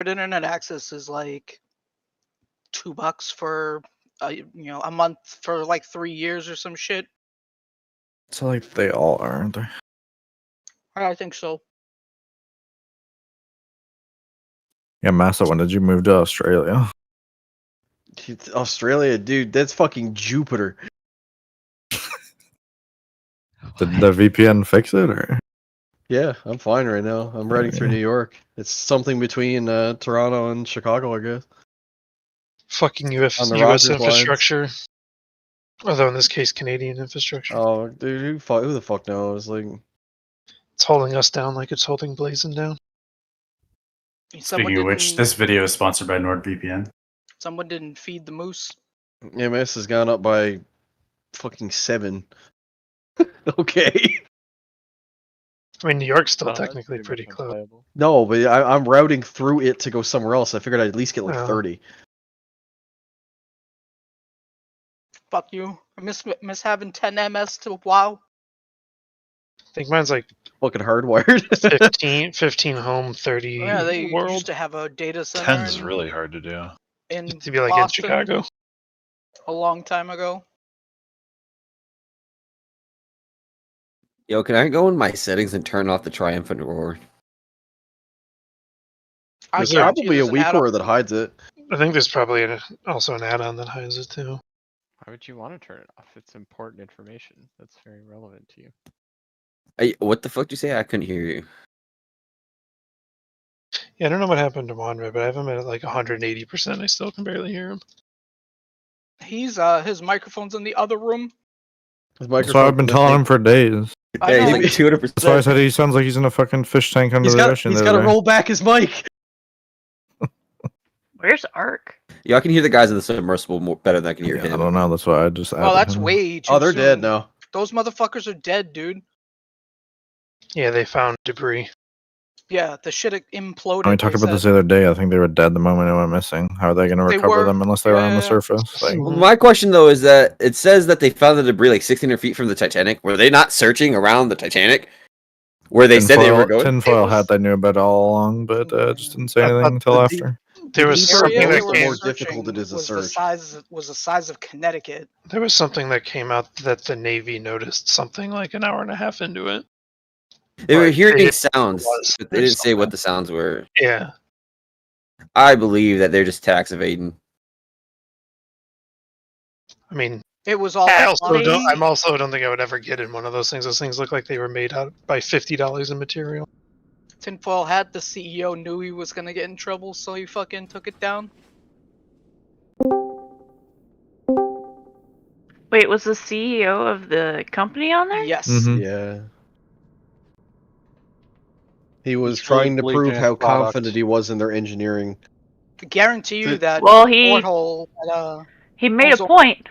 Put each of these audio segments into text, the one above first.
but internet access is like $2 for a month for like 3 years or some shit. So like they all are, aren't they? I think so. Yeah, Massa, when did you move to Australia? Australia, dude, that's fucking Jupiter. Did the VPN fix it, or? Yeah, I'm fine right now. I'm riding through New York. It's something between Toronto and Chicago, I guess. Fucking On the US Rogers infrastructure. Although in this case, Canadian infrastructure. Oh, dude, who the fuck knows? Like, It's holding us down like it's holding Blazin down. Speaking of which, this video is sponsored by NordVPN. Someone didn't feed the moose. EMS has gone up by fucking 7. Okay. I mean, New York's still technically pretty close. No, but I'm routing through it to go somewhere else. I figured I'd at least get like 30. Fuck you. I miss having 10 MS to WoW. I think mine's like fucking hardwired. 15 home, 30 Yeah, they world. used to have a data center. 10 is really hard to do. To be like Boston in Chicago. A long time ago. Yo, can I go in my settings and turn off the Triumphant Roar? There's probably a weaker that hides it. I think there's probably also an add-on that hides it too. Why would you want to turn it off? It's important information. That's very relevant to you. Hey, what the fuck did you say? I couldn't hear you. Yeah, I don't know what happened to Wanred, but I have him at like 180%. I still can barely hear him. He's his microphone's in the other room. That's what I've been telling him for days. Yeah, he's 200%. That's why I said he sounds like he's in a fucking fish tank under the ocean. He's got to roll back his mic. Where's Ark? Yeah, I can hear the guys in the submersible more better than I can hear him. I don't know. That's why I just. Oh, that's way too they're soon. dead now. Those motherfuckers are dead, dude. Yeah, they found debris. Yeah, the shit imploded. We talked about this the other day. I think they were dead the moment it went missing. How are they going to recover them unless they were on the surface? Like, Well, my question though is that it says that they found the debris like 1,600 feet from the Titanic. Were they not searching around the Titanic? Where they said they were going? Tinfoil hat they knew about all along, but just didn't say anything until after. There was something that came more difficult it is a search. Was the size of Connecticut. There was something that came out that the Navy noticed something like an hour and a half into it. They were hearing sounds, but they didn't say what the sounds were. Yeah. I believe that they're just tax evading. I mean, it was all. I also don't think I would ever get in one of those things. Those things look like they were made out by $50 in material. Tinfoil hat. The CEO knew he was gonna get in trouble, so he fucking took it down. Wait, was the CEO of the company on there? Yes. Yeah. He was trying to prove how confident he was in their engineering. I guarantee you that. Well, porthole. He made a point.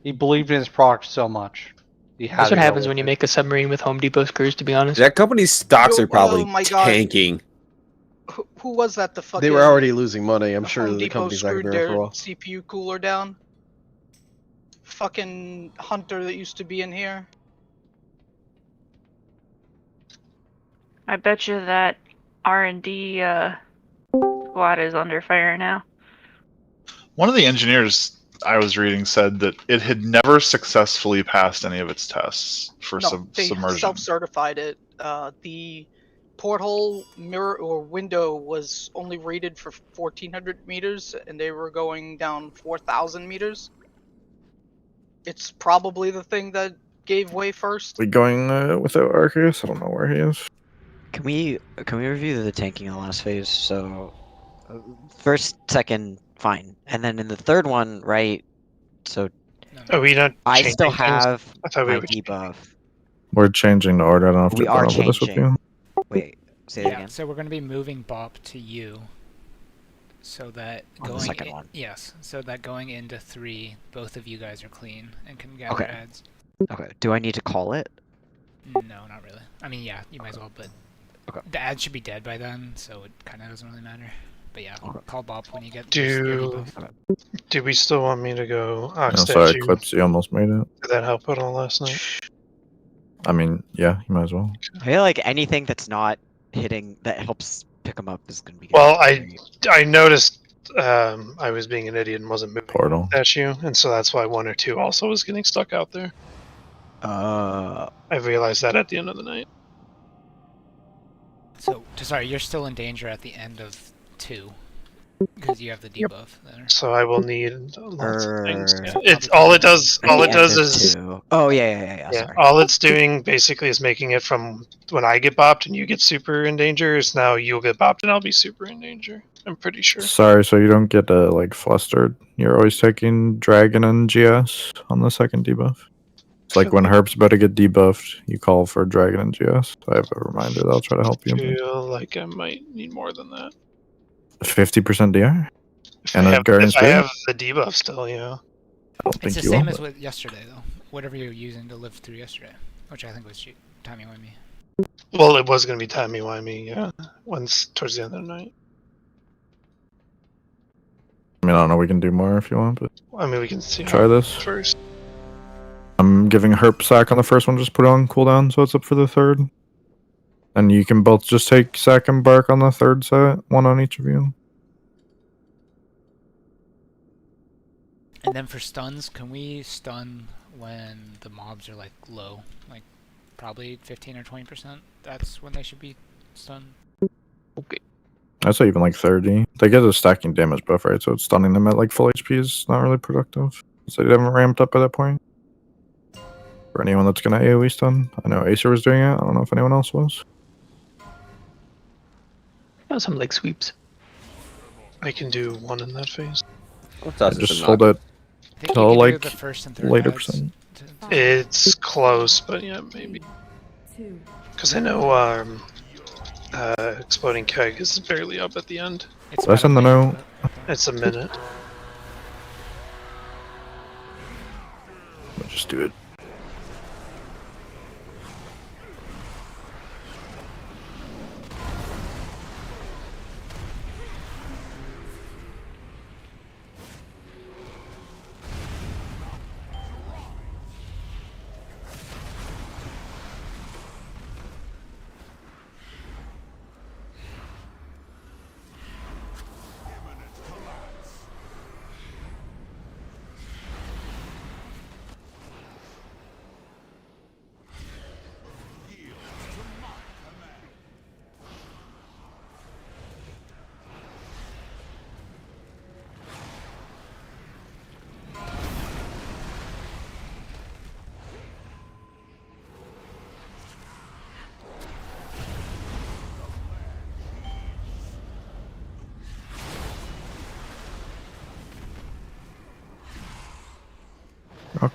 He believed in his product so much. That's what happens when you make a submarine with Home Depot screws, to be honest. That company's stocks are probably my God. tanking. Who was that? The fucking. They were already losing money. I'm sure Home the Depot company's not going screwed to be their for a while. CPU cooler down. Fucking Hunter that used to be in here. I bet you that R&D squad is under fire now. One of the engineers I was reading said that it had never successfully passed any of its tests for They submersion. self-certified it. The porthole mirror or window was only rated for 1,400 meters, and they were going down 4,000 meters. It's probably the thing that gave way first. We going without Arceus? I don't know where he is. Can we review the tanking in the last phase? So, first, second, fine, and then in the third one, right? So, we not. I still have I thought we my would debuff. We're changing the order. I don't know if We to are run over this with changing. you. Wait, say that Yeah, again. so we're going to be moving Bop to you, so that On the second one. Yes, so that going into 3, both of you guys are clean and can gather Okay. ads. Okay. Do I need to call it? No, not really. I mean, yeah, you might as well, but the ad should be dead by then, so it kind of doesn't really matter. But yeah, call Bop when you get your debuff. Do we still want me to go? Oh, sorry, Clips, you almost made it. Did that help at all last night? I mean, yeah, you might as well. I feel like anything that's not hitting that helps pick them up is going to be. Well, I noticed I was being an idiot and wasn't moving Portal. at you, and so that's why 1 or 2 also was getting stuck out there. I realized that at the end of the night. So, sorry, you're still in danger at the end of 2 because you have the debuff there. So I will need lots of things. Yeah. It's All it does is Oh yeah. Sorry. all it's doing basically is making it from when I get bopped and you get super in danger. Is now you'll get bopped and I'll be super in danger. I'm pretty sure. Sorry, so you don't get like flustered. You're always taking Dragon and GS on the second debuff. It's like when Herp's about to get debuffed, you call for Dragon and GS. I have a reminder that I'll try to help you. I feel like I might need more than that. 50% DR? If And a Guardian I Spirit? have the debuff still, yeah. I don't It's think the you same will, as but- with yesterday, though. Whatever you were using to live through yesterday, which I think was timey-wimey. Well, it was going to be timey-wimey, yeah. Once towards the end of the night. I mean, I don't know, we can do more if you want, but I mean, we can see try how this. first. I'm giving Herp Sack on the first one, just put it on cooldown, so it's up for the third. And you can both just take Sack and Bark on the third set, one on each of you. And then for stuns, can we stun when the mobs are like low? Like probably 15 or 20%? That's when they should be stunned. Okay. I'd say even like 30. They get a stacking damage buff, right? So stunning them at like full HP is not really productive. So they haven't ramped up at that point. For anyone that's gonna AoE stun. I know Acer was doing it. I don't know if anyone else was. Some leg sweeps. I can do 1 in that phase. Just hold it till like the first and third later ads. percent. It's close, but yeah, maybe. Because I know Exploding Keg is barely up at the end. Did I send the note? It's a minute. Let's just do it. Okay.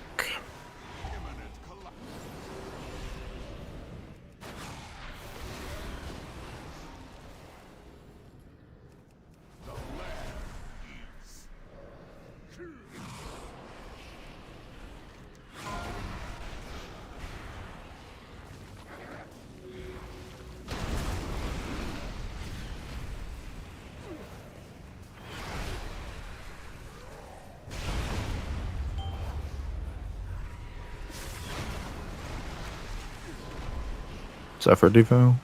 Zephyr Devo.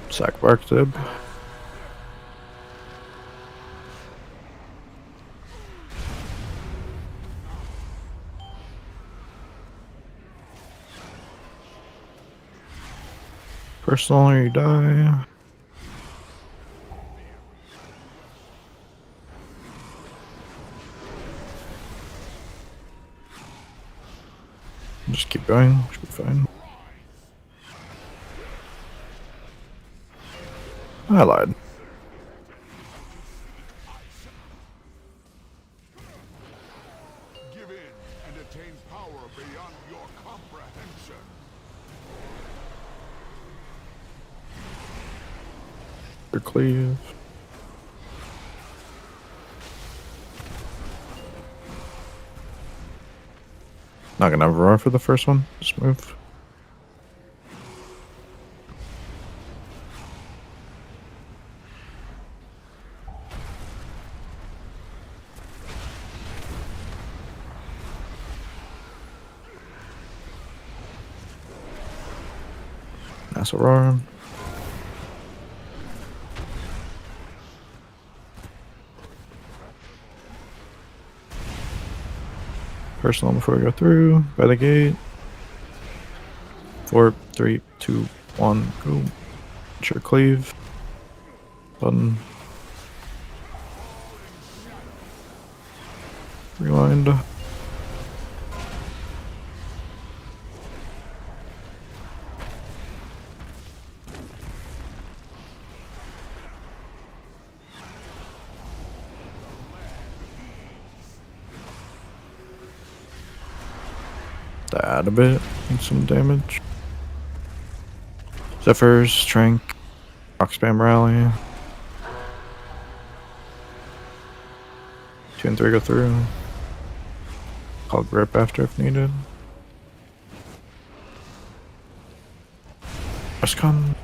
Sack Bark Dib. Personal or you die. Just keep going, should be fine. I lied. Give in and attain power beyond your comprehension. For cleave. Not gonna roar for the first one. Just move. That's a roar. Personal before we go through. By the gate. 4, 3, 2, 1, go. Sure, cleave. Button. Rewind. Add a bit, and some damage. Zephyrs, Trank, Rock Spam Rally. 2 and 3 go through. Call grip after if needed. Press con.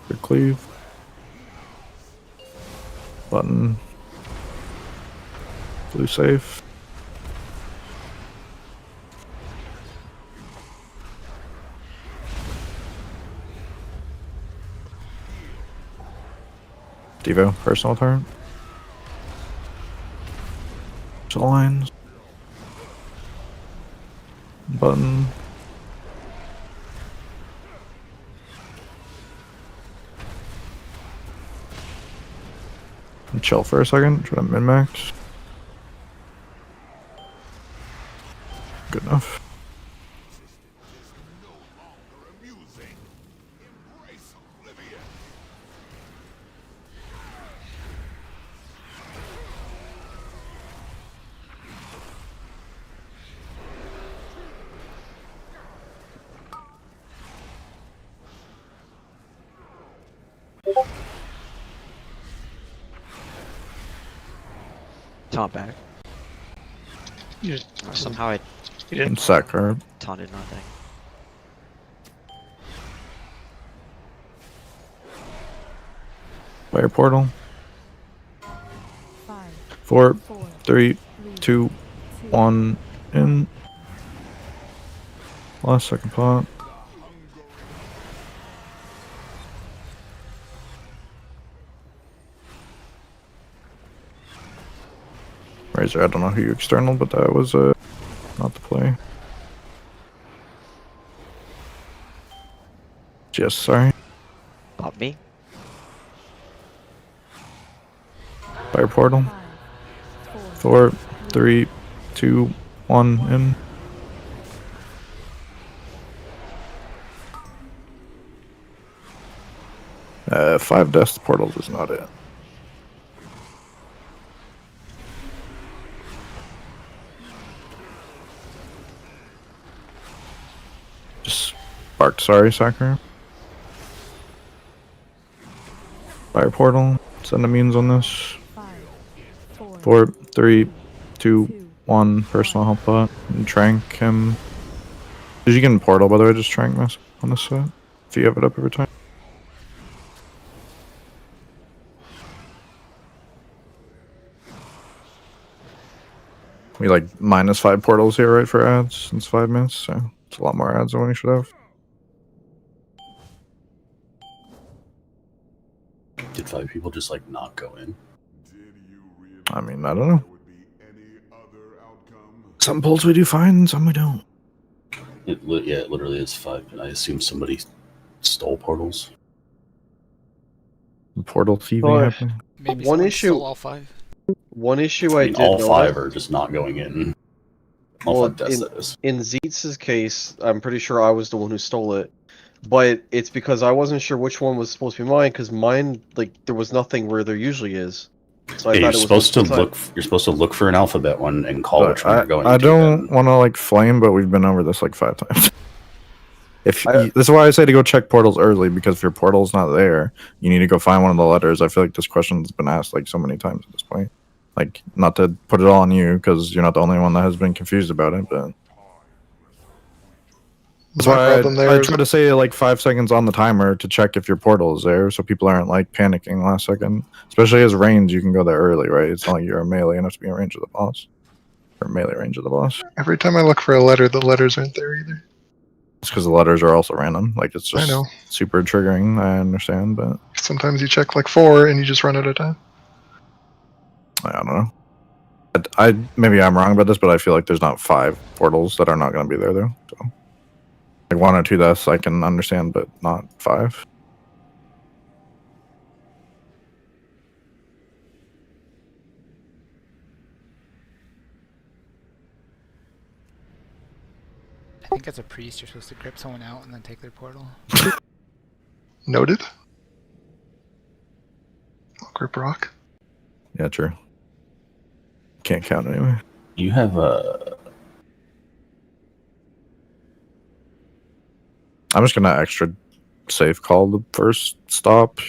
Good cleave. Button. Blue safe. Devo, personal turn. Lines. Button. And chill for a second, try to min-max. Good enough. Taunt back. Somehow I didn't sack her. taunted nothing. Fire portal. 4, 3, 2, 1, in. Last second pot. Razor, I don't know who you external, but that was not the play. Yes, sorry. Pop me. Fire portal. 4, 3, 2, 1, in. Five death portals is not it. Just barked sorry, Sakura. Fire portal. Send immunes on this. 4, 3, 2, 1. Personal health bot. And trank him. Did you get in portal, by the way? Just trank this on this set. If you have it up every time. We like -5 portals here, right, for ads since 5 minutes, so it's a lot more ads than we should have. Did 5 people just like not go in? I mean, I don't know. Some polls we do fine, some we don't. Yeah, it literally is 5. And I assume somebody stole portals. Portal thieving happening. Maybe One someone issue. stole all 5. One issue I did all notice. 5 are just not going in. All Well, 5 deaths, that is. in Zeetz's case, I'm pretty sure I was the one who stole it. But it's because I wasn't sure which one was supposed to be mine, because mine, like, there was nothing where there usually is. So I Yeah, thought it was you're supposed to look for an alphabet one and call But which one you're going I to. don't want to like flame, but we've been over this like 5 times. This is why I say to go check portals early, because if your portal's not there, you need to go find one of the letters. I feel like this question's been asked like so many times at this point. Like, not to put it all on you, because you're not the only one that has been confused about it, but... That's My why problem there I is try to say like 5 seconds on the timer to check if your portal is there, so people aren't like panicking last second. Especially as range, you can go there early, right? It's not like you're a melee and have to be in range of the boss. Or melee range of the boss. every time I look for a letter, the letters aren't there either. It's because the letters are also random. Like, it's I just know. super triggering, I understand, but... Sometimes you check like 4 and you just run out of time. I don't know. I maybe I'm wrong about this, but I feel like there's not 5 portals that are not going to be there, though. So, like 1 or 2 deaths I can understand, but not 5. I think as a priest, you're supposed to grip someone out and then take their portal. Noted. I'll grip rock. Yeah, true. Can't count anyway. You have a. I'm just gonna extra safe call the first stop.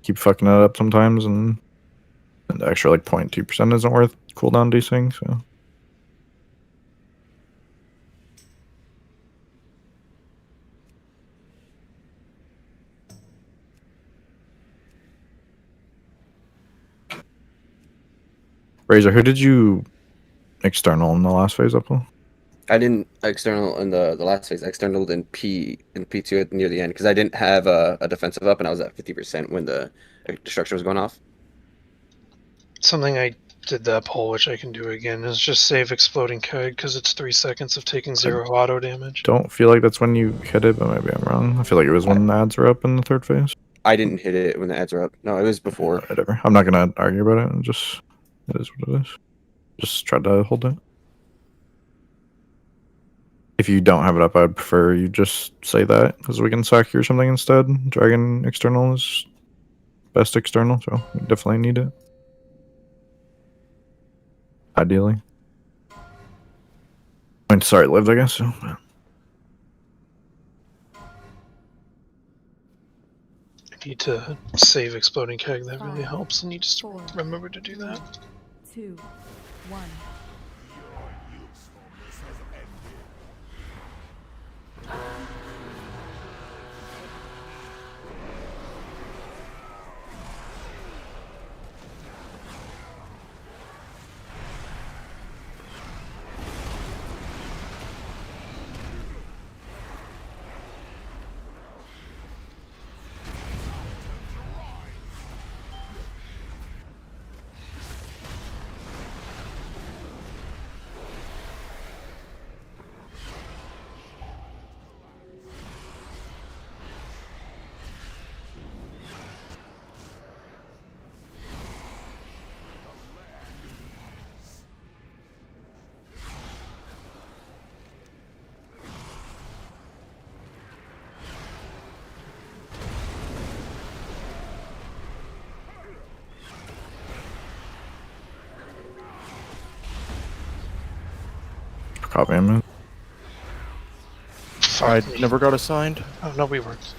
Keep fucking it up sometimes, and the extra like 0.2% isn't worth cooldown desync, so. Razor, who did you external in the last phase up? I didn't external in the last phase. I externaled in P2 near the end because I didn't have a defensive up and I was at 50% when the destruction was going off. Something I did that poll, which I can do again, is just save exploding keg because it's 3 seconds of taking 0 auto damage. Don't feel like that's when you hit it, but maybe I'm wrong. I feel like it was when the ads are up in the 3rd phase. I didn't hit it when the ads were up. No, it was before. Whatever. I'm not gonna argue about it. It is what it is. Just try to hold it. If you don't have it up, I'd prefer you just say that, because we can sack you or something instead. Dragon external is best external, so we definitely need it. Ideally. I mean, sorry, lived, I guess. So. I need to save exploding keg. That really helps. I need to remember to do that. 2, 1. Copy him. I never got assigned. Oh, no, we worked.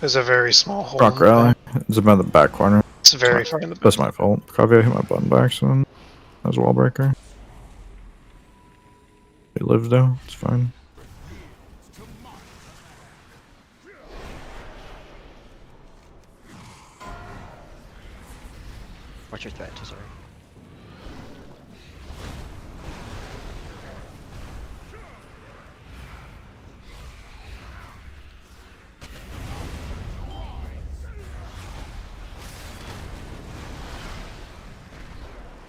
There's a very small hole. Rock rally. It's about the back corner. It's very far in the back. That's my fault. Copy, I hit my button by accident. That was a wall breaker. He lives though. It's fine. What's your threat, sorry?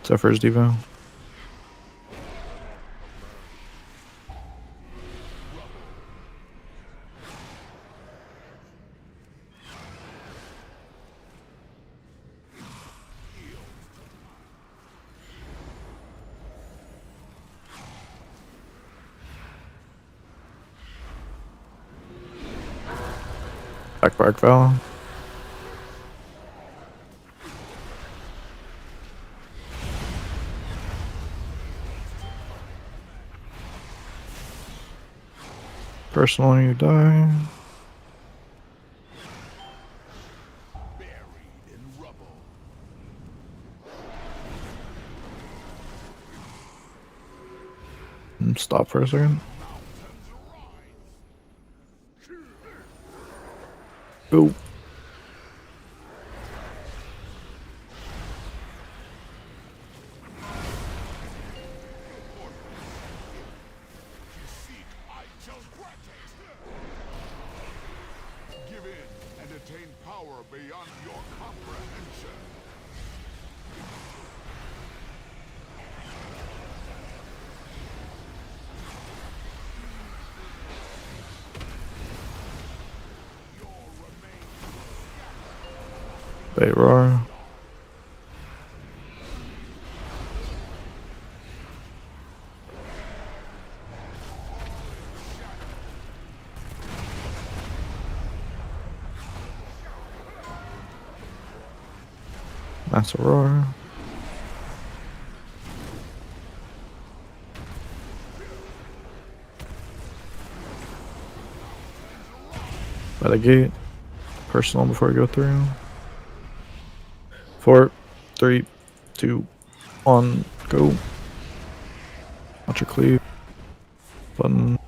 Zephyr's Devo. Back Val. Personally, you die. stop for a second. Go. Give in and attain power beyond your comprehension. They roar. That's a roar. By the gate. Personal before we go through. 4, 3, 2, 1, go. Watch your cleave. Button.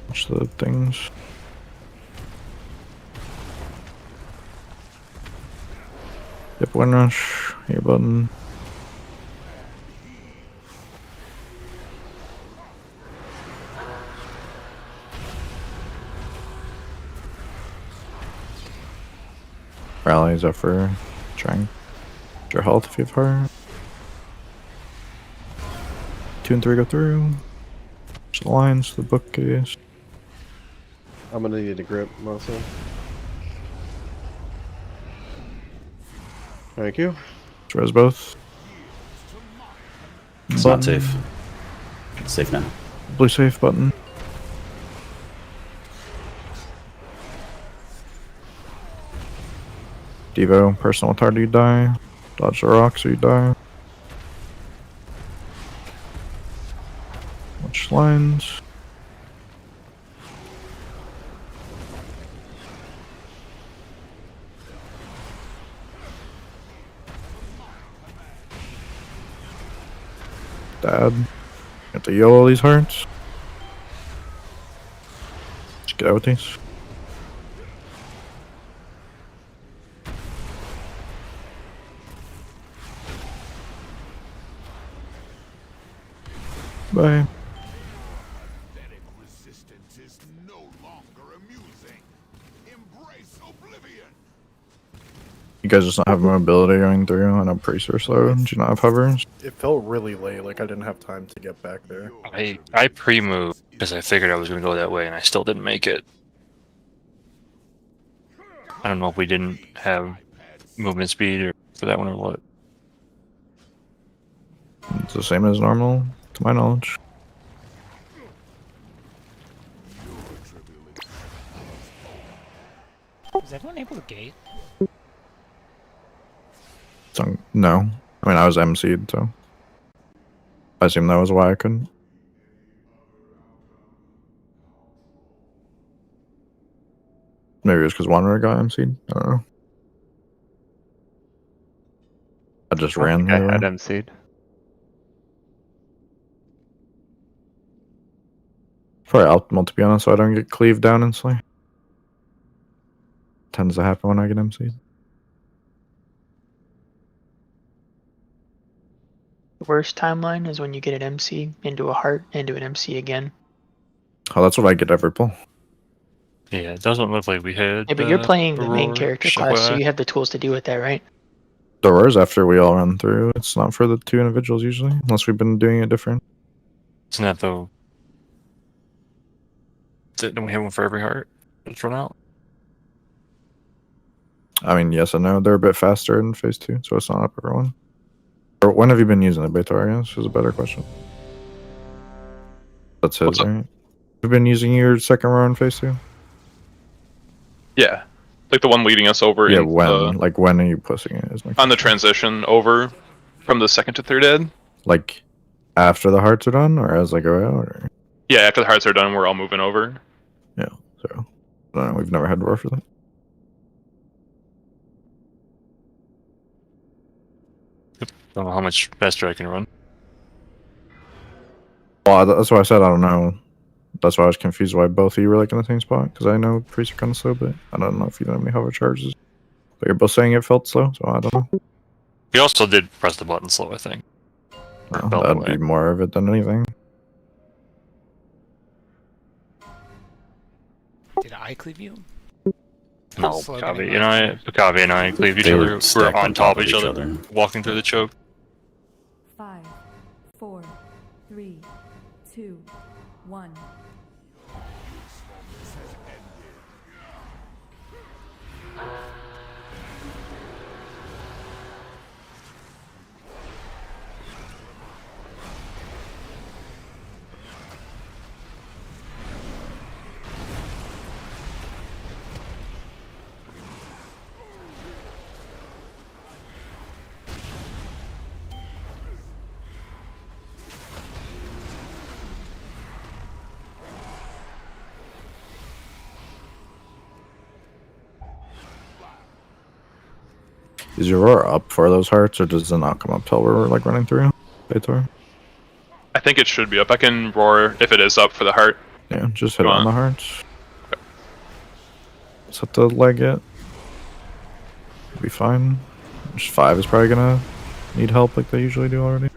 Watch the things. Yep, one rush. Here, button. Rallies up for trying your health if you have heart. 2 and 3 go through. Just the lines, the bookcase. I'm gonna need a grip, also. Thank you. Res both. It's not safe. It's safe now. Blue safe button. Devo, personal target, you die. Dodge the rocks or you die. Watch lines. Dad. Got to yell all these hearts. Let's get out with these. Bye. Pathetic resistance is no longer amusing. Embrace oblivion. You guys just don't have mobility going through on a pre-source load? Do you not have hovers? It felt really late, like I didn't have time to get back there. I pre-moved because I figured I was going to go that way, and I still didn't make it. I don't know if we didn't have movement speed or for that one or what. It's the same as normal, to my knowledge. Is everyone able to gate? So, no. I mean, I was MC'd, so. I assume that was why I couldn't. Maybe it was because Wanderer got MC'd. I don't know. I just ran. I had MC'd. Probably optimal, to be honest, so I don't get cleaved down instantly. Tends to happen when I get MC'd. The worst timeline is when you get an MC into a heart into an MC again. Oh, that's what I get every pull. Yeah, it doesn't look like we had. Yeah, but you're playing the main Aurora, character class, so you have the tools to do with that, right? The roars after we all run through. It's not for the 2 individuals usually, unless we've been doing it different. Isn't that though? Don't we have one for every heart that's run out? I mean, yes and no. They're a bit faster in phase 2, so it's not up everyone. Or when have you been using the beta, I guess, is a better question. That's his, right? You've been using your second row in phase 2? Yeah. Like the one leading us over Yeah, in when? Like, when are you pushing it? Is my on the transition over from the second to third ed? Like, after the hearts are done, or as they go out? Or? Yeah, after the hearts are done, we're all moving over. Yeah, so. I don't know, we've never had roar for that. Don't know how much faster I can run. Well, that's why I said I don't know. That's why I was confused why both of you were like in the same spot, because I know priests are kind of slow, but I don't know if you don't have any hover charges. But you're both saying it felt slow, so I don't know. He also did press the button slow, I think. Or Well, felt that'd that way. be more of it than anything. Did I cleave you? No, Slow getting Pakavi and I cleaved each They were other. We were stacked on top of each other, walking through the choke. 5, 4, 3, 2, 1. Is your roar up for those hearts, or does it not come up till we're like running through? Baitor? I think it should be up. I can roar if it is up for the heart. Yeah, just hit on the hearts. Set the leg it. Be fine. Just 5 is probably gonna need help like they usually do already.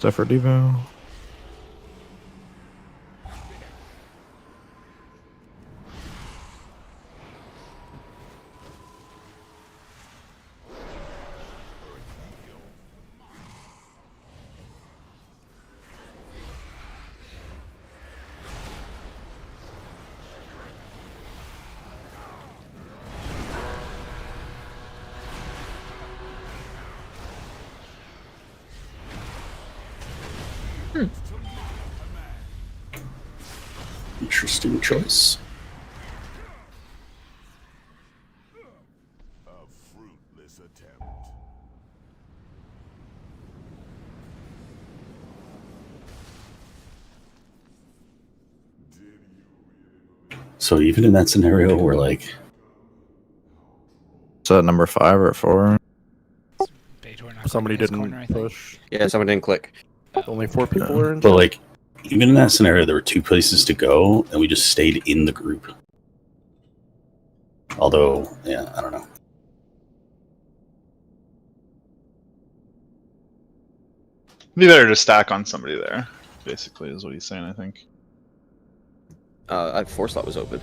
Zephyr Devo. Interesting choice. So even in that scenario where like Is that number 5 or 4? Somebody didn't push. Yeah, someone didn't click. Only 4 people were in. but like even in that scenario there were 2 places to go and we just stayed in the group. Although, yeah, I don't know. Be better to stack on somebody there, basically, is what he's saying, I think. I force slot was open.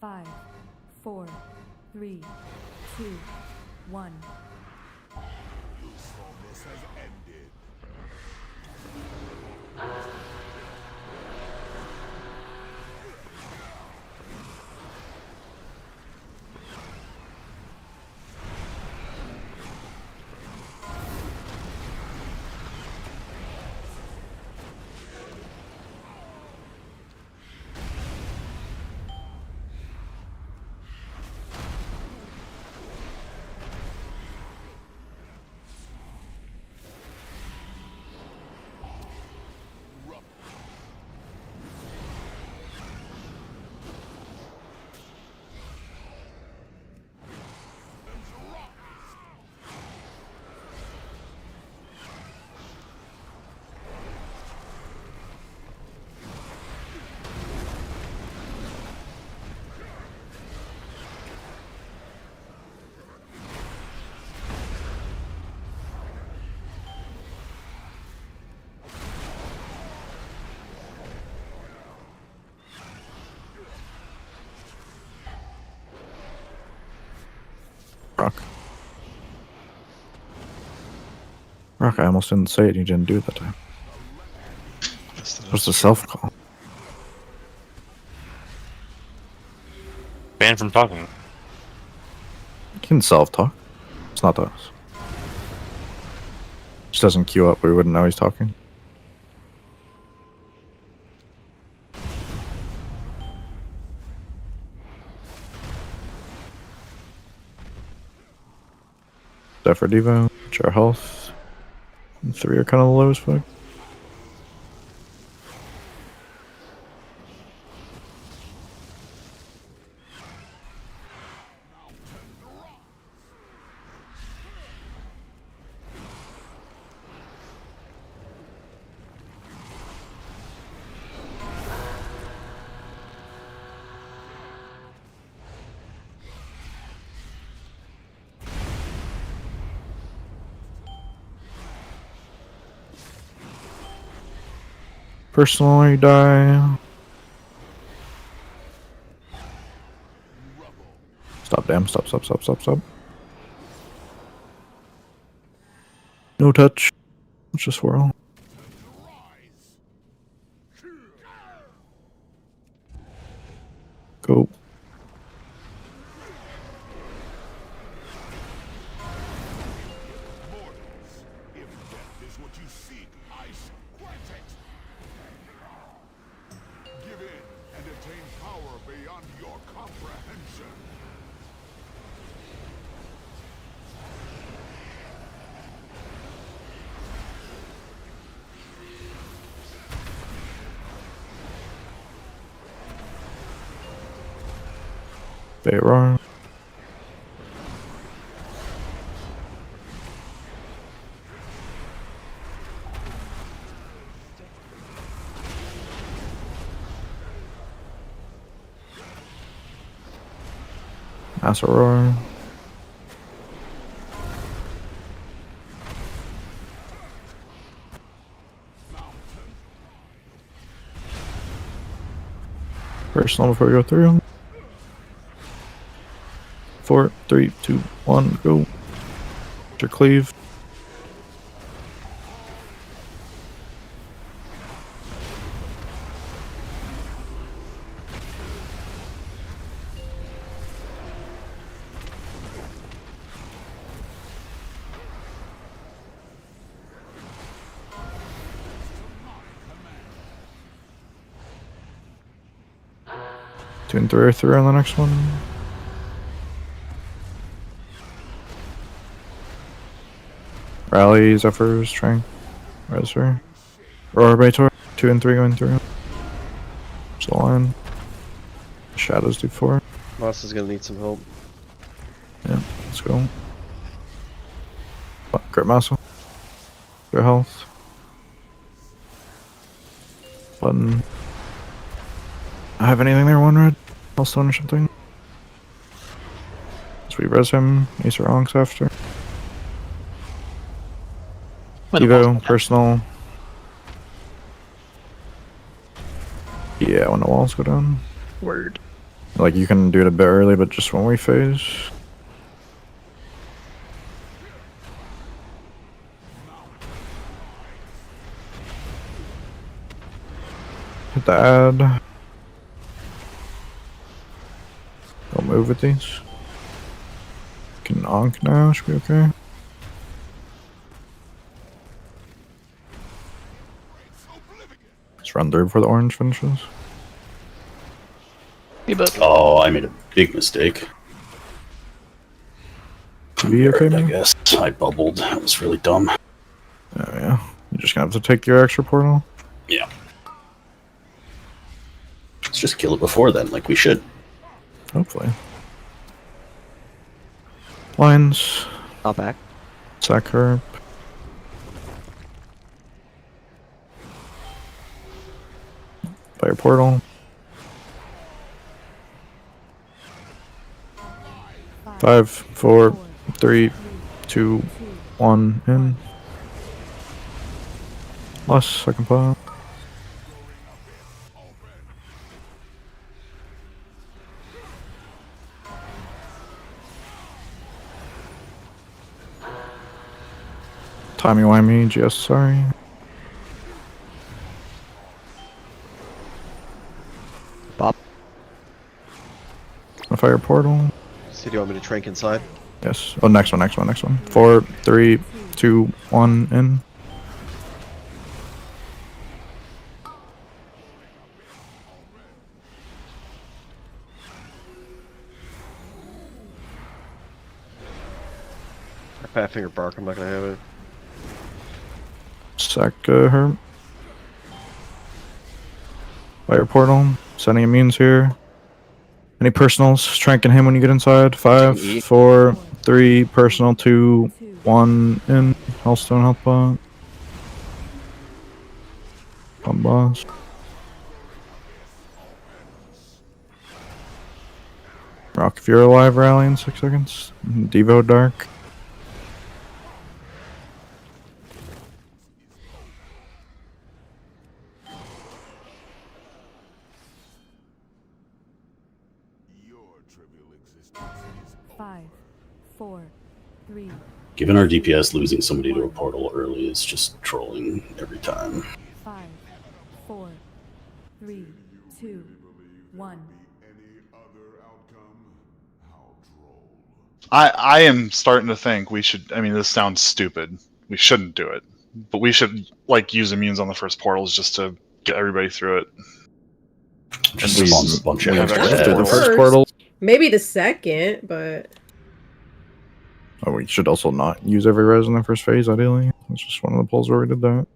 Five, 4, 3, 2, 1. Usefulness has ended. Rock. Rock, I almost didn't say it. You didn't do it that time. What's the self call? Banned from talking. You can self talk. It's not us. Just doesn't queue up. We wouldn't know he's talking. Death for Devo. Our health. And 3 are kind of low as fuck. Personally die. Stop, damn, stop. No touch. Let's just swirl. Go. Aberrus. Aberrus. Personal before we go through. 4, 3, 2, 1, go. Your cleave. Two and 3 are through on the next one. Rally, Zephyrs, Strength, Resver. Roar, 2 and 3 going through. Still on. Shadows do 4. Moss is gonna need some help. Yeah, let's go. Grip muscle. Your health. Button. I have anything there, 1 red? Healthstone or something? So we res him. Ace or Onks after. Evo, personal. Yeah, when the walls go down. Word. Like, you can do it a bit early, but just when we phase. Hit the add. Don't move with these. Can onk now, should be okay. Let's run through before the orange finishes. Oh, I made a big mistake. Be okay, I man? guess I bubbled. That was really dumb. Oh yeah. You're just gonna have to take your extra portal. Yeah. Let's just kill it before then, like we should. Hopefully. Lines. Not back. Sack herb. Fire portal. 5, 4, 3, 2, 1, in. Last second pile. Timey-wimey, GS, sorry. Bob. A fire portal. So do you want me to trank inside? Yes. Oh, next one. 4, 3, 2, 1, in. Fat finger bark, I'm not gonna have it. Sack her. Fire portal. Sending immunes here. Any personals? Tranking him when you get inside. 5, 4, 3, personal, 2, 1, in. Hellstone, health bot. Pump boss. Rock if you're alive, rally in 6 seconds. Devo Dark. Five, 4, 3. Given our DPS, losing somebody to a portal early is just trolling every time. 5, 4, 3, 2, 1. I am starting to think we should. I mean, this sounds stupid. We shouldn't do it, but we should like use immunes on the first portals just to get everybody through it. Just spawns a bunch of have extra to do the portals. first portal. Maybe the second, but Oh, we should also not use every res in the first phase, ideally. It's just one of the pulls where we did that.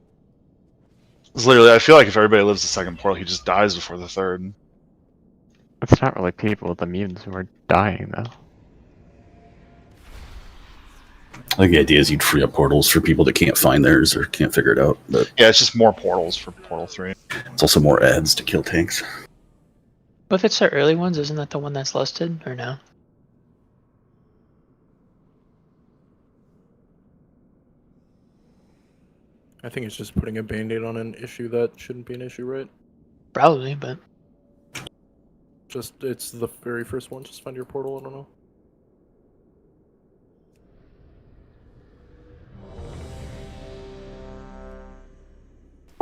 It's literally, I feel like if everybody lives the second portal, he just dies before the third. It's not really people with immunes who are dying, though. I think the idea is you'd free up portals for people that can't find theirs or can't figure it out. But yeah, it's just more portals for Portal 3. It's also more ads to kill tanks. But if it's the early ones, isn't that the one that's listed, or no? I think it's just putting a band-aid on an issue that shouldn't be an issue, right? Probably, but... Just, it's the very first one, just find your portal, I don't know.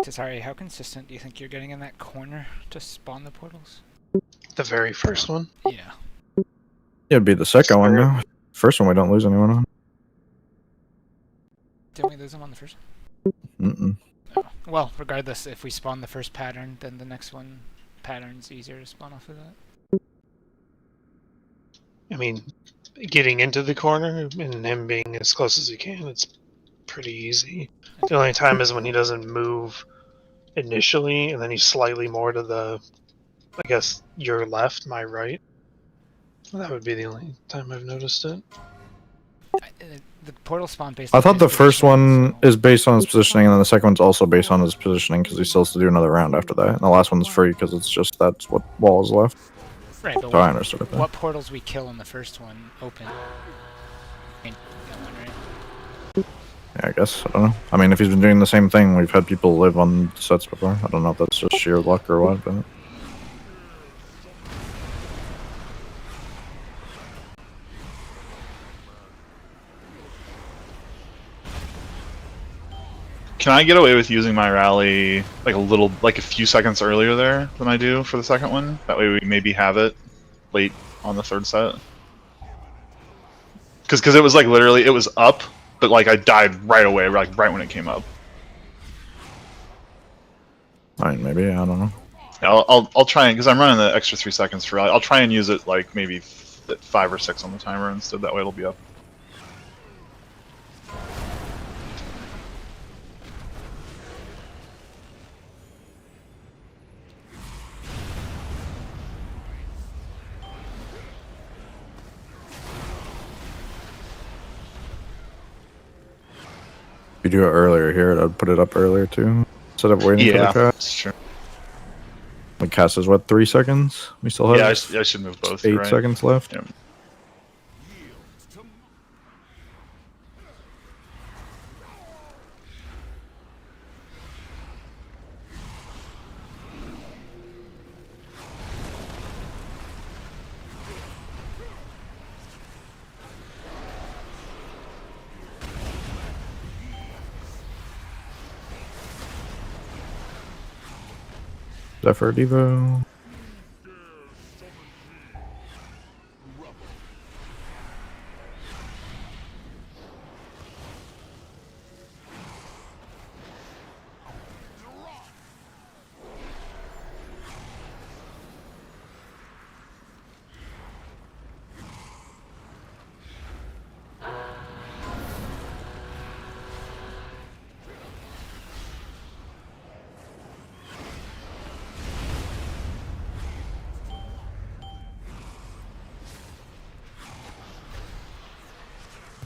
Sorry, how consistent do you think you're getting in that corner to spawn the portals? The very first one? Yeah. Yeah, it'd be the second one, now. First one we don't lose anyone on. Didn't we lose them on the first one? Mm-mm. Oh. Well, regardless, if we spawn the first pattern, then the next one pattern's easier to spawn off of that. I mean, getting into the corner and him being as close as he can, it's pretty easy. The only time is when he doesn't move initially, and then he's slightly more to the, I guess, your left, my right. That would be the only time I've noticed it. The portal spawn based. I thought the first one is based on his positioning, and then the second one's also based on his positioning because he still has to do another round after that. And the last one's free because it's just that's what wall is left. Right, but so I understood it. What portals we kill in the first one open? That one, right? Yeah, I guess. I don't know. I mean, if he's been doing the same thing, we've had people live on sets before. I don't know if that's just sheer luck or what, but... Can I get away with using my rally like a few seconds earlier there than I do for the second one? That way we maybe have it late on the third set. Because it was like literally, it was up, but like I died right away, like right when it came up. I mean, maybe, I don't know. Yeah, I'll try and, because I'm running the extra 3 seconds for rally, I'll try and use it like maybe 5 or 6 on the timer instead, that way it'll be up. If you do it earlier here, I'd put it up earlier too. Instead of waiting for the cast. That's true. The cast is what, 3 seconds? We still have I should move both. 8 right? seconds left. Yep. Zephyr Devo.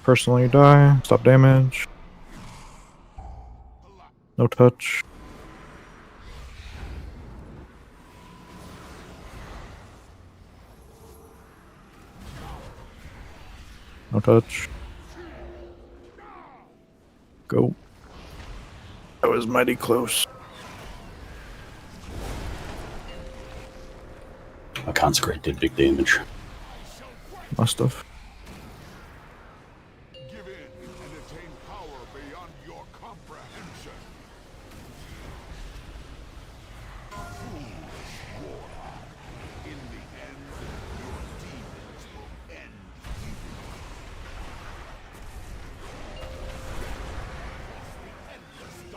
Personally die. Stop damage. No touch. No touch. Go. That was mighty close. A consecrate did big damage. Must have.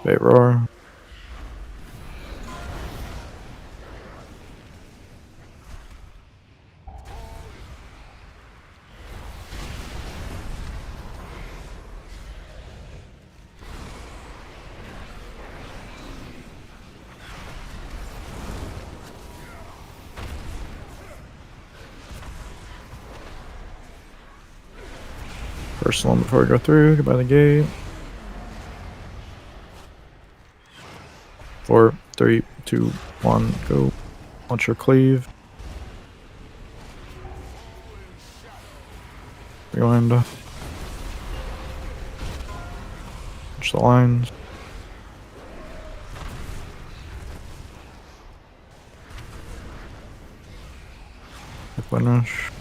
Bait roar. Personal before we go through. Goodbye the gate. 4, 3, 2, 1, go. Launch your cleave. Rewind. Watch the lines. Finish.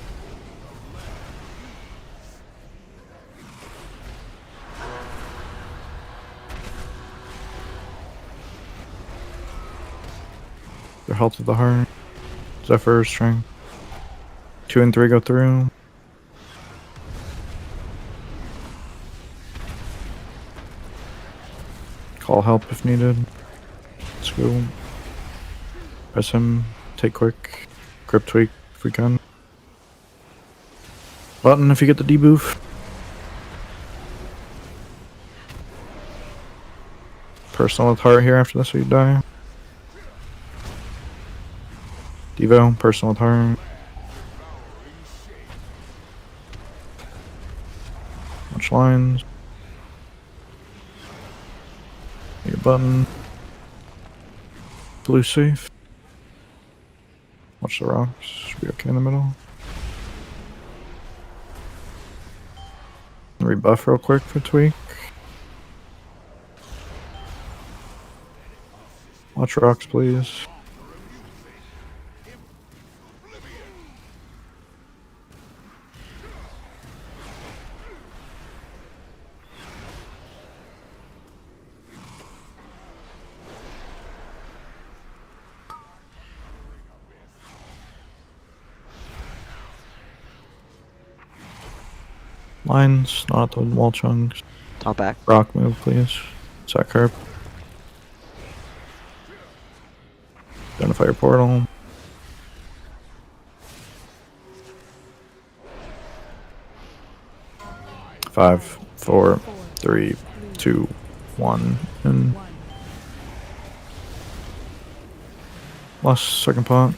The health of the heart. Zephyr strength. 2 and 3 go through. Call help if needed. Let's go. Press him. Take quick. Grip tweak if we can. Button if you get the debuff. Personal with heart here after this, so you die. Devo, personal with heart. Watch lines. Your button. Blue safe. Watch the rocks. Should be okay in the middle. Rebuff real quick for tweak. Watch rocks, please. Lines, not the wall chunks. Top back. Rock move, please. Sack herb. Identify your portal. Five, 4, 3, 2, 1, and last second pot.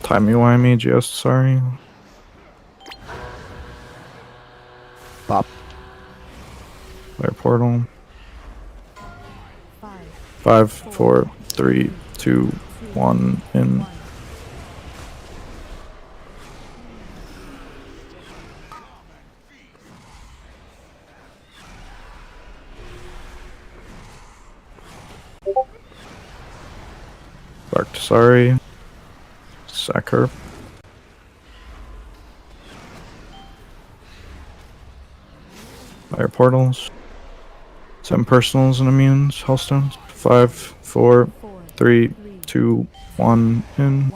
Timey-wimey, just sorry. Pop. Fire portal. 5, 4, 3, 2, 1, in. Bark to sorry. Sack herb. Fire portals. 7 personals and immunes. Hellstones. 5, 4, 3, 2, 1, in.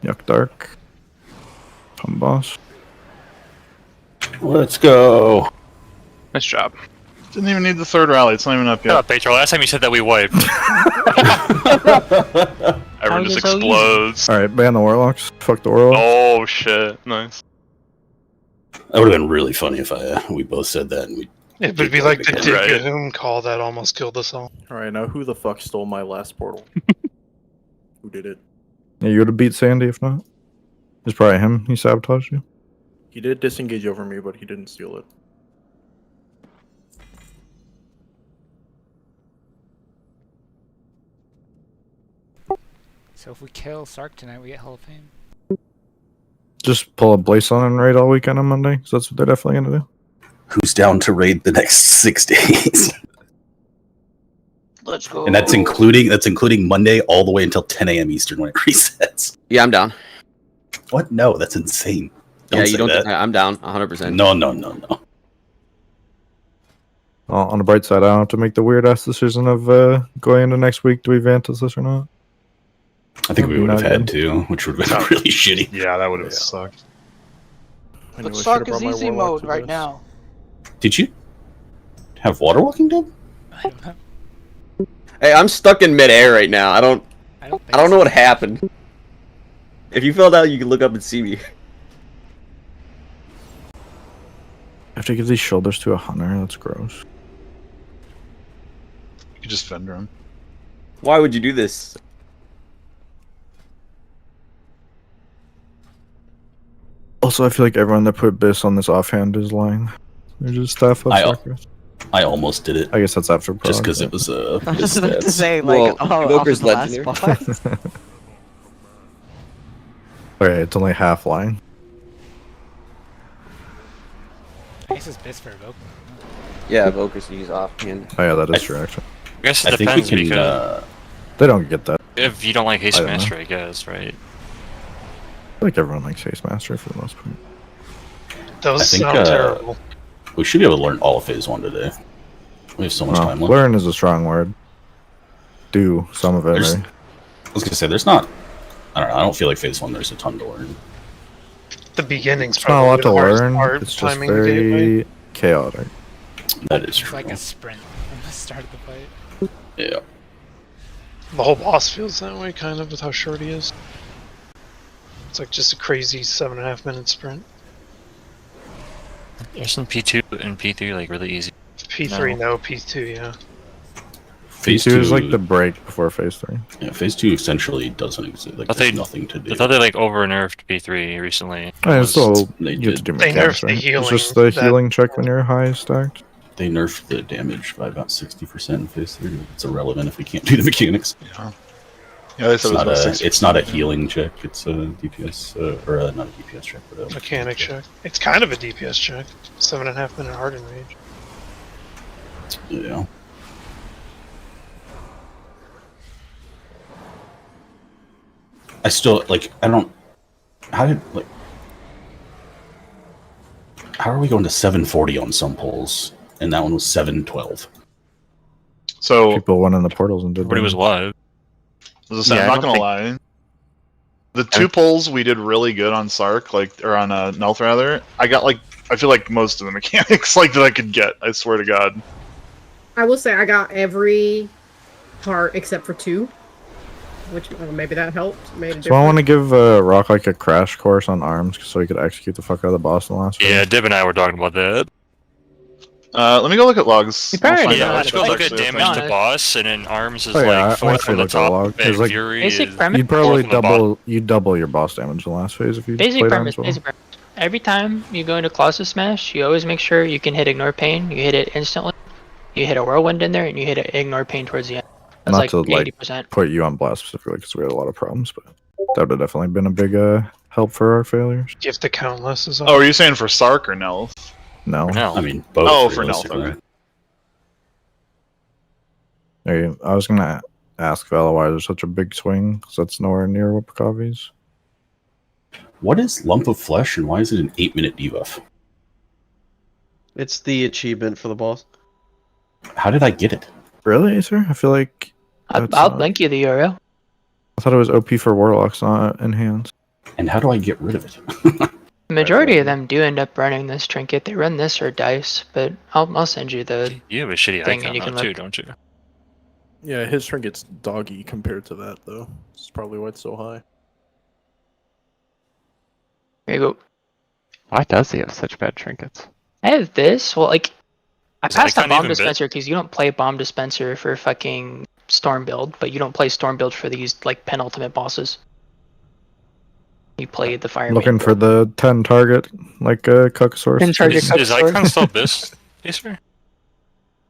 Yuck Dark. Pump boss. Let's go. Nice job. Didn't even need the third rally. It's not even up Shut up, yet. Pedro. Last time you said that we wiped. Everyone just explodes. Alright, ban the warlocks. Fuck the warlocks. Oh shit! Nice. That would have been really funny if we both said that and we. It would be like the Right. Dig call that almost killed us all. Alright, now who the fuck stole my last portal? Who did it? Yeah, you would have beat Sandy if not. It's probably him. He sabotaged you. He did disengage over me, but he didn't steal it. So if we kill Sark tonight, we get Hall of Fame. Just pull a Blaze on and raid all weekend on Monday, because that's what they're definitely going to do. Who's down to raid the next 6 days? Let's go. And that's including Monday all the way until 10 a.m. Eastern when it resets. Yeah, I'm down. What? No, that's insane. Yeah, you say don't. that. I'm down 100%. No. On the bright side, I don't have to make the weird ass decision of going into next week. Do we Vantas this or not? I think we That'd would be have had not to, which would have been really shitty. Yeah, that would have sucked. Anyway, But should've Sark is brought my easy warlock mode to right this. now. Did you have water walking done? Hey, I'm stuck in midair right now. I don't know what happened. If you fell down, you can look up and see me. I have to give these shoulders to a hunter. That's gross. You could just fender him. Why would you do this? Also, I feel like everyone that put Biss on this offhand is lying. They're just staff up suckers. I almost did it. I guess that's after just prog, because it but- was I was about to stats. say, like, off of the last boss. Okay, it's only half lying. I guess it's best for Evoke. Yeah, Evoker's use offhand. Oh yeah, that is true actually. I guess it I think we depends can, because They don't get that. if you don't like Haste I don't know. Master, I guess, right? I feel like everyone likes Haste Master for the most part. Those I think, sound terrible. We should be able to learn all of Phase 1 today. We have so much time left. Learn is a strong word. Do some of it. There's- Right? I was gonna say, there's not. I don't know. I don't feel like Phase 1 there's a ton to learn. The beginning's It's not a lot probably to the hardest learn. part, It's just timing the gateway. very chaotic. That is It's true. like a sprint from the start of the fight. Yeah. The whole boss feels that way, kind of, with how short he is. It's like just a crazy 7.5 minute sprint. Isn't P2 and P3 like really easy? P3, no, P2, yeah. Phase 2 is 2 like the break before Phase 3. Yeah, Phase 2 essentially doesn't exist. Like, I there's thought nothing to do. I thought they like over nerfed P3 recently. And it's still They you have to do They mechanics, nerfed the right? healing It's just the that- healing check when you're high stacked. They nerfed the damage by about 60% in Phase 3. It's irrelevant if we can't do the mechanics. Yeah, they said It's not a healing check. It's a DPS, or not a DPS check, but a Mechanic check. It's kind of a DPS check. 7.5 minute hardened rage. Yeah. I still like. I don't. How did like? How are we going to 740 on some polls, and that one was 712? So People went in the portals and did. Everybody was live. I'm not gonna lie. The two polls we did really good on Sark, like or on Nelth rather. I got like I feel like most of the mechanics like that I could get. I swear to God. I will say I got every part except for 2, which maybe that helped. Made a So I want to difference. give Rock like a crash course on arms so he could execute the fuck out of the boss in the last. Yeah, Dib and I were talking about that. Let me go look at logs. You probably I'll find Yeah, out let's if go it's look at actually a damage thing. to boss, and then arms is Oh, yeah, I like fourth from the looked at the log. top, and It's like- Fury Basic is premise- You'd probably fourth from the bottom. double your boss damage in the last phase if you Basic played premise, arms well. basic premise. Every time you go into Colossus Smash, you always make sure you can hit Ignore Pain. You hit it instantly. You hit a Whirlwind in there, and you hit a Ignore Pain towards the end. That's Not like to 80%. like put you on blast specifically because we had a lot of problems, but that would have definitely been a big help for our failures. Gift to countless is Oh, are you saying for Sark or Nelth? No. No. I mean, both. Oh, for Nelth. realistically. Okay. Hey, I was gonna ask Vala why there's such a big swing because that's nowhere near Wipakavi's. What is Lump of Flesh and why is it an 8-minute debuff? It's the achievement for the boss. How did I get it? Really, Acer? I feel like I'll link you the URL. I thought it was OP for Warlocks, not Enhanced. And how do I get rid of it? The majority of them do end up running this trinket. They run this or dice, but I'll send you the You have a shitty thing icon and you now can too, look. don't you? Yeah, his trinket's doggy compared to that, though. That's probably why it's so high. There you go. Why does he have such bad trinkets? I have this. Well, like, I Is passed on icon Bomb even bit? Dispenser because you don't play Bomb Dispenser for fucking Storm build, but you don't play Storm build for these, like, penultimate bosses. You play the Fire Looking main for the 10 target, like a Cuckosaurus. 10 target Is icon still this, Acer?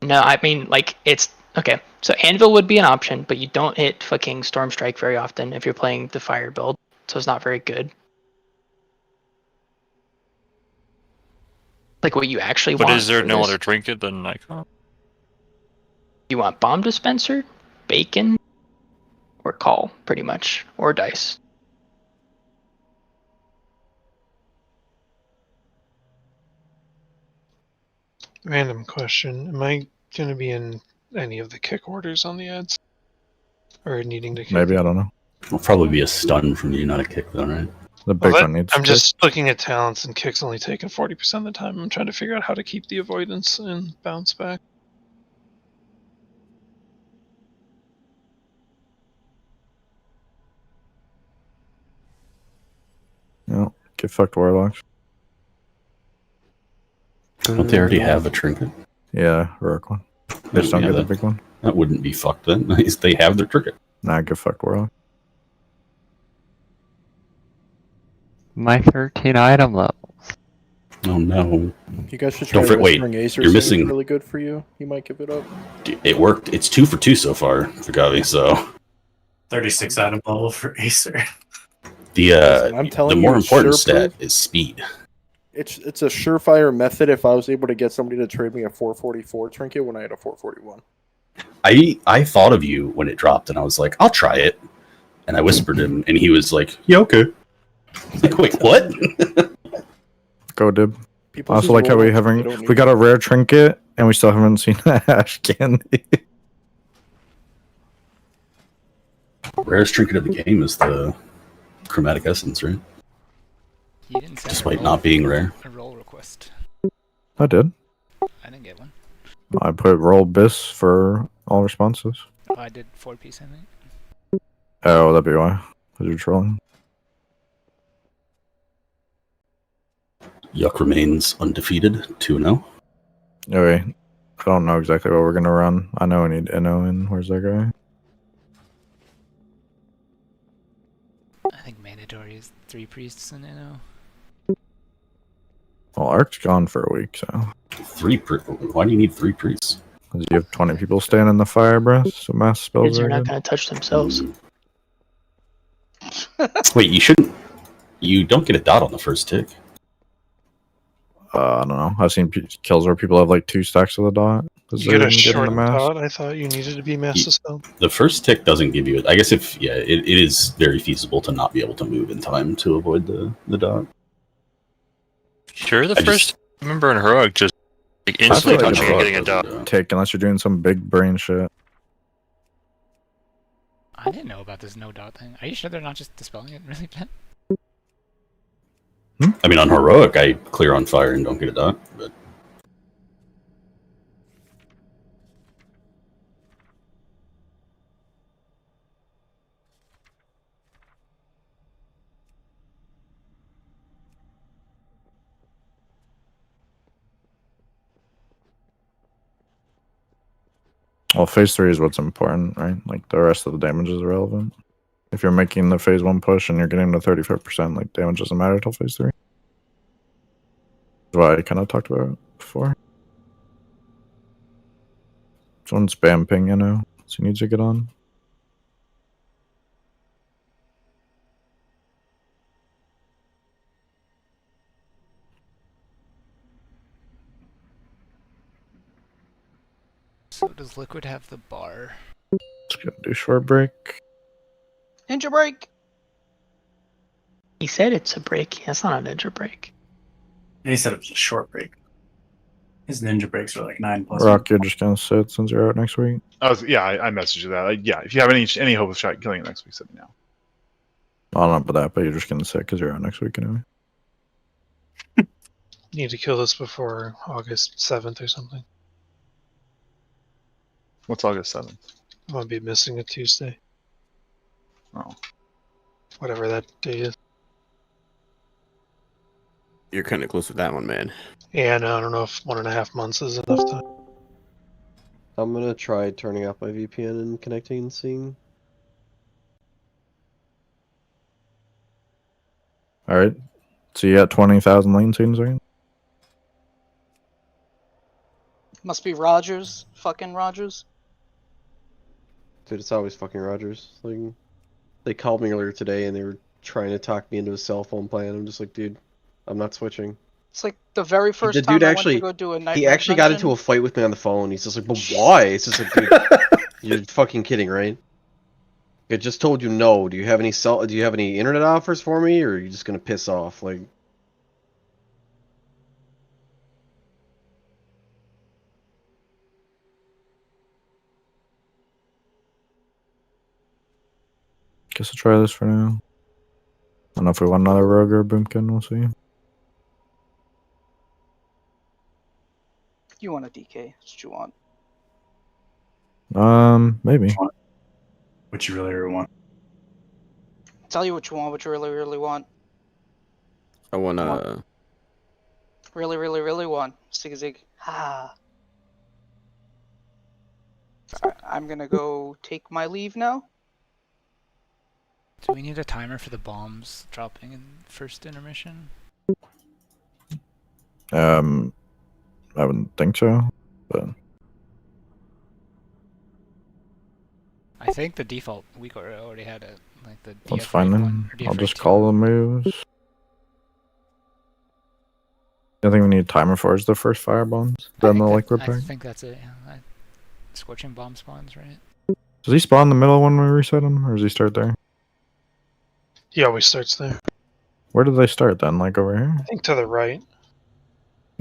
No, I mean, like, it's... Okay, so Anvil would be an option, but you don't hit fucking Storm Strike very often if you're playing the Fire build, so it's not very good. Like, what you actually But want is there for no this, other trinket than icon? you want Bomb Dispenser, Bacon, or Call, pretty much, or Dice. Random question. Am I going to be in any of the kick orders on the ads? Or needing to kick? Maybe, I don't know. It'll probably be a stun from you, not a kick, though, right? The big one needs I'm kick. just looking at talents, and kick's only taking 40% of the time. I'm trying to figure out how to keep the avoidance and bounce back. No, get fucked Warlocks. Don't they already have a trinket? Yeah, heroic one. They just don't get the big one. That wouldn't be fucked then. They have their trinket. Nah, get fucked Warlock. My 13 item levels. Oh no. You guys should try Don't forget. Wait, Whispering Acer. you're Seems missing. really good for you. You might give it up. It worked. It's 2 for 2 so far for Gavi. So 36 item level for Acer. the I'm telling the you, more it's important sure stat is speed. It's a surefire method if I was able to get somebody to trade me a 444 trinket when I had a 441. I thought of you when it dropped, and I was like, I'll try it. And I whispered him, and he was like, yeah, okay. Like, wait, what? Go Dib. People I also just like how roll we up, haven't they don't we need got a rare trinket and we still haven't seen a hash candy. Rarest trinket of the game is the chromatic essence, right? You didn't send Despite not being rare. a roll request. I did. I didn't get one. I put roll bis for all responses. Oh, I did 4-piece, I think. Oh, that'd be why. Because you're trolling. Yuck remains undefeated, 2-0. Okay. I don't know exactly what we're gonna run. I know we need Inno in. Where's that guy? I think mandatory is 3 priests and Inno. Well, Ark's gone for a week, so. Why do you need 3 priests? Because you have 20 people staying in the fire breath, so mass spells Kids are are not good. going to touch themselves. Wait, you shouldn't. You don't get a dot on the first tick. I don't know. I've seen kills where people have like 2 stacks of the dot. You get a short dot? I thought you needed to be mass dispelled. The first tick doesn't give you it. I guess it is very feasible to not be able to move in time to avoid the dot. Sure, the first member in Heroic just like, instantly I feel like touching and getting a dot. Tick, unless you're doing some big brain shit. I didn't know about this no dot thing. Are you sure they're not just dispelling it really bad? I mean, on Heroic, I clear on fire and don't get a dot. But Well, phase 3 is what's important, right? Like, the rest of the damage is irrelevant. If you're making the phase 1 push and you're getting to 35%, like, damage doesn't matter till phase 3. That's what I kind of talked about before. Someone spam ping, you know, so he needs to get on. So does Liquid have the bar? Just gonna do short break. Ninja break. He said it's a break. That's not a ninja break. He said it was a short break. His ninja breaks are like 9+. Rock, you're just gonna sit since you're out next week. I messaged you that. Yeah, if you have any hope of killing it next week, let me know. I don't know about that, but you're just gonna sit because you're out next week anyway. Need to kill this before August 7th or something. What's August 7th? I'm gonna be missing a Tuesday. Oh. Whatever that day is. You're kind of close with that one, man. Yeah, no, I don't know if 1.5 months is enough time. I'm gonna try turning off my VPN and connecting and seeing. All right. So you got 20,000 lane scenes, right? Must be Rogers. Fucking Rogers. Dude, it's always fucking Rogers. Like, they called me earlier today and they were trying to talk me into a cell phone plan. I'm just like, dude, I'm not switching. It's like the very first The time dude I actually, went to go do a night he actually got into a fight with me on the phone. He's just like, but why? It's just like, dude, you're fucking kidding, right? I just told you no. Do you have any internet offers for me, or are you just gonna piss off? Like, Guess I'll try this for now. I don't know if we want another rogue or a boomkin. We'll see. You want a DK? That's what you want. Maybe. What you really want? Tell you what you want. What you really, really want. I wanna. Really, really, really want. Sig zig. Ha. Alright, I'm gonna go take my leave now. Do we need a timer for the bombs dropping in first intermission? I wouldn't think so, but I think the default we already had it. Like the that's DF fine rate then. 1 or DF I'll rate just 2. call the moves. The only thing we need a timer for is the first fire bombs. Then the liquid I pack. think that's it. Yeah. Scorching bomb spawns, right? Does he spawn in the middle when we reset him, or does he start there? He always starts there. Where did they start then? Like over here? I think to the right.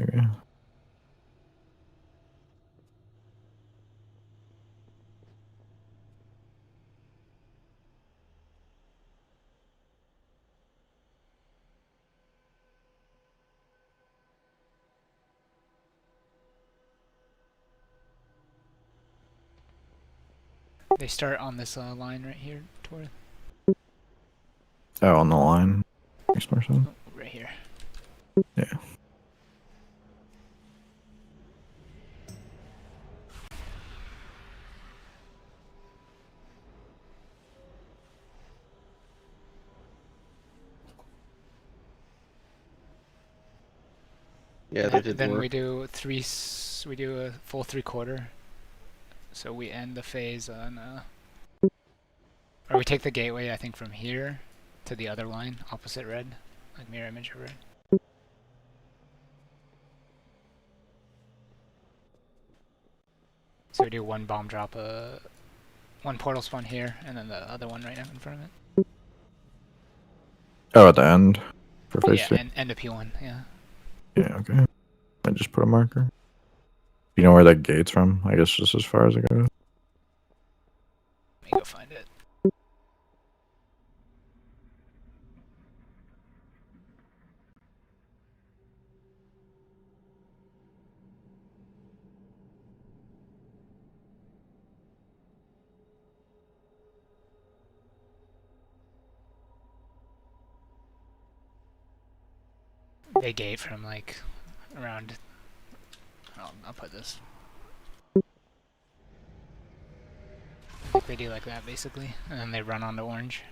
Okay. They start on this line right here, Tor. Oh, on the line. Makes more sense. Right here. Yeah. yeah, they did Then work. we do a full 3/4. So we end the phase on or we take the gateway, I think, from here to the other line, opposite red, like mirror image of red. So we do one bomb drop, one portal spawn here, and then the other one right now in front of it. Oh, at the end for phase 2. Yeah, and end of P1. Yeah. Yeah. Okay. I just put a marker. You know where that gate's from? I guess just as far as it goes. Let me go find it. They gate from like around. I'll put this. I think they do like that basically, and then they run onto orange.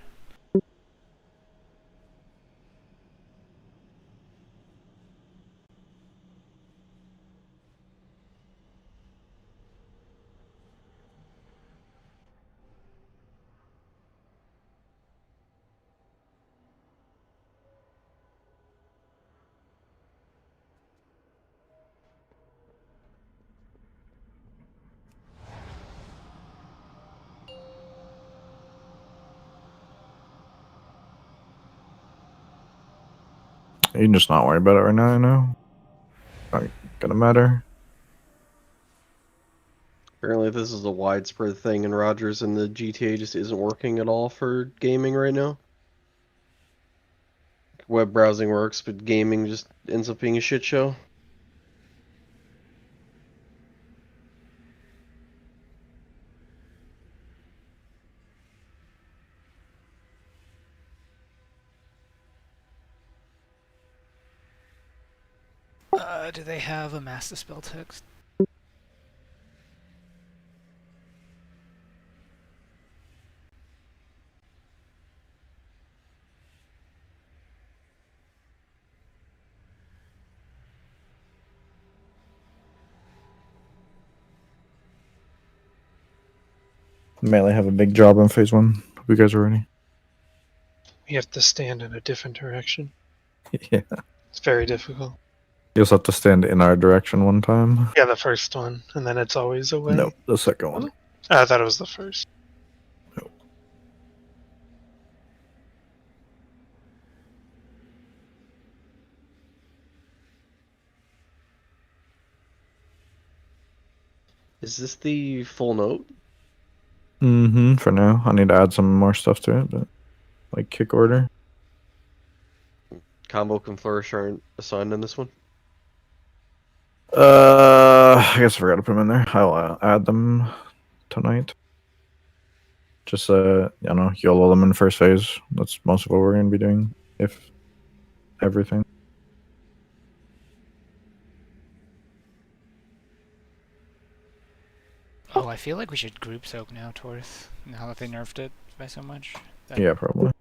You can just not worry about it right now, I know. Not gonna matter. Apparently this is a widespread thing in Rogers, and the GTA just isn't working at all for gaming right now. Web browsing works, but gaming just ends up being a shit show. Do they have a master spell text? Melee have a big job in phase 1. Hope you guys are ready. We have to stand in a different direction. Yeah. It's very difficult. You also have to stand in our direction one time. Yeah, the first one, and then it's always away. No, the second one. I thought it was the first. Is this the full note? Mm-hmm, for now. I need to add some more stuff to it, but like kick order. Combo and flourish aren't assigned in this one? I guess I forgot to put them in there. I'll add them tonight. Just YOLO them in first phase. That's most of what we're gonna be doing, if everything. Oh, I feel like we should group soak now, Torth. Now that they nerfed it by so much. Yeah, probably.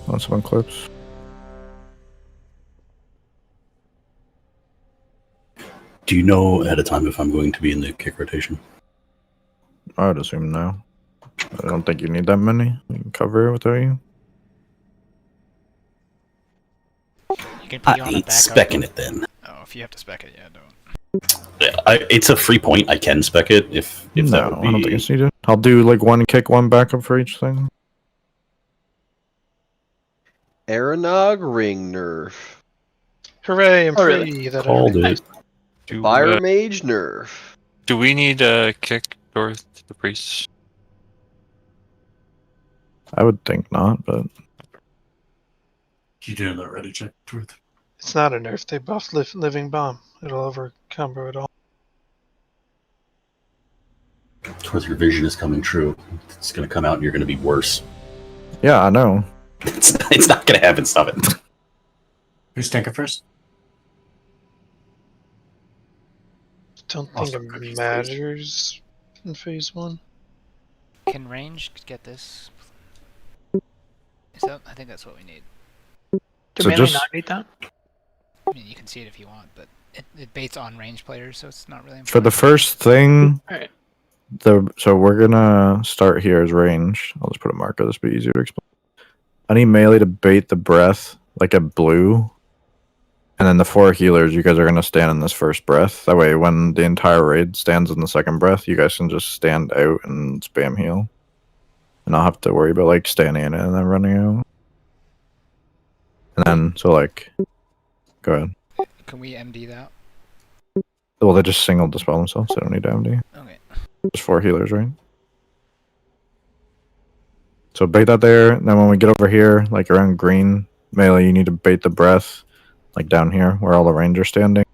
On some clips. Do you know ahead of time if I'm going to be in the kick rotation? I would assume no. I don't think you need that many. You can cover it without you. You can put you I on a ain't backup. specking it then. Oh, if you have to spec it, yeah, don't. Yeah, it's a free point. I can spec it if No, that would be. I don't think it's needed. I'll do like one kick, one backup for each thing. Aranog ring nerf. Hooray, I'm Oh, free. really? That Called it. Fire mage nerf. Do we need a kick or the priests? I would think not, but You doing that ready check, Truth? It's not a nerf. They buffed living bomb. It'll overcombo it all. Towards your vision is coming true. It's going to come out and you're going to be worse. yeah, I know. It's not going to happen. Stop it. Who's tanking first? Don't think Also it cookies, matters in phase 1. Can range get this? Is that? I think that's what we need. Do So melee just- not need that? I mean, you can see it if you want, but it baits on range players, so it's not really important. For the first thing, Alright. so we're gonna start here as range. I'll just put a marker. This will be easier to explain. I need melee to bait the breath like a blue, and then the 4 healers. You guys are gonna stand in this first breath. That way, when the entire raid stands in the second breath, you guys can just stand out and spam heal, and I'll have to worry about like standing in it and then running out. And then go ahead. Can we MD that? Well, they just singled dispel themselves. So they don't need to MD. Okay. Just 4 healers, right? So bait that there. And then when we get over here, like around green melee, you need to bait the breath, like down here where all the range are standing.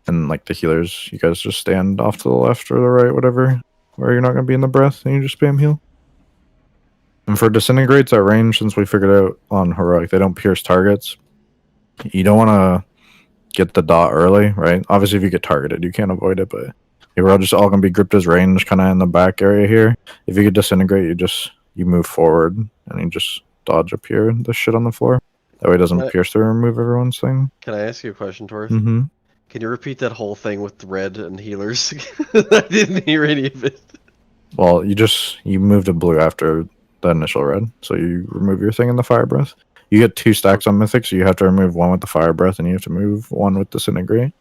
And like the healers, you guys just stand off to the left or the right, whatever, where you're not gonna be in the breath, and you just spam heal. And for disintegrates at range, since we figured out on heroic, they don't pierce targets. You don't want to get the dot early, right? Obviously, if you get targeted, you can't avoid it, but we're all gonna be gripped as range, kind of in the back area here. If you get disintegrate, you move forward and you just dodge up here, the shit on the floor. That way it doesn't pierce through and remove everyone's thing. Can I ask you a question, Torth? Mm-hmm. Can you repeat that whole thing with red and healers? I didn't hear any of it. Well, you move to blue after the initial red, so you remove your thing in the fire breath. You get 2 stacks on mythic, so you have to remove 1 with the fire breath, and you have to move 1 with disintegrate.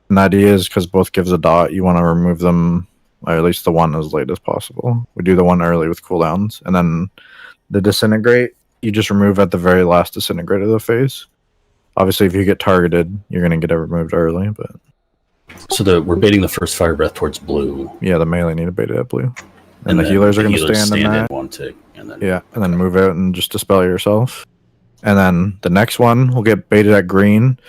And the idea is because both gives a dot, you want to remove them, or at least the one as late as possible. We do the one early with cooldowns, and then the disintegrate, you just remove at the very last disintegrate of the phase. Obviously, if you get targeted, you're going to get it removed early, but... So we're baiting the first fire breath towards blue. Yeah, the melee need to bait it at blue. And the healers are going to stand in that. One tick, and then and then move out and just dispel yourself. And then the next one will get baited at green,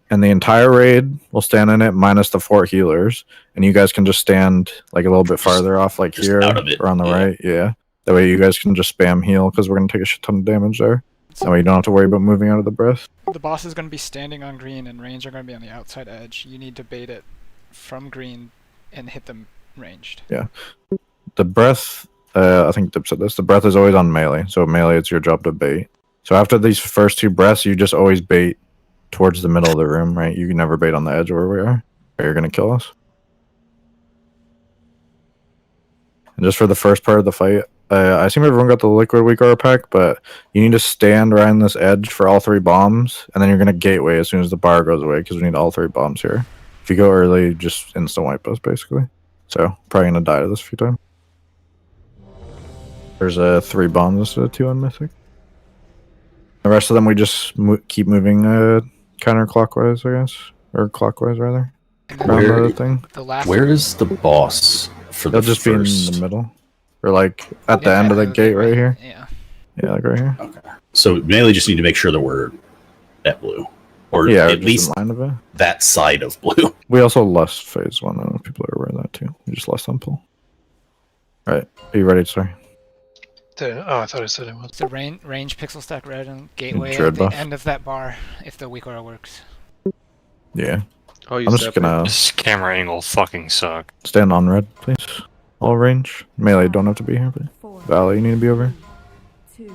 and the entire raid will stand in it minus the 4 healers. And you guys can just stand like a little bit farther off, like here or on the right. Yeah. That way you guys can just spam heal because we're going to take a shit ton of damage there. That way you don't have to worry about moving out of the breath. The boss is going to be standing on green and range are going to be on the outside edge. You need to bait it from green and hit them ranged. Yeah. The breath, I think Dip said this, the breath is always on melee. So melee, it's your job to bait. So after these first 2 breaths, you just always bait towards the middle of the room, right? You can never bait on the edge where we are, or you're going to kill us. And just for the first part of the fight, I assume everyone got the liquid weak aura pack, but you need to stand right on this edge for all 3 bombs, and then you're going to gateway as soon as the bar goes away, because we need all 3 bombs here. If you go early, just instant wipe us, basically. So, probably going to die to this a few times. There's 3 bombs instead of 2 on Mythic. The rest of them we just keep moving counterclockwise, I guess. Or clockwise, rather. Around the thing. Where is the boss for the They'll just first? be in the middle. Or like at the end of the gate right here. Yeah. Yeah, like right here. Okay. So mainly just need to make sure that we're at blue. Or Yeah, at just least in line of it. that side of blue. We also lost phase 1. I don't know if people are aware of that too. We just lost on pull. Alright, are you ready? Sorry. Oh, I thought I said it was. So range pixel stack red and gateway Dread at the buff. end of that bar if the weak aura works. Yeah. Oh, you I'm just gonna This camera angle fucking suck. stand on red, please. All range. Melee don't have to be here, but Valley, you need to be over. 2,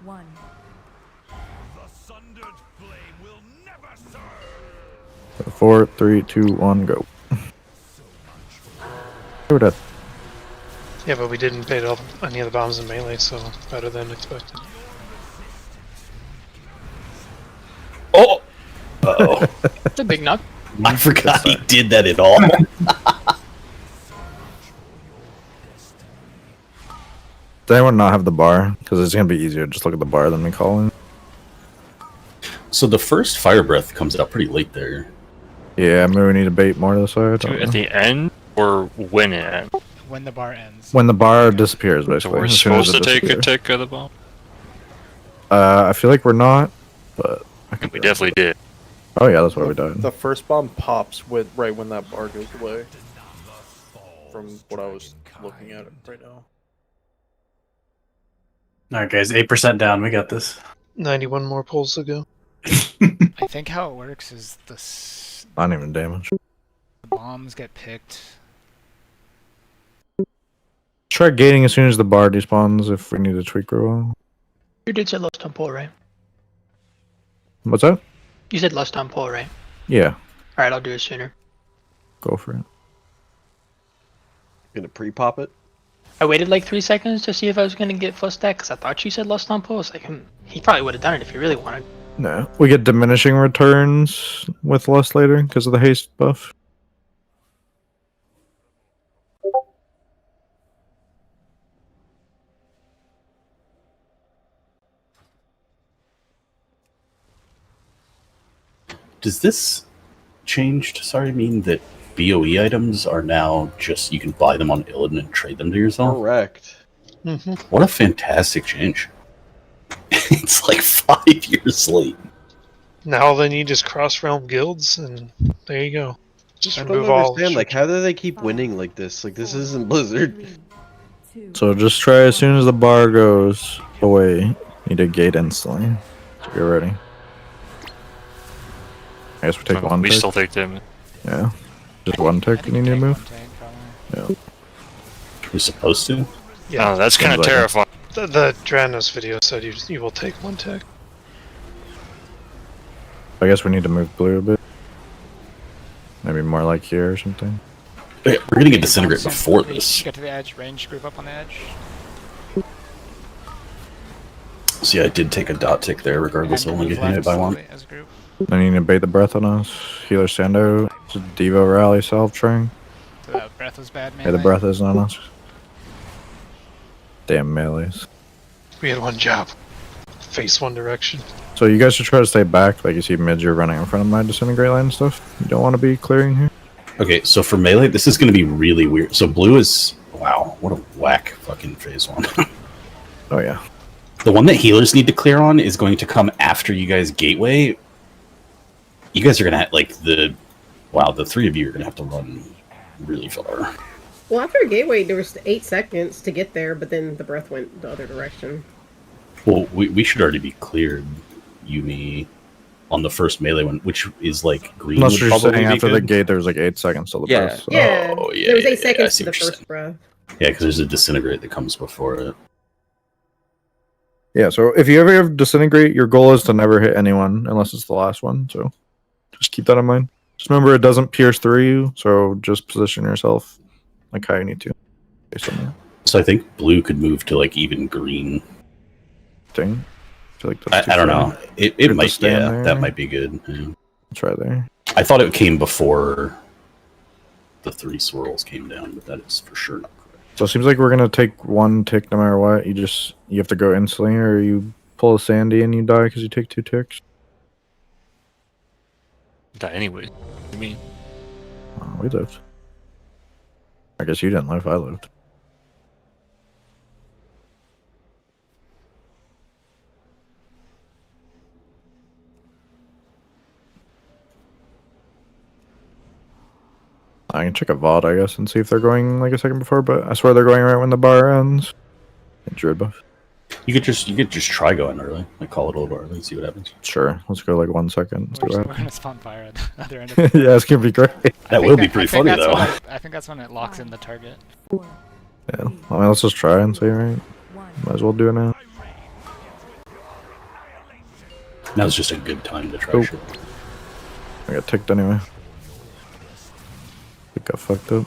1. 4, 3, 2, 1, go. We're dead. Yeah, but we didn't bait any of the bombs in melee, so better than expected. Oh! Uh-oh. It's a big knock. I forgot he did that at all. Does anyone not have the bar? Because it's going to be easier to just look at the bar than me calling. So the first fire breath comes out pretty late there. Yeah, maybe we need to bait more to the side. At the end or when it ends? When the bar ends. When the bar disappears, So basically. we're as soon as supposed to it take a disappears. tick of the bomb? I feel like we're not, but... We definitely did. Oh yeah, that's why we died. The first bomb pops right when that bar goes away. From what I was looking at it right now. Alright guys, 8% down, we got this. 91 more pulls to go. I think how it works is Not even damage. the bombs get picked. Try gating as soon as the bar despawns if we need to tweak real. You did say last on pull, right? What's that? You said last on pull, right? Yeah, Alright, I'll do it sooner. go for it. Gonna pre-pop it? I waited like 3 seconds to see if I was gonna get full stack because I thought you said last on pull. I was like, he probably would have done it if he really wanted. No, we get diminishing returns with lust later because of the haste buff. Does this change, sorry, mean that BOE items are now just, you can buy them on Illidan and trade them to yourself? Correct. What a fantastic change. It's like 5 years late. Now all they need is cross-realm guilds, and there you go. Just And don't move all. understand, like, how do they keep winning like this? Like, this isn't Blizzard. So just try as soon as the bar goes away. Need to gate instantly. So get ready. I guess we take one We tick. still take them. Yeah. Just one tick and you need to move? Yeah. We're supposed to? Yeah, Oh, that's kind of Seems like it. terrifying. The Dranos video said you will take 1 tick. I guess we need to move blue a bit. Maybe more like here or something. We're gonna get disintegrate before this. Get to the edge, range, group up on the edge. So yeah, I did take a dot tick there, regardless of only getting hit by 1. As a group. I need to bait the breath on us. Healer Sando. It's a Devo rally self train. So that breath was bad, man. Hey, the breath is on us. Damn melees. We had 1 job. Face 1 direction. So you guys should try to stay back. Like you see mids, you're running in front of my disintegrate line and stuff. You don't want to be clearing here. Okay, so for melee, this is going to be really weird. So blue is... Wow, what a whack fucking phase 1. Oh yeah. The one that healers need to clear on is going to come after you guys gateway. You guys are going to have, like, the... Wow, the 3 of you are going to have to run really far. Well, after Gateway, there was 8 seconds to get there, but then the breath went the other direction. Well, we should already be cleared, Yumi, on the first melee one, which is like green. Unless you're saying after the good. gate, there's like 8 seconds till the breath. So. Yeah. Oh, yeah. There was 8 I seconds see to the what you're first saying. breath. Yeah, because there's a disintegrate that comes before it. Yeah, so if you ever have disintegrate, your goal is to never hit anyone unless it's the last one. So just keep that in mind. Just remember it doesn't pierce through you, so just position yourself like how you need to. Based on that. So I think blue could move to like even green. Thing. I, feel like I don't know. It might. Yeah, there. that might be good. Yeah. It's right there. I thought it came before the 3 swirls came down, but that is for sure not correct. So it seems like we're gonna take 1 tick no matter what. You have to go instantly, or you pull a Sandy and you die because you take 2 ticks. Die anyway. I mean, Oh, we lived. I guess you didn't live. I lived. I can check a VOD, I guess, and see if they're going like a second before, but I swear they're going right when the bar ends. Druid buff. You could just try going early, like call it a little early, and see what happens. Sure, let's go like 1 second. See what We're happens. gonna spawn fire at the other end of it. Yeah, it's gonna be great. That will be pretty funny though. I think that's when it locks in the target. Yeah, I mean, let's just try and see, right? Might as well do it now. Now's just a good time to try. Oh. Shit. I got ticked anyway. It got fucked up.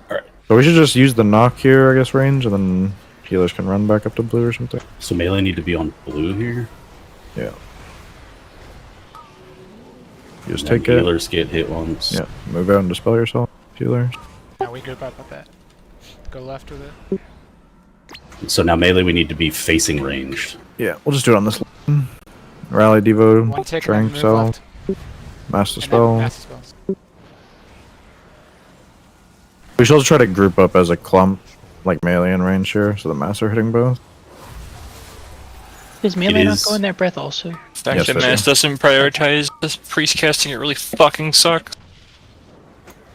Alright. So we should just use the knock here, I guess, range, and then healers can run back up to blue or something. So melee need to be on blue here. Yeah. You just And take then it. healers get hit once. Yeah. Move out and dispel yourself, healers. Now we group up with that. Go left with it. So now melee we need to be facing ranged. Yeah, we'll just do it on this line. Rally, Devo, 1 tick, Trank, and then move Cell, left. Master And then Spell. master spells. We should also try to group up as a clump, like melee and range here, so the mass are hitting both. Is melee not is- going that breath also? the fact Yes, that I do. Mass doesn't prioritize this priest casting it really fucking sucks.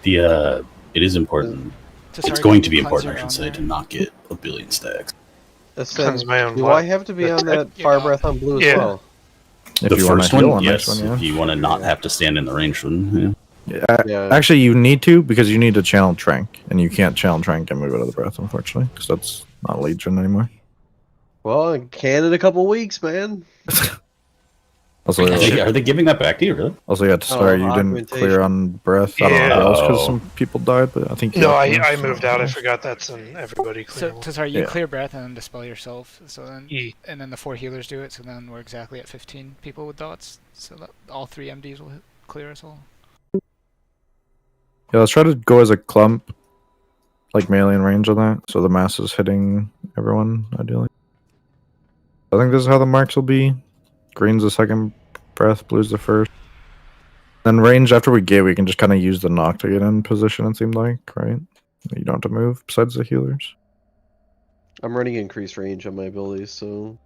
The it is important. Just It's hard going to to be cleanse important, I your should own say, there. to not get a billion stacks. Cleanse my own Do blood. I have to be on that Yeah. fire breath on blue as Yeah. well? If The you want first to heal one, on yes. next one, If you want to not have to stand in the range one, yeah. Yeah. Actually, you need to, because you need to channel Trank, and you can't channel Trank and move out of the breath, unfortunately, because that's not Legion anymore. Well, I can in a couple weeks, man. Also, Are they giving that back to you, really? Also, yeah, to start, you didn't clear on breath. I don't know Yeah. what else, because Oh. some people died, but I think... No, yeah, I moved out. I forgot that's an everybody clear. So, sorry, you Yeah. clear breath and then dispel yourself. So then, E. and then the 4 healers do it. So then we're exactly at 15 people with dots. So that all 3 MDs will clear us all. Yeah, let's try to go as a clump, like melee and range on that, so the mass is hitting everyone, ideally. I think this is how the marks will be. Green's the second breath, blue's the first. Then range, after we get, we can just kind of use the knock to get in position, it seemed like, right? You don't have to move, besides the healers. I'm running increased range on my abilities, so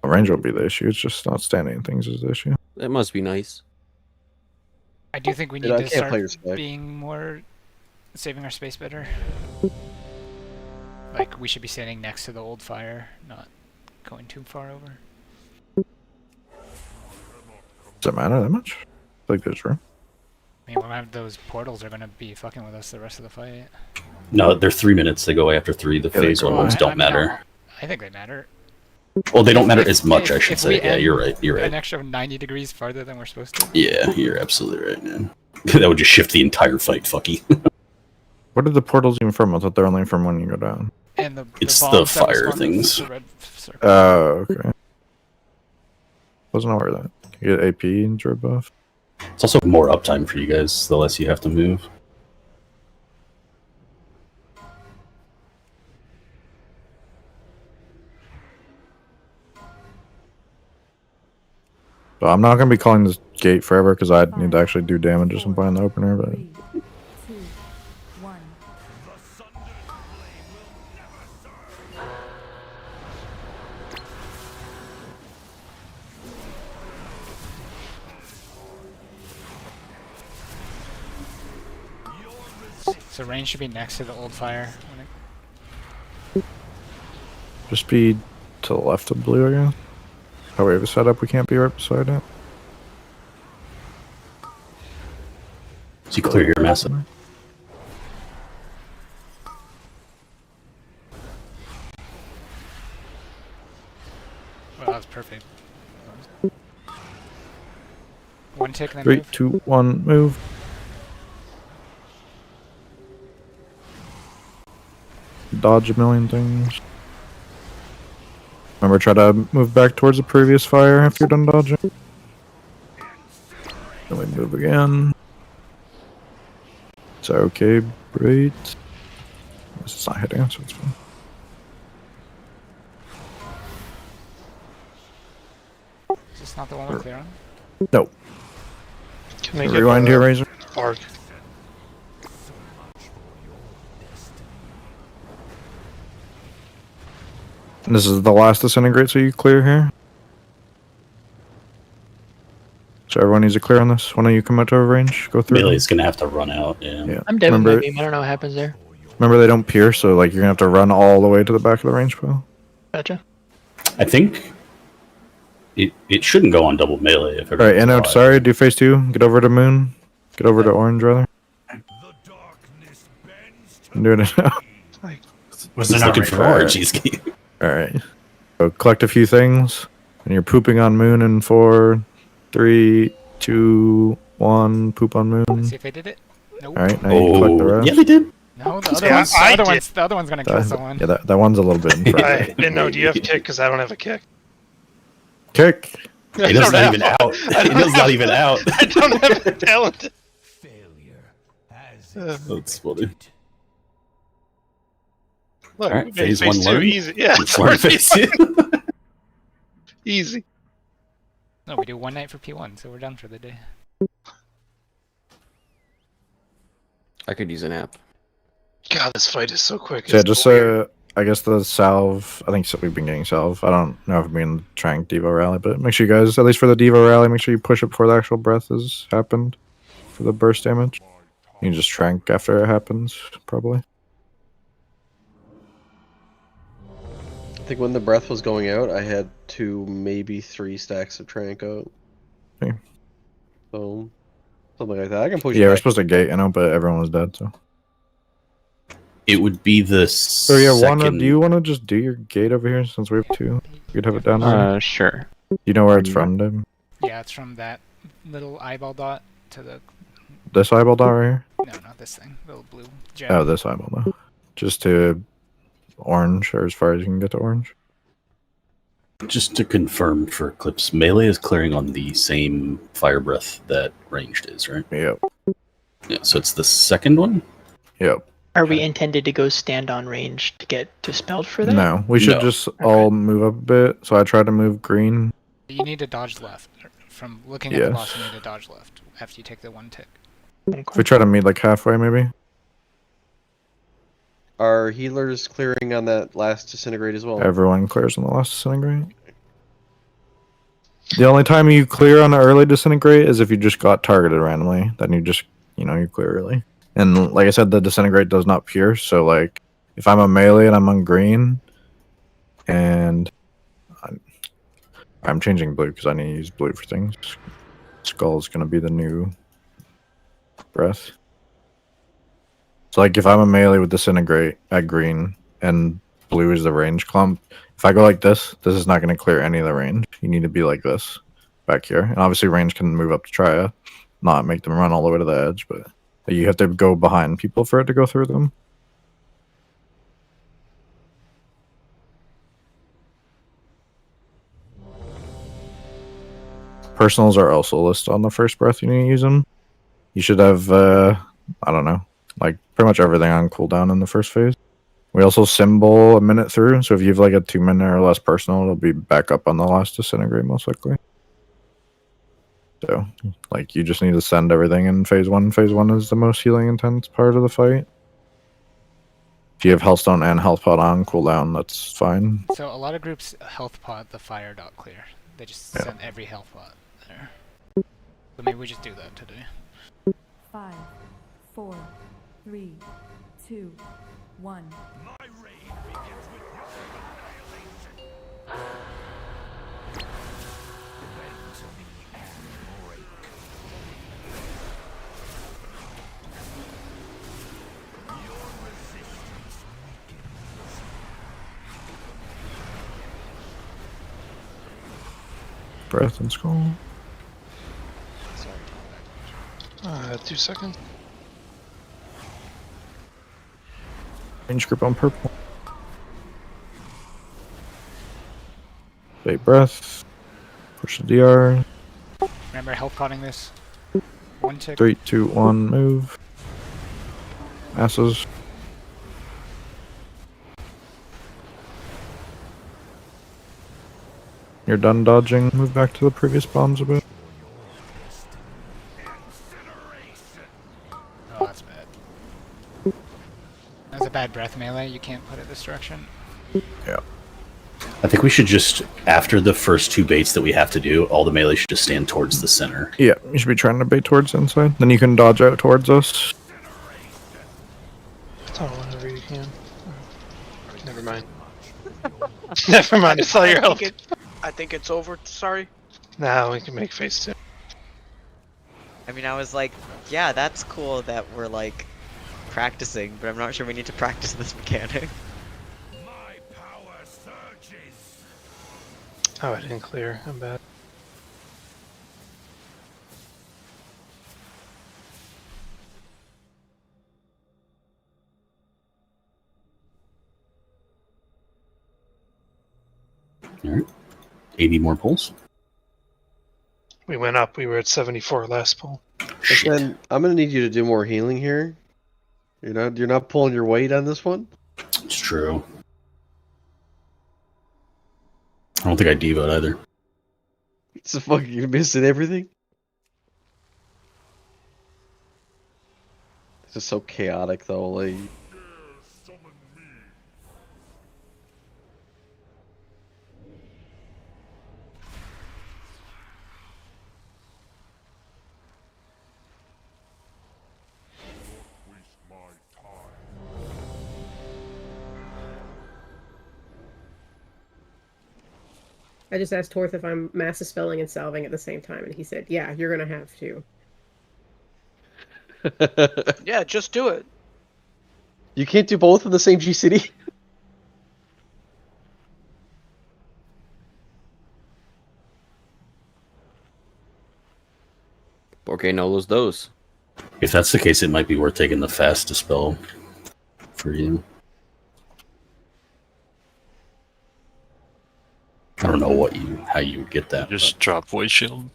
Range won't be the issue, it's just not standing things is the issue. That must be nice. I do think we need Dude, I to can't play your start spec. being more saving our space better. Like we should be standing next to the old fire, not going too far over. Does it matter that much? I feel like there's room. I mean, we'll have those portals are gonna be fucking with us the rest of the fight. No, they're 3 minutes. They go after 3. The phase one ones don't matter. I think they matter. Well, they don't matter as much, I should say. Yeah, you're right. You're An right. extra 90 degrees farther than we're supposed to. Yeah, you're absolutely right, man. That would just shift the entire fight, fucky. What are the portals even from? I thought they're only from when you go down. And It's the bombs that fire respond to things. the red circle. Oh, okay. Wasn't aware of that. You get AP and drip buff. It's also more uptime for you guys, the less you have to move. So I'm not gonna be calling this gate forever because I need to actually do damage just by the opener, but 3, 2, 1. So range should be next to the old fire. just be to the left of blue, I guess. How we have it set up, we can't be right beside it. So you clear your mess. Well, that was perfect. One tick and then 3, move. 2, 1, move. Dodge a million things. Remember, try to move back towards the previous fire if you're done dodging. Then we move again. It's okay, great. This is not hitting, so it's fine. Is this not the one we're clear on? No. Can they Rewind here, Razor. Arc. And this is the last disintegrate, so you clear here. So everyone needs to clear on this. One of you come out to a range, go through. Melee's gonna have to run out, yeah. I'm dead with my Remember, beam. I don't know what happens there. remember they don't pierce, so like you're gonna have to run all the way to the back of the range pile. Gotcha. I think it shouldn't go on double melee if Alright, and out, sorry, do phase 2. Get over to moon. Get over to orange, rather. I'm doing it now. Was He's there not looking for Alright. orange. He's Alright. So collect a few things, and you're pooping on moon in 4, 3, 2, 1. Poop on moon. See if they did it. Nope. Alright, now you can collect the rest. Yeah, they did. No, the Yeah, other one's gonna kill someone. Yeah, that one's a little bit in front. I didn't know. Do you have kick? Because I don't have a kick. Kick. It not even out. It not even out. I don't have a talent. That's funny. Look, Alright, we made phase 1 2 learn. easy. Yeah, Learn phase 2. Easy. No, we do one night for P1, so we're done for the day. I could use an app. God, this fight is so quick. So yeah, It's just weird. I guess the salve. I think we've been getting salve. I don't know if we've been trying Devo rally, but make sure you guys, at least for the Devo rally, make sure you push it before the actual breath has happened for the burst damage. You can just trank after it happens, probably. I think when the breath was going out, I had 2, maybe 3 stacks of trank out. Okay. So, something like that. I can push Yeah, it we're back. supposed to gate, I know, but everyone was dead, so. It would be the So yeah, second... do you want to just do your gate over here since we have 2? You could have it down there. Sure. You know where it's from, Dave? Yeah, it's from that little eyeball dot to the. This eyeball dot right here? No, not this thing. Little blue gem. Oh, this eyeball dot. Just to orange, or as far as you can get to orange. Just to confirm for Eclipse, melee is clearing on the same fire breath that ranged is, right? Yep. Yeah, so it's the second one? Yep. Are we intended to go stand on range to get dispelled for that? No, we should No. just all move up a bit. So I tried to move green. You need to dodge left. From looking at the Yes. boss, you need to dodge left after you take the one tick. If we try to meet like halfway, maybe. Are healers clearing on that last disintegrate as well? Everyone clears on the last disintegrate. The only time you clear on the early disintegrate is if you just got targeted randomly. Then you just, you clear early. And like I said, the disintegrate does not pierce. So like, if I'm a melee and I'm on green, and I'm changing blue because I need to use blue for things. Skull's gonna be the new breath. So like if I'm a melee with disintegrate at green and blue is the range clump, if I go like this is not going to clear any of the range. You need to be like this back here. And obviously range can move up to try to not make them run all the way to the edge, but you have to go behind people for it to go through them. Personals are also listed on the first breath you need to use them. You should have, I don't know, like pretty much everything on cooldown in the first phase. We also symbol a minute through, so if you have like a 2 minute or less personal, it'll be back up on the last disintegrate most likely. So, like, you just need to send everything in phase 1. Phase 1 is the most healing intense part of the fight. If you have Healthstone and Health Pot on cooldown, that's fine. So a lot of groups health pot the fire dot clear. They just send every health pot there. So maybe we just do that today. 5, 4, 3, 2, 1. My reign begins with your annihilation. Bend to me and break. Your resistance weakens. Breath and skull. 2 seconds. Range grip on purple. Take breath. Push the DR. Remember health potting this. 1 tick. 3, 2, 1, move. Masses. You're done dodging. Move back to the previous bombs a bit. Oh, that's bad. That's a bad breath melee. You can't put it this direction. Yeah. I think we should just, after the first 2 baits that we have to do, all the melee should just stand towards the center. Yeah, you should be trying to bait towards the inside. Then you can dodge out towards us. Oh, whenever you can. Never mind. Never mind, it's all your health. I think it's over. Sorry. Now we can make phase 2. I mean, I was like, yeah, that's cool that we're like practicing, but I'm not sure we need to practice this mechanic. My power surges. Oh, I didn't clear. I'm bad. Alright. 80 more pulls. We went up. We were at 74 last pull. Then I'm gonna need you to do more healing here. You're not pulling your weight on this one. It's true. I don't think I devote either. It's a fucking you're missing everything. This is so chaotic though, like. I just asked Torth if I'm massive spelling and salving at the same time, and he said, yeah, you're gonna have to. Yeah, just do it. You can't do both in the same G City. Okay, no lose those. If that's the case, it might be worth taking the fast dispel for you. I don't know how you would get that. Just drop void shield.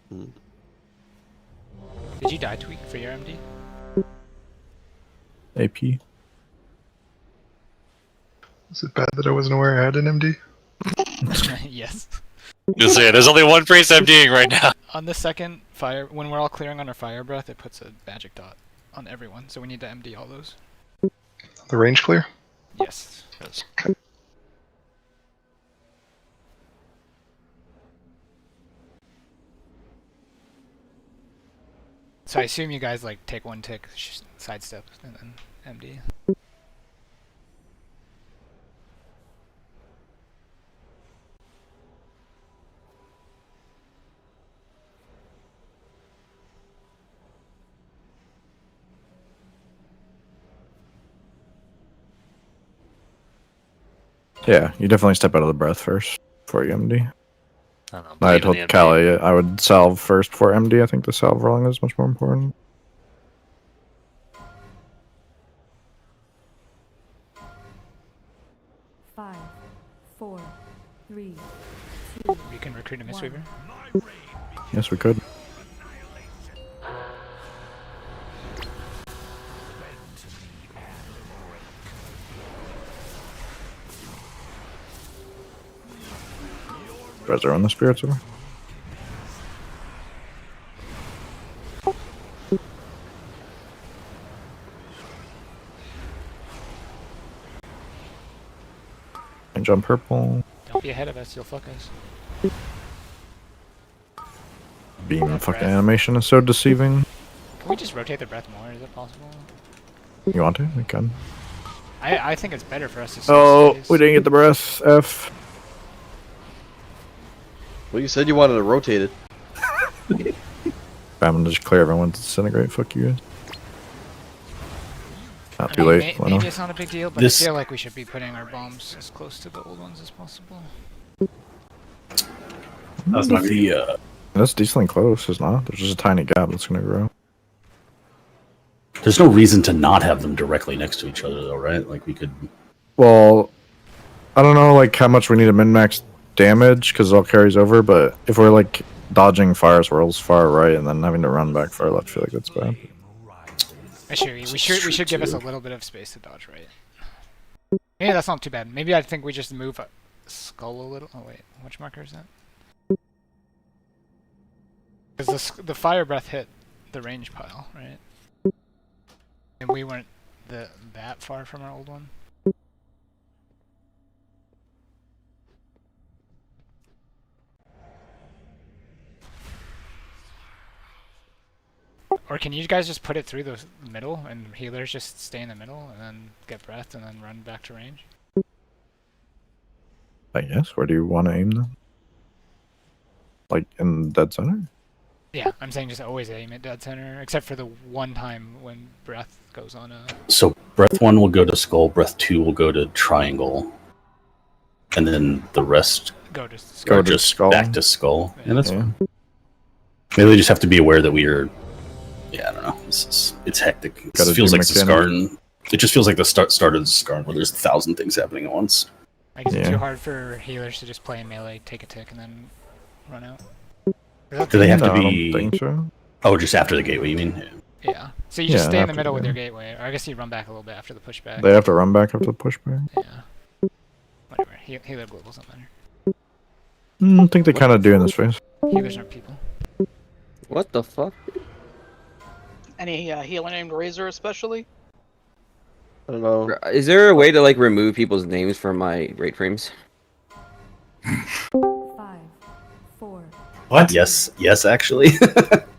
Did you die tweak for your MD? AP. Is it bad that I wasn't aware I had an MD? Yes. You'll say there's only one priest MDing right now. On the second fire, when we're all clearing on our fire breath, it puts a magic dot on everyone, so we need to MD all those. The range clear? Yes. So I assume you guys like take 1 tick, sidestep, and then MD. Yeah, you definitely step out of the breath first before you MD. I don't know. I believe in the told MD. Callie I would salve first before MD. I think the salve rolling is much more important. Five, 4, 3, 2. We can recruit a Mistweaver. Yes, we could. You guys are on the spirits over? And jump purple. Don't be ahead of us, you'll fuck us. Beam fucking animation is so deceiving. Can we just rotate the breath more? Is it possible? You want to? We can. I think it's better for us to Oh, we didn't get the breath. F. Well, you said you wanted to rotate it. I'm gonna just clear everyone to disintegrate. Fuck you guys. Not too I mean, late. Maybe it's not a big deal, but I feel like we should be putting our bombs as close to the old ones as possible. That's my the. That's decently close, isn't it? There's just a tiny gap that's gonna grow. There's no reason to not have them directly next to each other, though, right? Like we could. Well, I don't know like how much we need to min-max damage because it all carries over, but if we're like dodging fire swirls far right and then having to run back far left, I feel like that's bad. Actually, we should give us a little bit of space to dodge right. Maybe that's not too bad. Maybe I think we just move a skull a little. Oh wait, which marker is that? Because the fire breath hit the range pile, right? And we weren't that far from our old one. Or can you guys just put it through the middle and healers just stay in the middle and then get breath and then run back to range? I guess. Where do you want to aim them? Like in dead center? Yeah, I'm saying just always aim at dead center, except for the one time when breath goes on a... So breath 1 will go to skull, breath 2 will go to triangle, and then the rest go to are just skull. back to skull. Yeah, that's fine. Maybe we just have to be aware that we are. Yeah, I don't know. It's hectic. It feels like the Scarton. It just feels like the start of the Scarton where there's 1,000 things happening at once. Like, is it too hard for healers to just play melee, take a tick, and then run out? Do they have to No, I be? don't think so. Oh, just after the gateway, you mean? Yeah. So you just stay in the after middle with the- your gateway, or I guess you run back a little bit after the pushback. They have to run back after the pushback. Yeah. Whatever. Healer globals don't matter. I think they kind of do in this phase. Healers aren't people. What the fuck? Any healer named Razor especially? I don't know. Is there a way to like remove people's names from my rate frames? 5, 4, What? Yes, actually.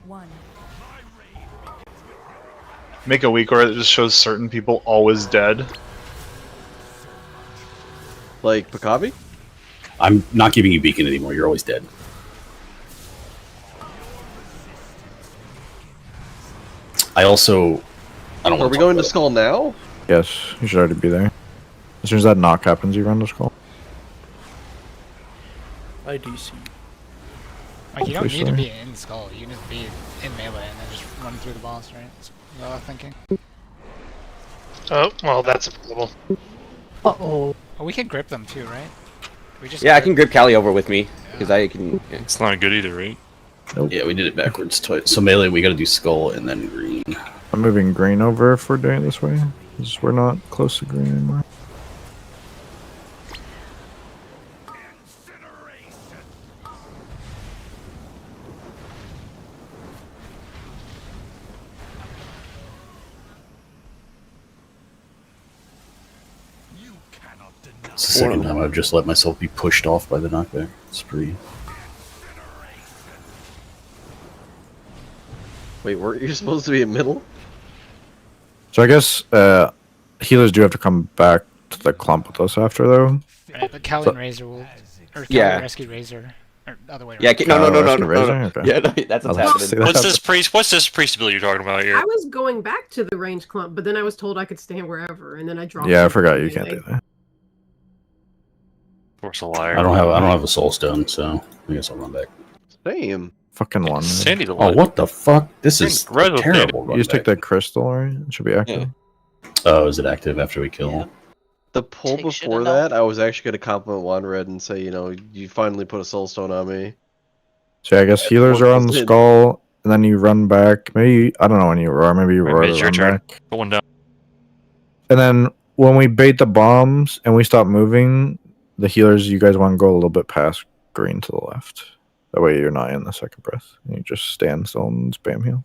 1. Make a week where it just shows certain people always dead. Like Pakabi? I'm not giving you beacon anymore. You're always dead. I also. I don't. Are we going to skull now? Yes, you should already be there. As soon as that knock happens, you run to skull. IDC. Like, you don't Pretty need to sure. be in skull, you can just be in melee and then just run through the boss, right? That's what I was thinking. Oh, well, that's available. Uh-oh. Oh, we can grip them too, right? We just Yeah, I can grip Callie over with me because I can. Yeah. It's not good either, right? Nope. Yeah, we did it backwards twice. So melee, we got to do skull and then green. I'm moving green over if we're doing it this way. Because we're not close to green anymore. It's the second time I've just let myself be pushed off by the knockback. It's pretty. Wait, weren't you supposed to be in middle? So I guess healers do have to come back to the clump with us after, though. Right, but Callie and Razor will... Or Callie Yeah. rescue Razor. Or other way around. Yeah, no. Okay. Yeah, no, that's what's happening. What's this priest ability you're talking about here? I was going back to the range clump, but then I was told I could stand wherever, and then I dropped. Yeah, I it forgot you anyway. can't do that. Force a liar. I don't have a soul stone, so I guess I'll run back. Damn. Fucking one. Sandy's a Oh, lot. what the fuck? This You're is incredible, a terrible You run just take back. that crystal, right? It should be active. Oh, is it active after we kill? Yeah. The pull Take shit before and that, I was actually going to compliment Wanred and say, you know, you finally put a soul stone on me. So I guess healers are on the skull, and then you run back. Maybe, I don't know when you roar. Maybe you roar It's to your run turn. back. Put one down. And then when we bait the bombs and we stop moving, the healers, you guys want to go a little bit past green to the left. That way you're not in the second breath. You just stand still and spam heal.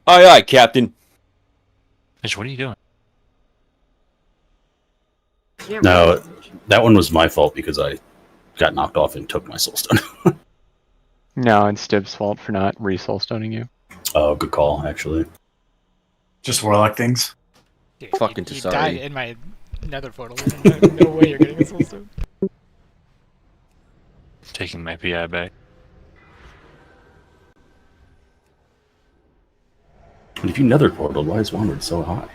Aye, aye, Captain. Mitch, what are you doing? Yeah, No, that one was my fault because I got knocked off and took my soul stone. No, it's Dib's fault for not re-soul stoning you. Oh, good call, actually. Just warlock things. Dude, Fucking you Tasari. died in my nether portal. No way you're getting a soul stone. Taking my PI back. But if you nether portal, why is Wandered so high?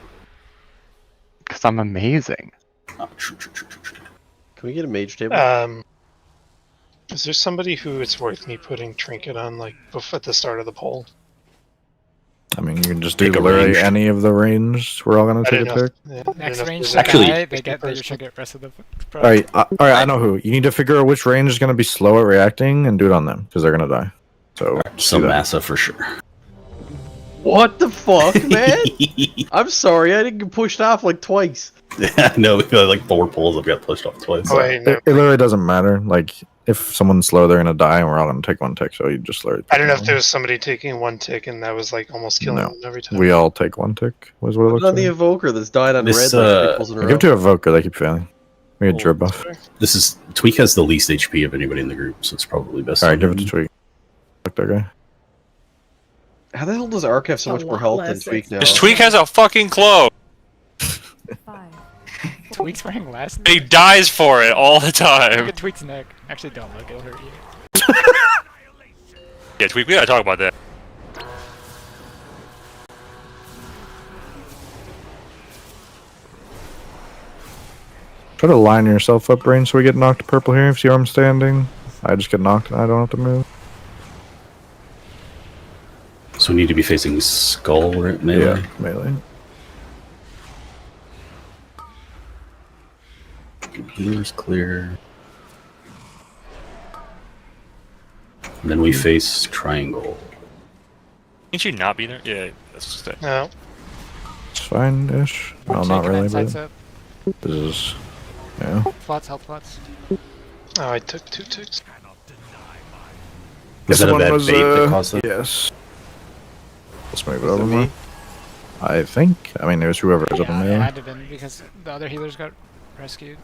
Because I'm amazing. Oh, true. Can we get a mage table? Is there somebody who it's worth me putting trinket on, like, at the start of the poll? I mean, you can just do Take a literally range. any of the range. We're all going to I take didn't a know. tick. Yeah, I didn't Next know if range there's to Actually- die, they get person. should get rest of the. Alright, I know who. You need to figure out which range is going to be slow at reacting and do it on them, because they're going to die. So, Some do that. massa for sure. What the fuck, man? I'm sorry, I didn't get pushed off like twice. Yeah, no, we got like 4 pulls. I've got pushed off twice. Oh, wait, no. It literally doesn't matter. Like, if someone's slow, they're going to die, and we're all going to take one tick, so you just literally I don't know if pick there was somebody taking one tick and that was, like, almost killing No. them every time. We all take one tick, was what it Put looks it on like. the evoker that's died on This, red like 3 pulls in a I row. give to Evoker, they keep failing. We had drip buff. This is Tweak has the least HP of anybody in the group, so it's probably best. Alright, on give it to him. Tweak. Fuck that guy. How the hell does Ark have so A much more lot health than less Tweak now? This Tweak has a fucking clove. 5, Tweak's wearing last. And he dies for it all the Look time. at Tweak's neck. Actually, don't look. It'll hurt you. Yeah, Tweak, we gotta talk about that. Try to line yourself up, Brain, so we get knocked purple here. If you see where I'm standing, I just get knocked and I don't have to move. So we need to be facing skull right melee. Yeah, melee. Healer's clear. And then we face triangle. Can't you not be there? Yeah, that's just it. No. It's fine-ish. No, not Shaking really, that sights but up. this is... Yeah. Plots, help plots. Oh, I took 2 ticks. Was that a bad bait that caused that? Yes. Let's move it over more. I think. I mean, it was whoever was up in Yeah, it melee. had to have been because the other healers got rescued.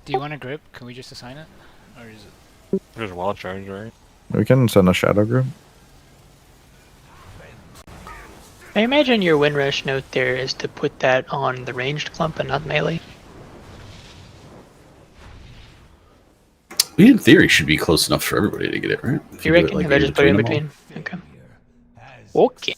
Do you want a grip? Can we just assign it? Or is it... There's a wild charge, right? We can send a shadow group. I imagine your win rush note there is to put that on the ranged clump and not melee. We in theory should be close enough for everybody to get it, right? If You do it, reckon? like, If I just put it in them between? all. Okay.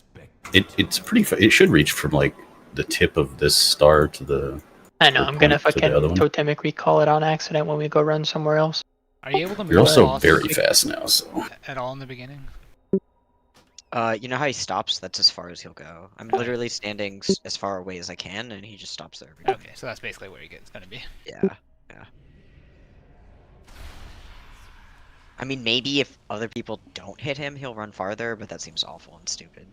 Okay. It's pretty. It should reach from like the tip of this star to the. I know, or I'm gonna point to the fucking other one. totemic recall it on accident when we go run somewhere else. Are you able to move You're also off very fast now, so. at all in the beginning? You know how he stops? That's as far as he'll go. I'm literally standing as far away as I can, and he just stops there. Okay, so that's basically where it's gonna be. Yeah, yeah. I mean, maybe if other people don't hit him, he'll run farther, but that seems awful and stupid.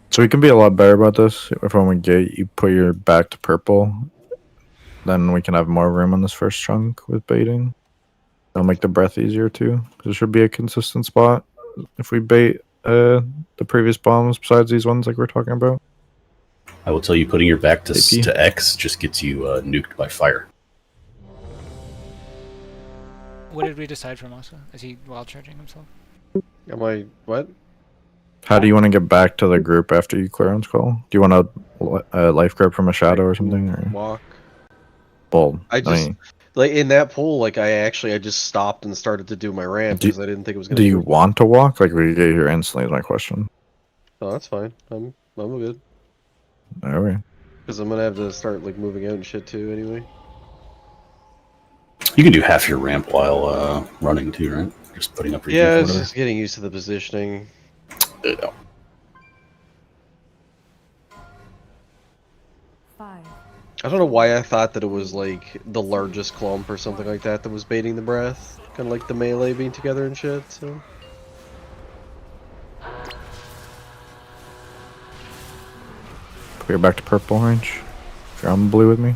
So we can be a lot better about this. If when we get, you put your back to purple, then we can have more room on this first chunk with baiting. It'll make the breath easier too. There should be a consistent spot if we bait the previous bombs besides these ones like we're talking about. I will tell you, putting your back to AP. to X just gets you nuked by fire. What did we decide for Masa? Is he wild charging himself? Am I what? How do you want to get back to the group after you clear on skull? Do you want a life grip from a shadow or something? Or? Walk. Bold. I just like in that pool, like I just stopped and started to do my ramp because I didn't think it was gonna. Do you want to walk? Like we get here instantly is my question. Oh, that's fine. I'm good. Okay. Because I'm gonna have to start like moving out and shit too anyway. You can do half your ramp while running too, right? Just putting up your Yeah, G4 it's there. just getting used to the positioning. Yeah. 5. I don't know why I thought that it was like the largest clump or something like that that was baiting the breath. Kind of like the melee being together and shit, so. We're back to purple range. If you're on blue with me.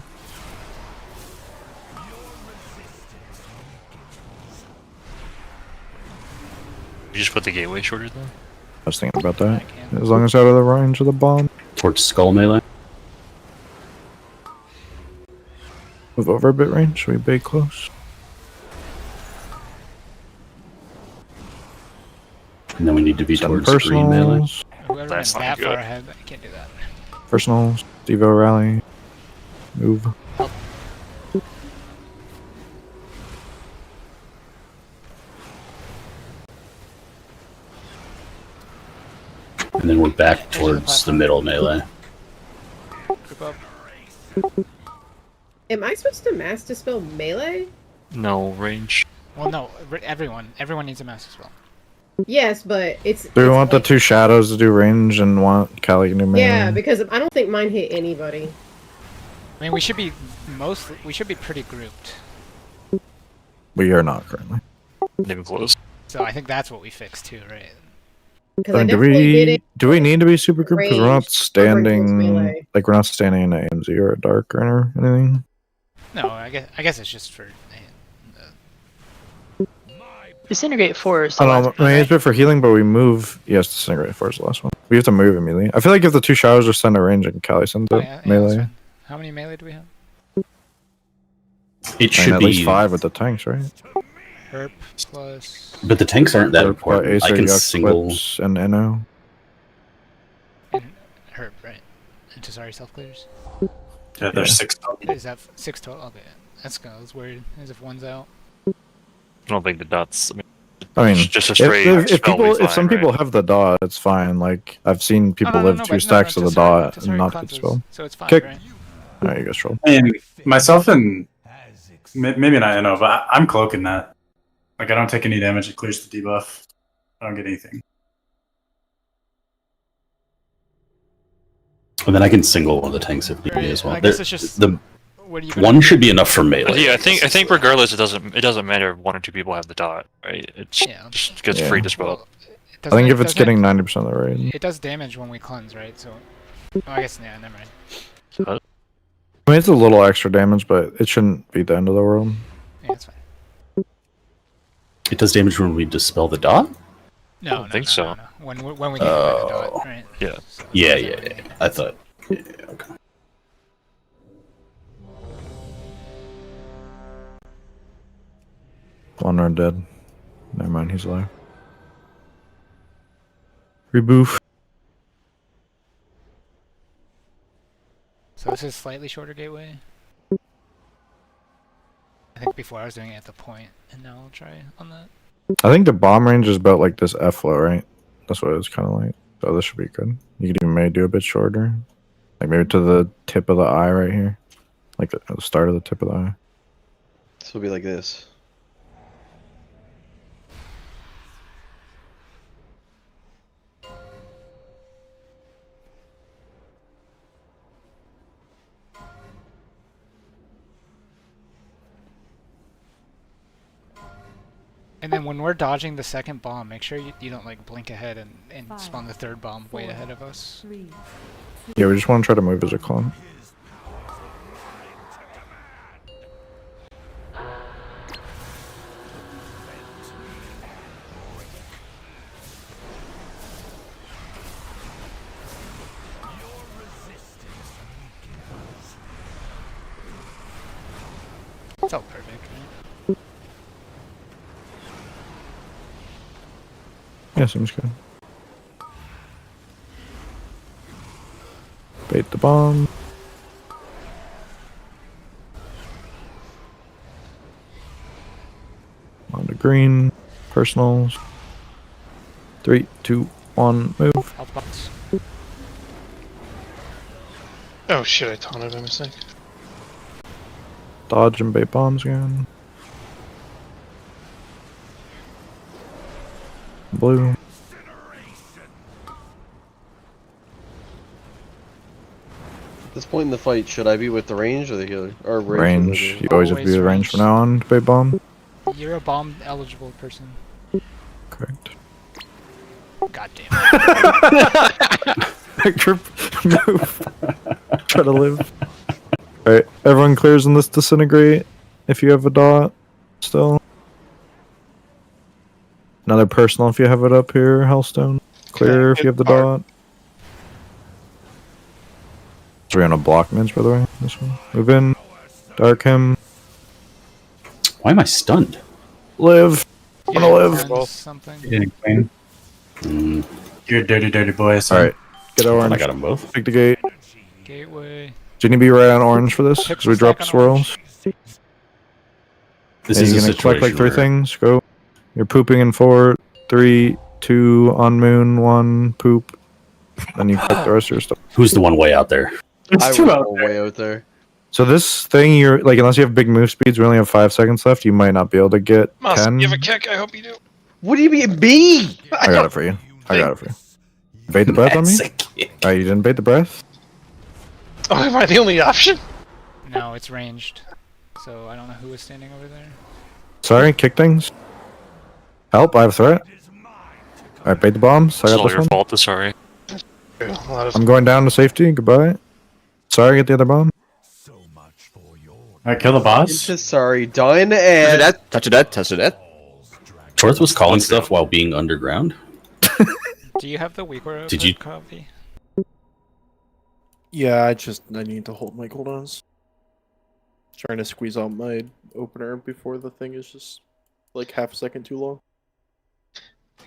You just put the gateway shorter though? I was thinking about that. As long as out of the range of the bomb. Towards skull melee. Move over a bit range, so we bait close. And then we need to be Send towards green melee. personals. Whoever went that far ahead, I can't do that. Personals. Devo rally. Move. And then we're back towards the middle melee. Group up. Am I supposed to mass dispel melee? No, range. Well, no, everyone needs a master spell. Yes, but it's. Do we want the two shadows to do range and want Kali to do melee? Yeah, because I don't think mine hit anybody. I mean, we should be pretty grouped. We are not currently. Even close. So I think that's what we fixed too, right? I mean, do we need to be super grouped because we're not standing like we're not standing in an AMZ or a dark or anything? No, I guess it's just for. Disintegrate 4 is the I last don't know. one, I mean, right? it's good for healing, but we move. Yes, disintegrate 4 is the last one. We have to move immediately. I feel like if the two shadows are sent to range and Kali sends it melee. How many melee do we have? It should at be least 5 with the tanks, right? Herp plus. But the tanks aren't that Herp, important. Acer, I can Yux, single. Whips, and Inno. And Herp, right? And Tasari self clears. Yeah, there's 6 total. Is that 6 total? Okay, that's good. I was worried as if one's out. I don't think the dots. I mean, just a straight if some people have the dot, it's fine. Like I've seen people live 2 stacks of the dot and not get spelled. So it's fine, Kick. right? Alright, you guys troll. I mean, myself and maybe not Inno, but I'm cloaking that. Like I don't take any damage. It clears the debuff. I don't get anything. And then I can single one of the tanks if need be as well. I guess it's just. The one should be enough for melee. Yeah, I think regardless, it doesn't matter if 1 or 2 people have the dot, right? It just gets free dispel. I think if it's getting 90% of the raid. It does damage when we cleanse, right? So. Oh, I guess never mind. I mean, it's a little extra damage, but it shouldn't be the end of the world. Yeah, that's fine. It does damage when we dispel the dot? No, I don't think so. No. When we get rid of the dot, right? Yeah. So Yeah. I thought. Yeah, okay. One are dead. Never mind, he's alive. Reboof. So this is slightly shorter gateway. I think before I was doing it at the point, and now I'll try on that. I think the bomb range is about like this F flow, right? That's what it's kind of like. So this should be good. You could even maybe do a bit shorter. Like maybe to the tip of the eye right here. Like the start of the tip of the eye. This will be like this. And then when we're dodging the second bomb, make sure you don't like blink ahead and spawn the third bomb way ahead of us. Yeah, we just want to try to move as a clone. It's all perfect, right? Yeah, seems good. Bait the bomb. On to green. Personals. 3, 2, 1, move. Health box. Oh shit, I taunted by mistake. Dodge and bait bombs again. Blue. At this point in the fight, should I be with the range or the healer? Or Range. With the You always have to be with range from now on, bait bomb. You're a bomb eligible person. Correct. God damn it. Move. Try to live. Alright, everyone clears in this disintegrate if you have a dot still. Another personal if you have it up here, Hellstone. Clear if you have the dot. We're on a block mids, by the way. This one. Move in. Dark him. Why am I stunned? Live. I'm gonna live. Something. Getting clean. You're a dirty, dirty boy. So. Alright. Get orange. I got them both. Take the gate. Gateway. Do you need to be right on orange for this? Because we dropped swirls. This and is you're a gonna collect like situation 3 where- things. Go. You're pooping in 4, 3, 2, on moon, 1, poop. Then you collect the rest of your stuff. Who's the one way out there? I would go way out there. So this thing, you're like, unless you have big move speeds, we only have 5 seconds left. You might not be able to get 10. Give a kick, I hope you do. What do you mean, B? I got it for you. I got it for you. Bait the breath on me? Alright, you didn't bait the breath? Oh, am I the only option? No, it's ranged. So I don't know who was standing over there. Sorry, kick things. Help, I have a threat. Alright, bait the bombs. I It's got all this your one. fault, sorry. I'm going down to safety. Goodbye. Sorry, get the other bomb. Alright, kill the boss. Sorry, dying and Touch of death. Touch of death. Torth was calling stuff while being underground. Do you have the weaker Did you- copy? Yeah, I need to hold my cooldowns. Trying to squeeze out my opener before the thing is just like half a second too long.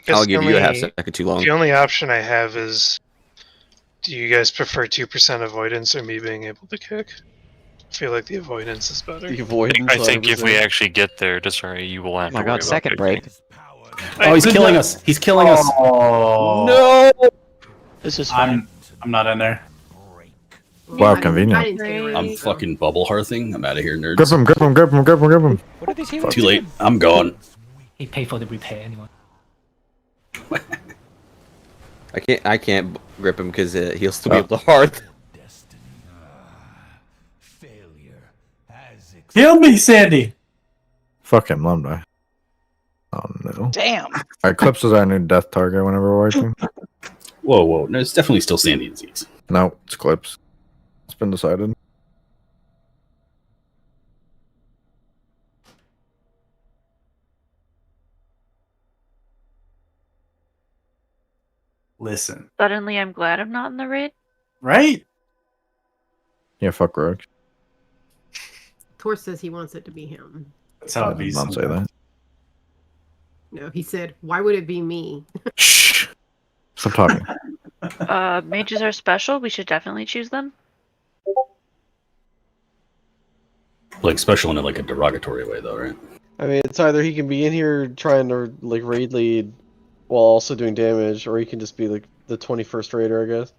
I'll give you a half second too long. The only option I have is, do you guys prefer 2% avoidance or me being able to kick? I feel like the avoidance is better. The avoidance. I think if we actually get there, sorry, you will have Oh my to god, worry second about break. Oh, he's killing us. He's killing us. Oh. No! This is fine. I'm not in there. Wow, convenient. I'm fucking bubble hearthing. I'm out of here, nerds. Grip him, grip him, grip him, grip him, grip him. What are these heroes Too late. doing? I'm gone. He paid for the repair anyway. I can't grip him because he'll still be able to hearth. Kill me, Sandy. Fuck him, let him die. Oh no. Damn. Alright, Clips is our new death target whenever we're watching. Whoa, whoa. No, it's definitely still Sandy disease. No, it's Clips. It's been decided. Listen. Suddenly, I'm glad I'm not in the raid. Right? Yeah, fuck Rogue. Tor says he wants it to be him. That's how I it did be. not say that. No, he said, "Why would it be me?" Shh. Stop talking. Mages are special. We should definitely choose them. Like special in like a derogatory way, though, right? I mean, it's either he can be in here trying to like raid lead while also doing damage, or he can just be like the 21st raider, I guess.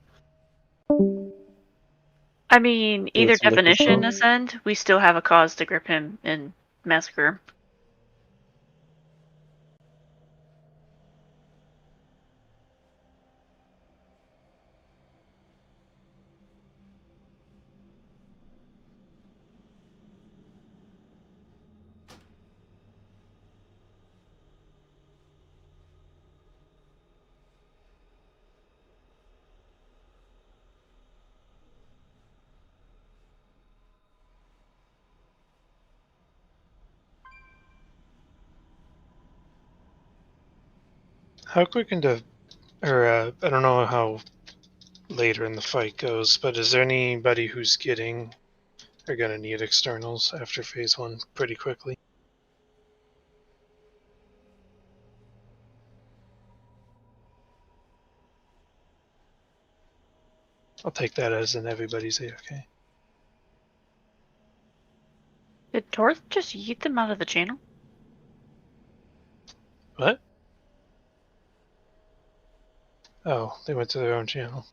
I mean, either it's like the definition song. ascend, we still have a cause to grip him and massacre. How quick into, or I don't know how later in the fight goes, but is there anybody who's getting or gonna need externals after phase 1 pretty quickly? I'll take that as in everybody's okay. Did Torth just yeet them out of the channel? What? Oh, they went to their own channel.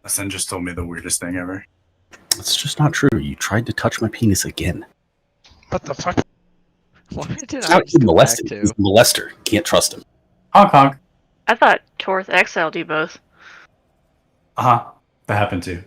Sen just told me the weirdest thing ever. It's just not true. You tried to touch my penis again. What the fuck? Why did It's I not just come back molesting. to? He's a molester. Can't trust him. Honk honk. I thought Torth exiled you both. Uh-huh. That happened too.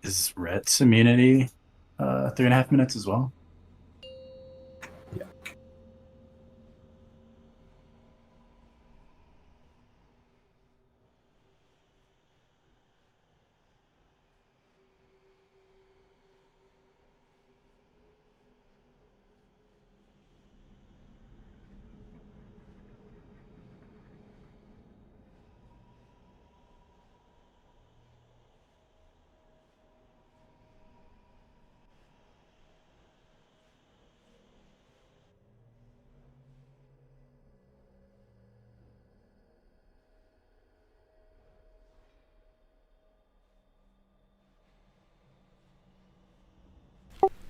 Is Rhett's immunity 3.5 minutes as well?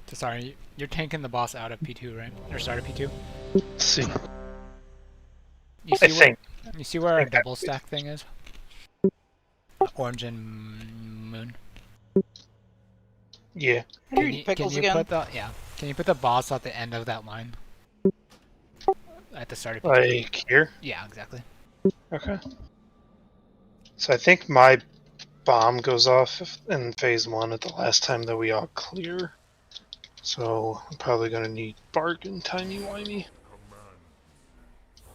So sorry, you're tanking the boss out of P2, right? Or start of P2? Let's see. You see where our double stack thing is? Orange and moon. Yeah. Can you put the Can you put the boss at the end of that line? At the start of P2? Like here? Yeah, exactly. Okay. So I think my bomb goes off in phase 1 at the last time that we all clear. So I'm probably gonna need Bark and Tiny Wimey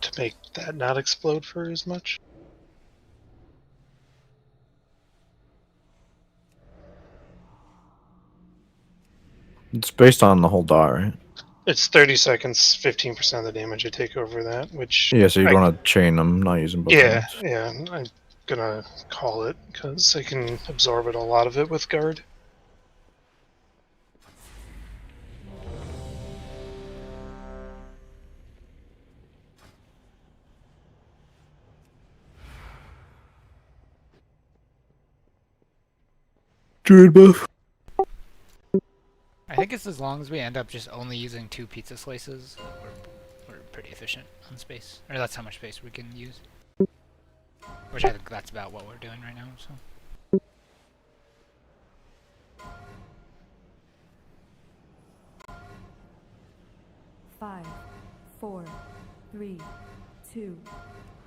to make that not explode for as much. It's based on the whole dot, right? It's 30 seconds, 15% of the damage I take over that, which... Yeah, so you'd want to chain them, not using both hands. Yeah, I'm gonna call it, because I can absorb it, a lot of it with guard. Druid buff. I think it's as long as we end up just only using 2 pizza slices, we're pretty efficient on space. Or that's how much space we can use. Which I think that's about what we're doing right now, so. Five, 4, 3, 2,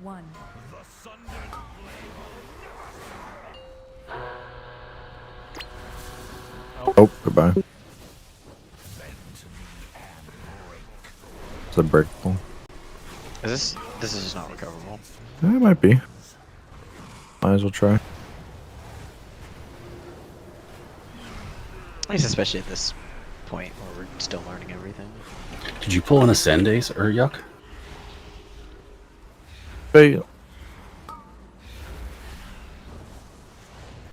1. Oh, goodbye. It's a breakable. Is this is just not recoverable? It might be. Might as well try. At least especially at this point where we're still learning everything. Did you pull an Ascend Ace or Yuck? Fail.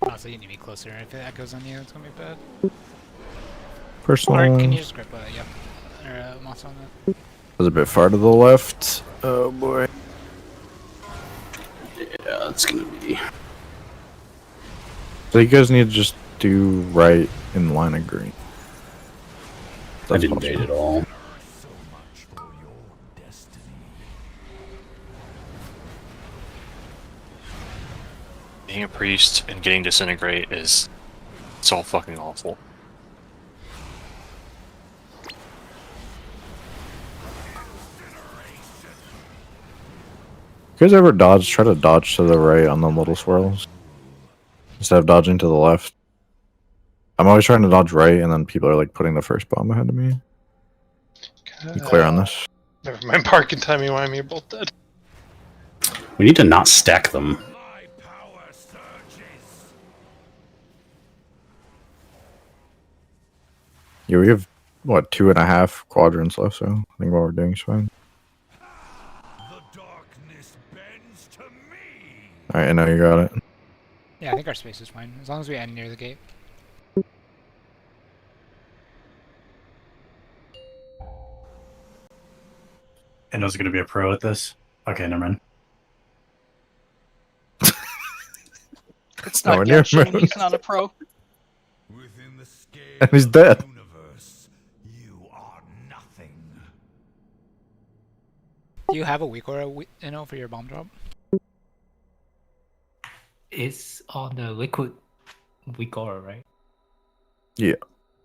Oh, so you need to be closer. If it echoes on you, it's gonna be bad. Personal. Or can you just grip or moss on that? Was a bit far to the left. Oh boy. Yeah, it's gonna be. So you guys need to just do right in line of green. I didn't bait at all. Being a priest and getting disintegrate is so fucking awful. You guys ever dodge? Try to dodge to the right on the little swirls instead of dodging to the left. I'm always trying to dodge right, and then people are like putting the first bomb ahead of me. You clear on this? Never mind, Bark and Timey Wimey are both dead. We need to not stack them. Yeah, we have what 2.5 quadrants left, so I think what we're doing is fine. All right, I know you got it. Yeah, I think our space is fine as long as we end near the gate. And was gonna be a pro at this. Okay, never mind. It's not Yashin, he's not a pro. And he's dead. Do you have a weak aura, for your bomb drop? It's on the liquid weak aura, right? Yeah,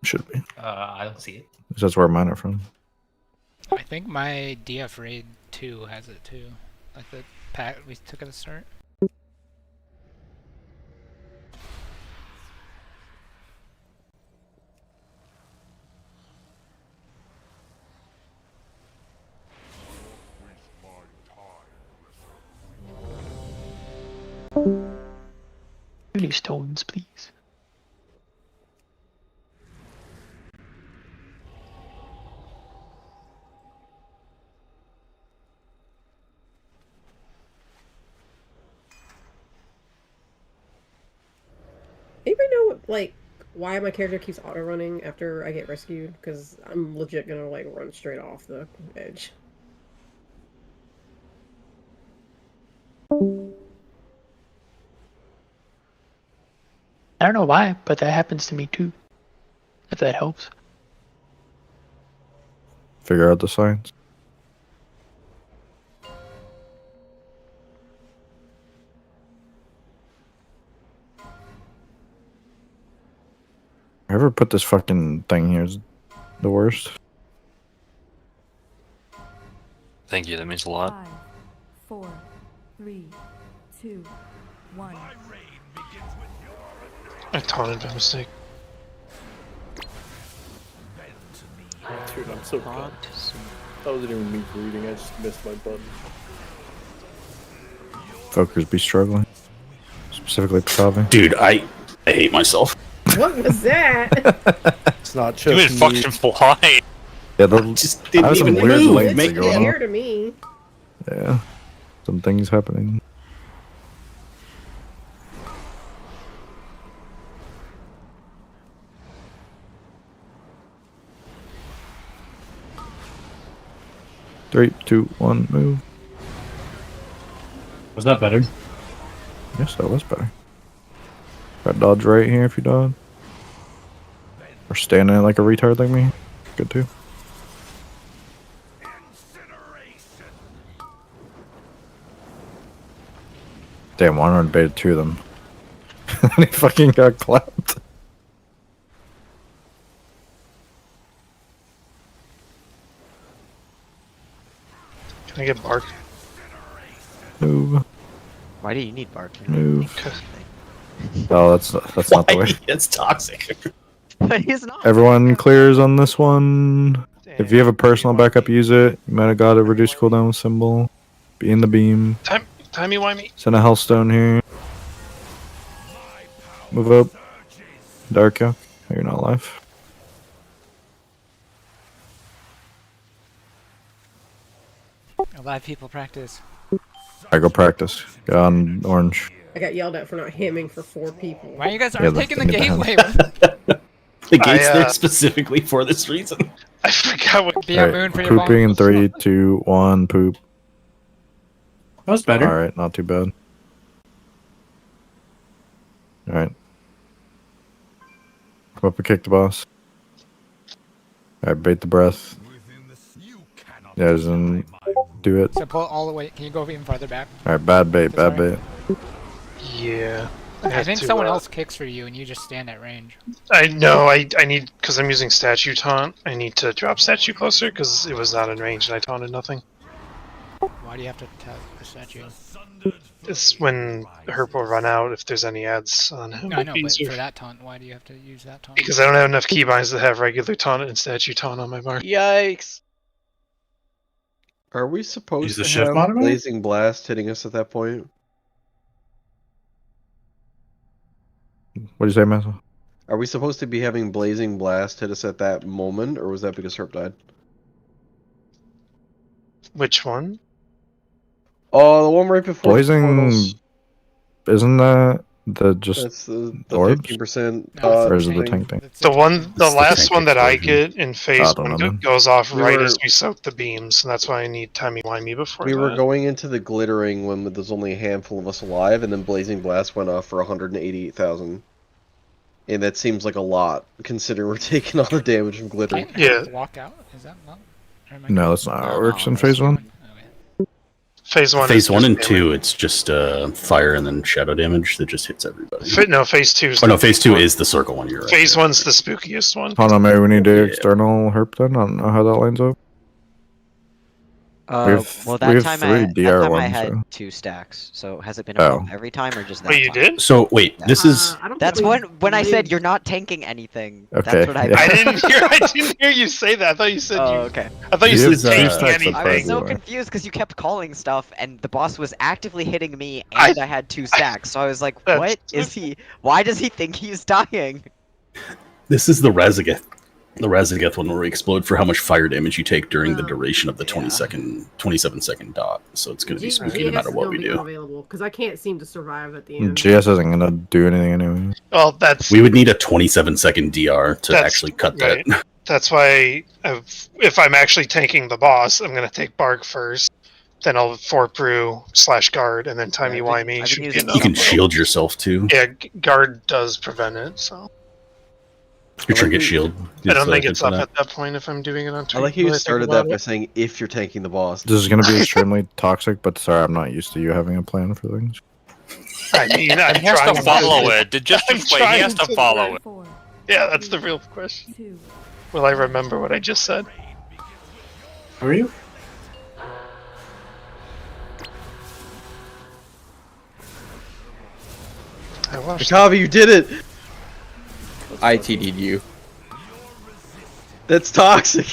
should be. I don't see it. That's where mine are from. I think my DF Raid 2 has it too. Like the pack we took at the start. Any stones, please? Anybody know what, like, why my character keeps auto running after I get rescued? Because I'm legit gonna like run straight off the edge. I don't know why, but that happens to me too. If that helps. Figure out the science. Whoever put this fucking thing here is the worst. Thank you, that means a lot. 5, 4, 3, 2, 1. I taunted by mistake. Dude, I'm so proud. That wasn't even me breathing, I just missed my button. Fokers be struggling. Specifically Patavi. Dude, I hate myself. What was that? It's not You just would fucking fly. Yeah, those just didn't have some even weird move. latency Make going Clear on. to me. Yeah, some things happening. Three, two, one, move. Was that better? Yes, that was better. Got dodge right here if you dodge. Or standing like a retard like me. Good too. Damn, one run baited two of them. And he fucking got clapped. Can I get bark? Move. Why do you need bark? Move. Oh, that's not the way. It's toxic. He's not. Everyone clears on this one. If you have a personal backup, use it. You might have got a reduced cooldown symbol. Be in the beam. Timey-wimey. Send a Hellstone here. Move up. Dark Yoke. Oh, you're not alive. Alive people practice. I go practice. Get on orange. I got yelled at for not hemming for 4 people. Why you guys Yeah, aren't let's taking the get down. gateway? The gate's there specifically for this reason. I forgot what. Be a moon for your Pooping in bombs. 3, 2, 1, poop. That was better. Alright, not too bad. Alright. Come up and kick the boss. Alright, bait the breath. Yeah, doesn't do it. So pull all the way. Can you go even farther back? Alright, bad bait, This bad way? bait. Yeah. I have think to, someone else kicks for you and you just stand at range. I know. I need, because I'm using statue taunt. I need to drop statue closer because it was not in range and I taunted nothing. Why do you have to tap the statue? It's when Herp will run out if there's any ads on him. No, I know, It'd be but easier. for that taunt, why do you have to use that taunt? Because I don't have enough keybinds to have regular taunt and statue taunt on my mark. Yikes. Are we Use supposed the to shift have modifier? Blazing Blast hitting us at that point? What do you say, Massa? Are we supposed to be having Blazing Blast hit us at that moment, or was that because Herp died? Which one? Oh, the one right before Blazing. the portals. Isn't that the just That's the orbs? 15%. Or is it the tank thing? The one, the It's the last tank one that I explosion. get in I phase don't 1 know, man. goes off We right were- as we soak the beams, and that's why I need timey-wimey before We that. were going into the glittering when there's only a handful of us alive, and then Blazing Blast went off for 188,000. And that seems like a lot, considering we're taking all the damage from glitter. Can't you walk out? Is that not? or am I No, good? that's not how it works in phase one. Phase one. Phase is one just and melee. 2, it's just fire and then shadow damage that just hits everybody. No, phase 2 is Oh no, phase 2 is the circle one. You're right. Phase one's the spookiest one. Hold on, maybe we need to external herp then. I don't know how that lines up. Well, we that have time 3 DR I ones. had so. 2 stacks. So has it been Oh. above every time or just that? Wait, you time? did? So wait, this is That's when I said you're not tanking anything. Okay, That's what I yeah. meant. I didn't hear you say that. I thought you said you. okay. I thought you He said has, taking stacks of anything. I was so Anyway. confused because you kept calling stuff, and the boss was actively hitting me, and I had 2 stacks. So I was like, "What is he? Why does he think he's dying?" this is the Razageth. The Razageth one where we explode for how much fire damage you take during the duration of the 27-second dot. So it's going to be spooky no matter what we do. Because I can't seem to survive at the end. GS isn't gonna do anything anyway. Well, that's. We would need a 27-second DR to actually cut right. that. That's why if I'm actually tanking the boss, I'm gonna take Bark first. Then I'll 4 brew / guard, and then timey-wimey should be enough. You can shield yourself too. Yeah, guard does prevent it, so. Your trinket shield. I don't think good it's for up that. at that point if I'm doing it on I like how you started that by saying if you're tanking the boss. This is gonna be extremely toxic, but sorry, I'm not used to you having a plan for things. I mean, I'm He has trying to follow it. Just I'm wait, he trying has to follow it. Yeah, that's the real question. Will I remember what I just said? Who are you? I watched. Kavi, you did it! I TD'd you. That's toxic.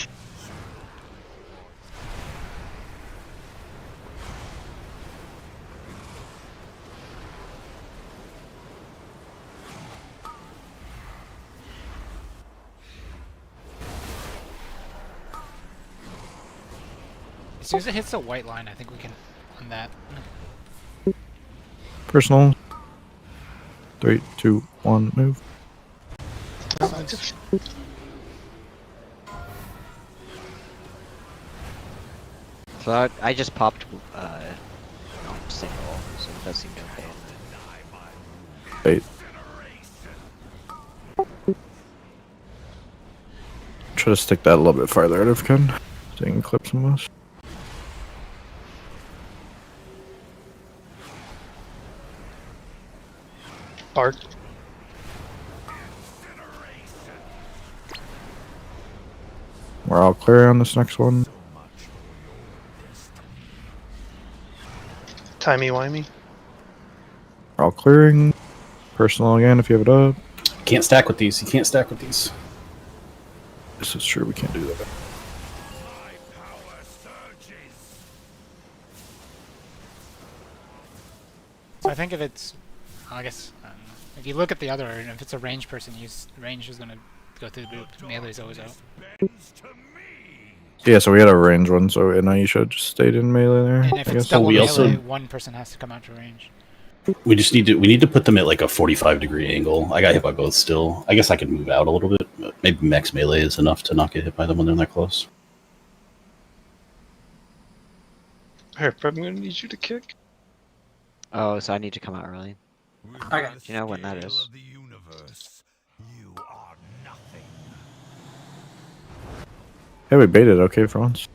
As soon as it hits the white line, I think we can on that. Personal. 3, 2, 1, move. So I just popped single, so it does seem okay. Wait. Try to stick that a little bit farther out if I can. So you can clip some of this. Bark. We're all clear on this next one. Timey-wimey. We're all clearing. Personal again if you have it up. Can't stack with these. You can't stack with these. This is true, we can't do that. So I think if it's, I guess, if you look at the other, if it's a range person, range is gonna go through the boot. Melee's always out. Yeah, so we had a range one, so and you should have just stayed in melee there. And if I it's guess. double melee, one person has to come out to range. We just need to put them at like a 45-degree angle. I got hit by both still. I guess I could move out a little bit. But maybe max melee is enough to not get hit by them when they're that close. Here, I'm gonna need you to kick. Oh, so I need to come out early. Okay. Do you know when that is? Yeah, we baited okay for once.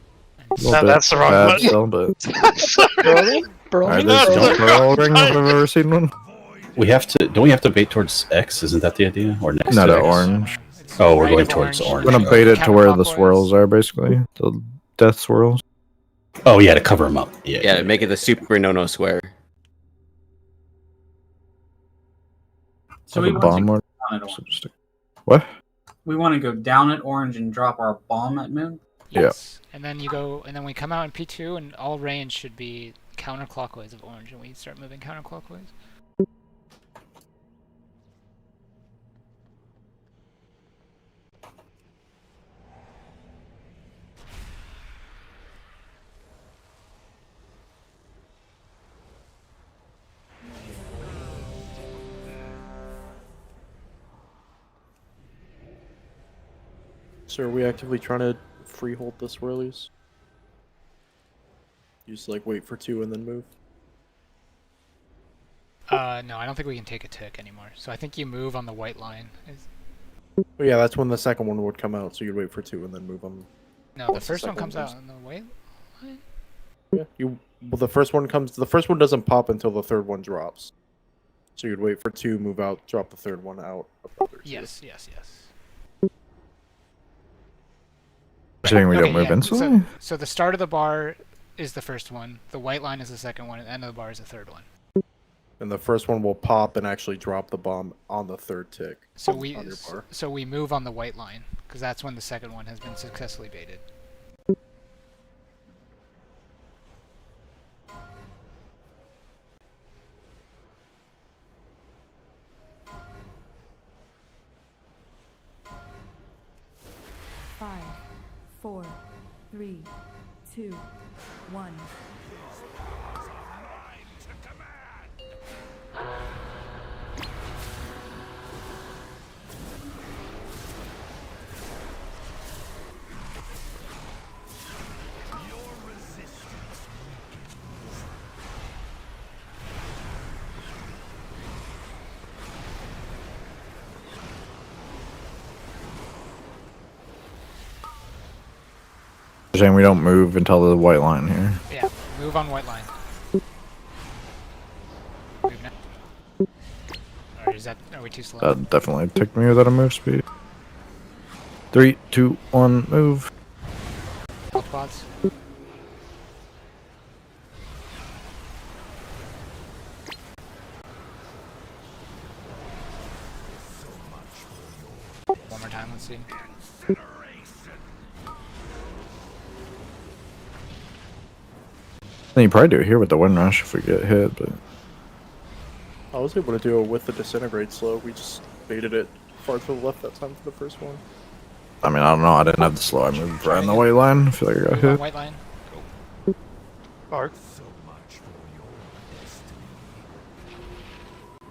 That's the wrong button. Still, but... Sorry. Alright, this jump barrel ring if I've ever seen one. We have to. Don't we have to bait towards X? Isn't that the idea? Or next No, to to X? orange. Oh, we're going towards orange. We're gonna bait it to where the swirls are, basically. The death swirls. Oh yeah, to cover them up. Yeah. Yeah, make it the super no square. So Like we a want bomb to or... go down at orange. What? We want to go down at orange and drop our bomb at moon. Yes. And then you go, and then we come out in P2, and all range should be counterclockwise of orange, and we start moving counterclockwise. So are we actively trying to freehold the swirlies? You just like wait for 2 and then move? No, I don't think we can take a tick anymore. So I think you move on the white line. Well, yeah, that's when the second one would come out. So you'd wait for 2 and then move on. No, the first one comes out on the white line. Yeah, well, the first one comes. The first one doesn't pop until the third one drops. So you'd wait for 2, move out, drop the third one out. Yes, yes, yes. Saying we don't move instantly? So the start of the bar is the first one, the white line is the second one, and the end of the bar is the third one. And the first one will pop and actually drop the bomb on the third tick. So we move on the white line because that's when the second one has been successfully baited. Five, 4, 3, 2, 1. Saying we don't move until the white line here. Yeah, move on white line. Move now. Or are we too slow? That definitely took me without a move speed. 3, 2, 1, move. Health pods. One more time, let's see. Then you probably do it here with the wind rush if we get hit, but I was able to do it with the disintegrate slow. We just baited it far to the left that time for the first one. I mean, I don't know. I didn't have the slow. I moved right on the white line. I feel like I got hit. White line. Go. Arc.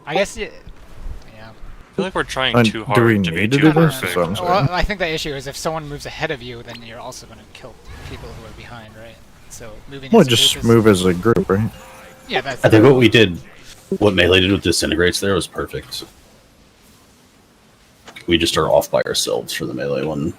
I guess yeah. I feel like we're trying too hard do we to be need to too do this? perfect. So I'm sorry. Well, I think the issue is if someone moves ahead of you, then you're also going to kill people who are behind, right? So moving. Well, as a just group is... move as a group, right? Yeah, that's. I think what we did, what Melee did with disintegrates there was perfect. We just are off by ourselves for the Melee one.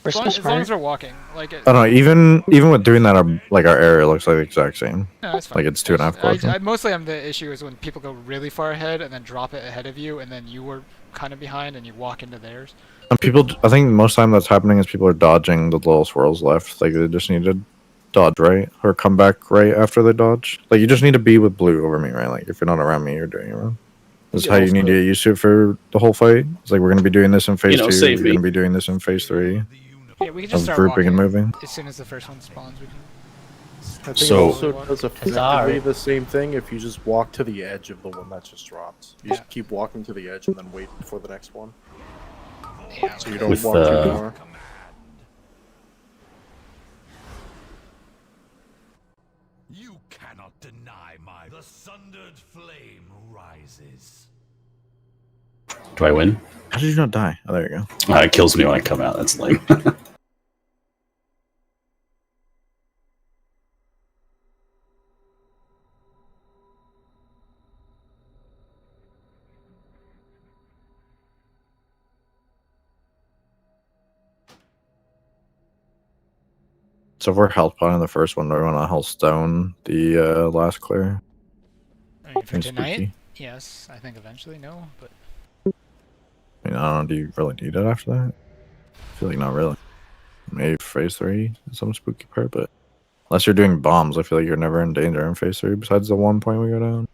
As long as we're walking, like. I don't know. Even with doing that, our area looks like the exact same. No, that's fine. Like it's 2.5 quadrant. Mostly, the issue is when people go really far ahead and then drop it ahead of you, and then you were kind of behind and you walk into theirs. And people, I think most time that's happening is people are dodging the little swirls left. Like they just need to dodge right or come back right after they dodge. Like you just need to be with blue over me, right? Like if you're not around me, you're doing it wrong. This is how you need to get used to it for the whole fight. It's like we're gonna be doing this in phase 2. We're gonna be doing this in phase 3. Yeah, we can just start grouping walking and moving. as soon as the first one spawns. We can. I think it also does effectively the same thing if you just walk to the edge of the one that just dropped. You just keep walking to the edge and then wait for the next one. Yeah, so you don't walk too far. You cannot deny the sundered flame rises. Do I win? How did you not die? Oh, there you go. It kills me when I come out. That's lame. So if we're health potting the first one, do we want to health stone the last clear? I mean, for tonight, spooky. yes. I think eventually, no, but. I mean, I don't know. Do you really need it after that? I feel like not really. Maybe phase 3 is some spooky part, but unless you're doing bombs, I feel like you're never in danger in phase 3. Besides the one point we go down.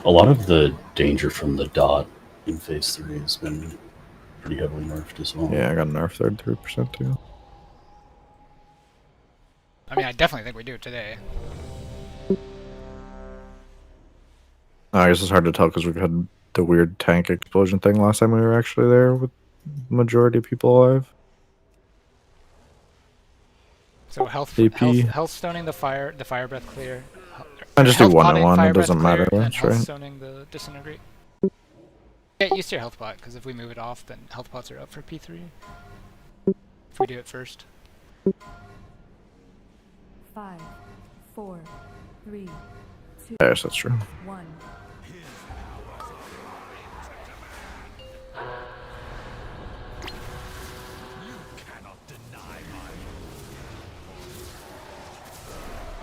A lot of the danger from the dot in phase 3 has been pretty heavily nerfed as well. Yeah, I got nerfed 33% too. I mean, I definitely think we do it today. I guess it's hard to tell because we've had the weird tank explosion thing last time we were actually there with majority of people alive. So health stoning the fire breath clear. I just do health 1 potting, and 1. fire It doesn't breath matter clear, much, and health right? stoning the disintegrate. Get used to your health pot because if we move it off, then health pots are up for P3. If we do it first. 5, 4, 3, Yes, that's true. 1.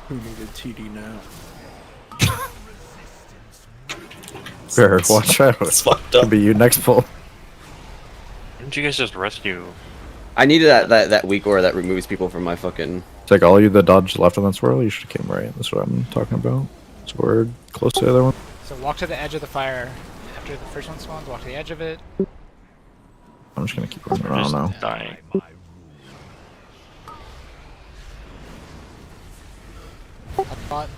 Who needed TD now? Fair, watch out. It's fucked up. Could be you next pull. Didn't you guys just rescue? I needed that weak aura that removes people from my fucking. It's like all you that dodged left on that swirl, you should have came right. That's what I'm talking about. So we're close to the other one. So walk to the edge of the fire. After the first one spawns, walk to the edge of it. I'm just gonna keep running around now. Dying. Bot.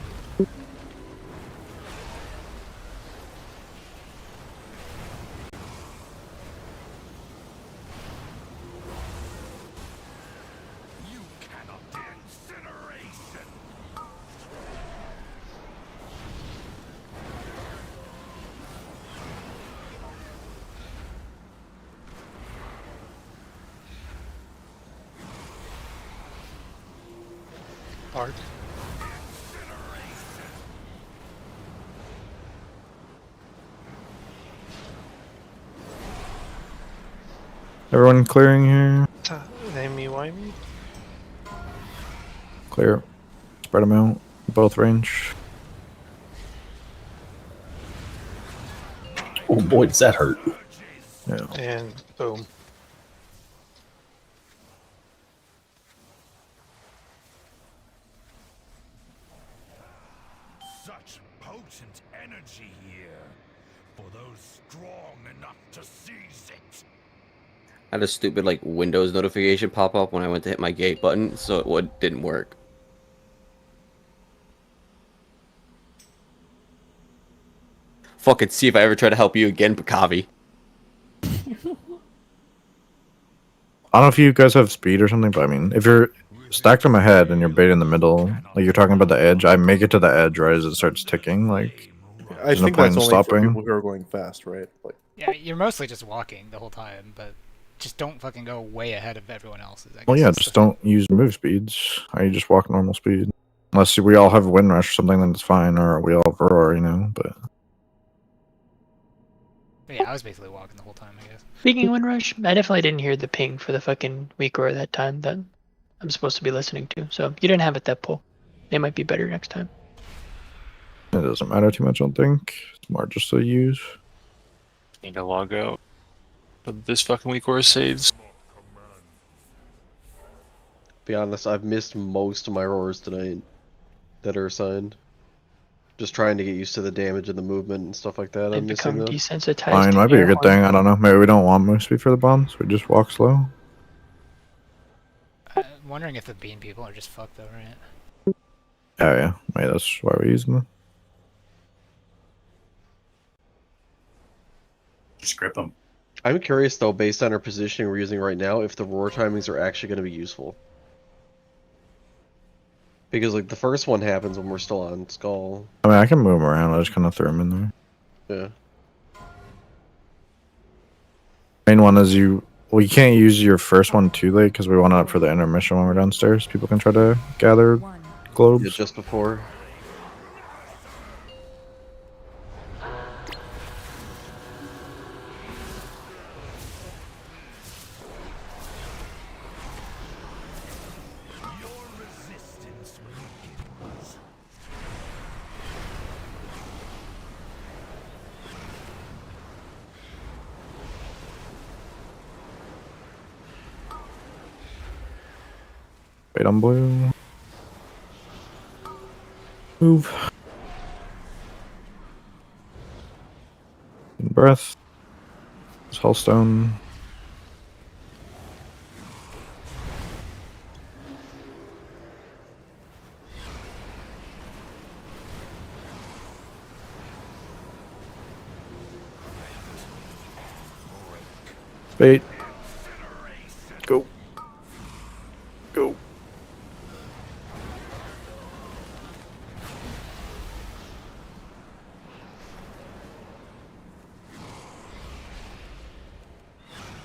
Art. Everyone clearing here. Name me, why me? Clear. Spread them out. Both range. Oh boy, does that hurt. Yeah. And boom. Such potent energy here for those strong enough to seize it. I had a stupid like Windows notification pop up when I went to hit my gate button, so it didn't work. Fucking see if I ever try to help you again, Pakavi. I don't know if you guys have speed or something, but I mean, if you're stacked on my head and you're bait in the middle, like you're talking about the edge, I make it to the edge right as it starts ticking. Like, I there's no think point that's in only for stopping. people who are going fast, right? Like, Yeah, you're mostly just walking the whole time, but just don't fucking go way ahead of everyone else's. I guess Well, yeah, that's just the- don't use move speeds. You just walk normal speed. Unless we all have wind rush or something, then it's fine, or we all have roar, you know. But Yeah, I was basically walking the whole time, I guess. Speaking of Windrush, I definitely didn't hear the ping for the fucking weak roar that time that I'm supposed to be listening to. So you didn't have it that pull. It might be better next time. it doesn't matter too much, I don't think. It's more just a use. Need to log out of this fucking week or saves. Be honest, I've missed most of my roars tonight that are assigned. Just trying to get used to the damage and the movement and stuff like that. They I'm missing become those. desensitized. I mean, to might be a air good horn. thing. I don't know. Maybe we don't want move speed for the bombs. We just walk slow. I'm wondering if the bean people are just fucked though, right? Oh yeah, maybe that's why we use them. Just grip them. I'm curious though, based on our positioning we're using right now, if the roar timings are actually going to be useful. Because like the first one happens when we're still on Skull. I mean, I can move them around. I just kind of throw them in there. Yeah. Main one is you. Well, you can't use your first one too late because we want it up for the intermission when we're downstairs. People can try to gather globes. Yeah, just before. Wait on blue. Move. In breath. Hellstone. Bait. Go. Go.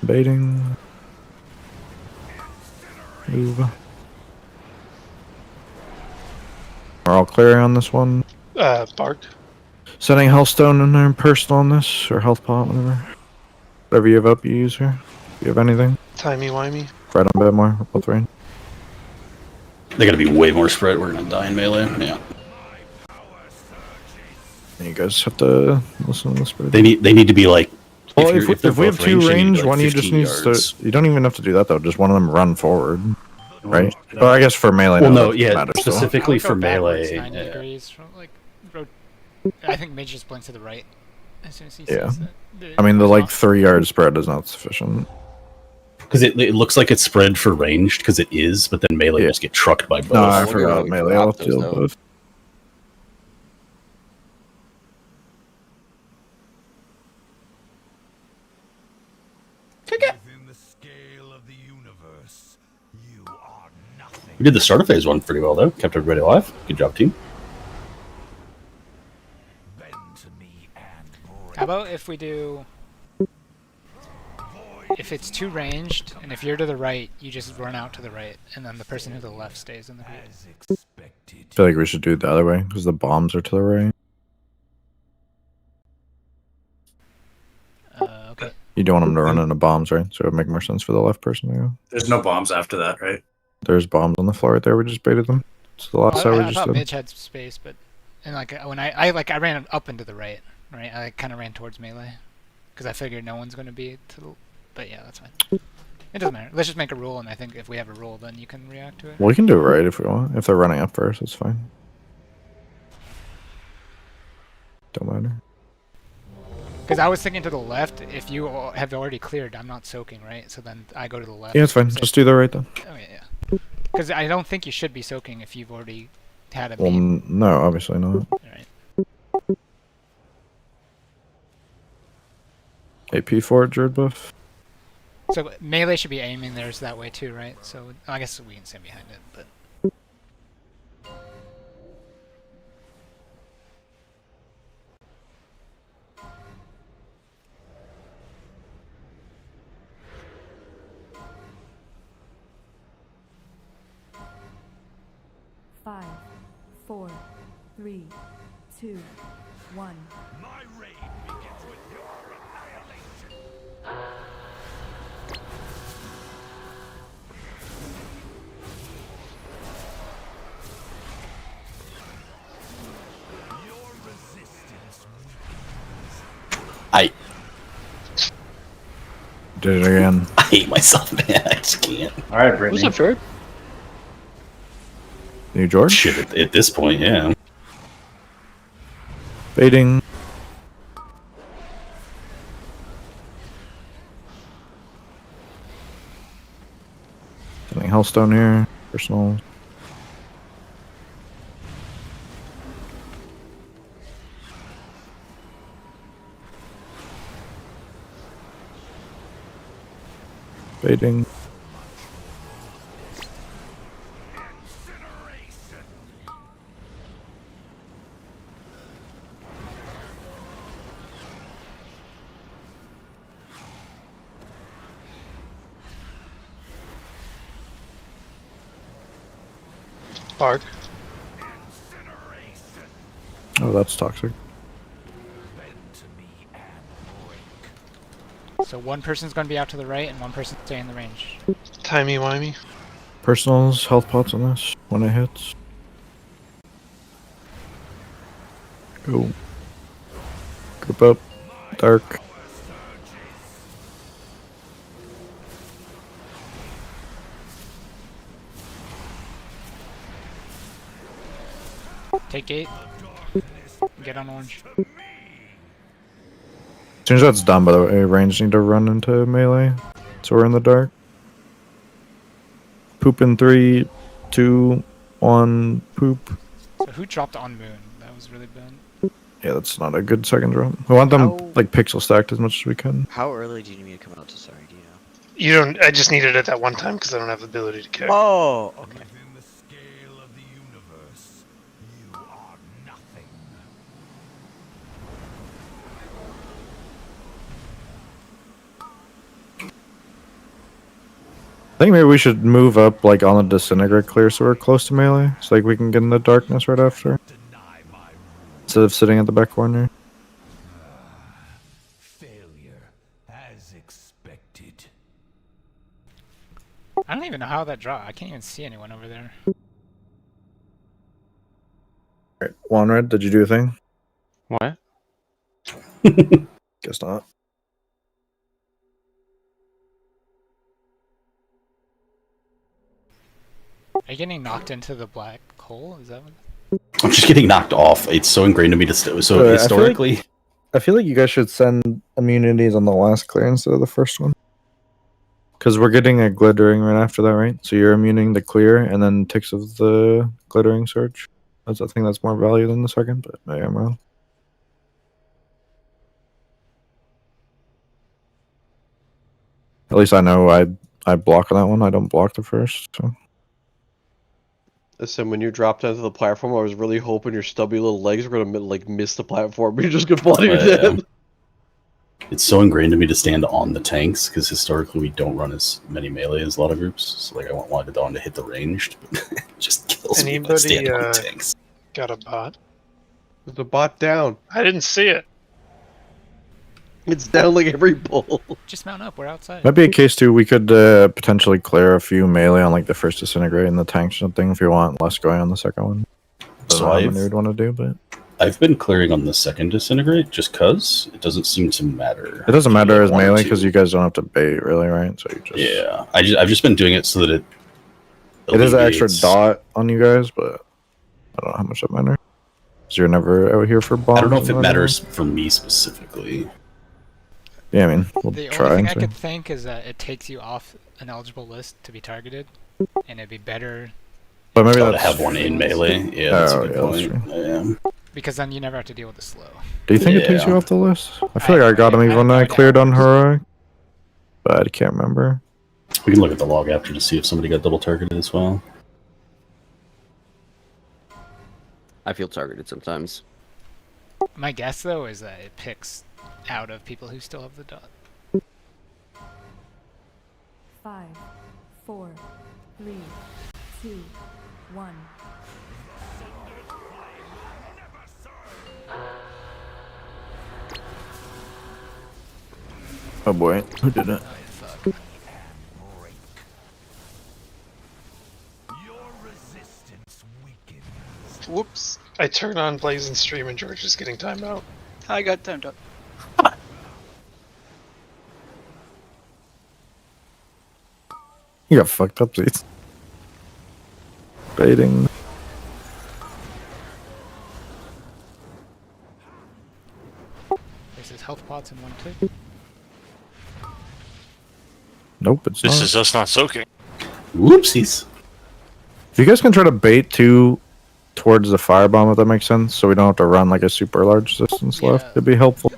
Baiting. Move. We're all clear on this one. Bark. Setting Healthstone in there, personal on this, or health pot, whatever. Whatever you have up, you use here. If you have anything. Timey-wimey. Right on bit more, both range. They gotta be way more spread. We're gonna die in melee. Yeah. You guys have to listen to this. They need to be like. Well, if we have two range, one of you just needs yards. to. You don't even have to do that though. Just one of them run forward, right? But I guess for melee, Well, no, that yeah, matters specifically I would go for backwards melee. 90 Yeah. degrees from, like, I think Mage just blinks to the right as soon as he Yeah. says that. I mean, the like 3-yard spread is not sufficient. Because it looks like it's spread for ranged, because it is, but then melee just get trucked by both. No, I forgot melee. I'll deal both. Within the scale of the universe, you are nothing. We did the start of phase 1 pretty well, though. Kept everybody alive. Good job, team. How about if we do... If it's too ranged, and if you're to the right, you just run out to the right, and then the person to the left stays in the group. I feel like we should do it the other way because the bombs are to the right. Okay. You don't want them to run into bombs, right? So it would make more sense for the left person to go. There's no bombs after that, right? There's bombs on the floor right there. We just baited them. It's the last side we I just thought did. Midge had space, but and like when I ran up into the right, right? I kind of ran towards melee because I figured no one's going to be to the. But yeah, that's fine. It doesn't matter. Let's just make a rule, and I think if we have a rule, then you can react to it. Well, we can do it right if we want. If they're running up first, it's fine. Don't matter. Because I was thinking to the left. If you have already cleared, I'm not soaking, right? So then I go to the left. Yeah, it's fine. Just do the right then. Okay, yeah. Because I don't think you should be soaking if you've already had a Well, beam. no, obviously not. Alright. AP for Druid buff. So melee should be aiming theirs that way too, right? So I guess we can stand behind it, but. Five, 4, 3, 2, 1. My reign begins with your annihilation. Your resistance I did it again. I hate myself, man. I just can't. All right, Brittany. What's up, George? New George? Shit, at this point, yeah. Baiting. Getting Hellstone here. Personal. Baiting. Bark. Oh, that's toxic. So one person's going to be out to the right, and one person's staying in the range. Timey-wimey. Personals, health pots on this when it hits. Go. Group up. Dark. Take gate. Get on orange. As soon as that's done, by the way, range need to run into melee. So we're in the dark. Poop in 3, 2, 1, poop. So who dropped on moon? That was really bad. Yeah, that's not a good second drop. We want them like pixel stacked as much as we can. How early do you need me to come out to sorry, do you know? You don't. I just needed it that one time because I don't have the ability to kick. Oh, okay. Within the scale of the universe, you are nothing. I think maybe we should move up like on the disintegrate clear so we're close to melee. So like we can get in the darkness right after. instead of sitting at the back corner. Failure, as expected. I don't even know how that draw. I can't even see anyone over there. Alright, Wanred, did you do a thing? What? Guess not. Are you getting knocked into the black hole? Is that what? I'm just getting knocked off. It's so ingrained to me to so historically. I feel like you guys should send immunities on the last clear instead of the first one. Because we're getting a glittering right after that, right? So you're immuning the clear and then ticks of the glittering surge. I think that's more value than the second, but maybe I'm wrong. At least I know I block on that one. I don't block the first. So. Listen, when you dropped onto the platform, I was really hoping your stubby little legs were gonna like miss the platform. You're just gonna bloody dead. It's so ingrained to me to stand on the tanks because historically we don't run as many melee as a lot of groups. So like I want Dawn to hit the ranged, but it just kills me when I stand on tanks. Got a bot? There's a bot down. I didn't see it. It's down like every bull. Just mount up. We're outside. Might be a case too. We could potentially clear a few melee on like the first disintegrate and the tanks or something if you want less going on the second one. So I would want to do, but I've been clearing on the second disintegrate just cause it doesn't seem to matter. it doesn't matter as melee because you guys don't have to bait really, right? So you just I've just been doing it so that it is an extra alleviates- dot on you guys, but I don't know how much that matters. Because you're never out here for bombs. I don't know if and it whatever. matters for me specifically. Yeah, I mean, we'll The try only thing and I see. could think is that it takes you off an eligible list to be targeted, and it'd be better. But maybe to that's have one in melee. Yeah, that's a good that's point. true. Yeah. Because then you never have to deal with the slow. Do you think it takes you off the list? I feel like I got him even when I cleared on heroic, but I can't remember. We can look at the log after to see if somebody got double targeted as well. I feel targeted sometimes. My guess though is that it picks out of people who still have the dot. 5, 4, 3, 2, 1. Oh boy, who did it? Whoops. I turn on Blazing Stream and George is getting timed out. I got timed up. You got fucked up, seats. Baiting. This is health pots in one click. Nope, it's This not. is us not soaking. Whoopsies. If you guys can try to bait towards the firebomb, if that makes sense, so we don't have to run like a super large distance left, it'd be helpful.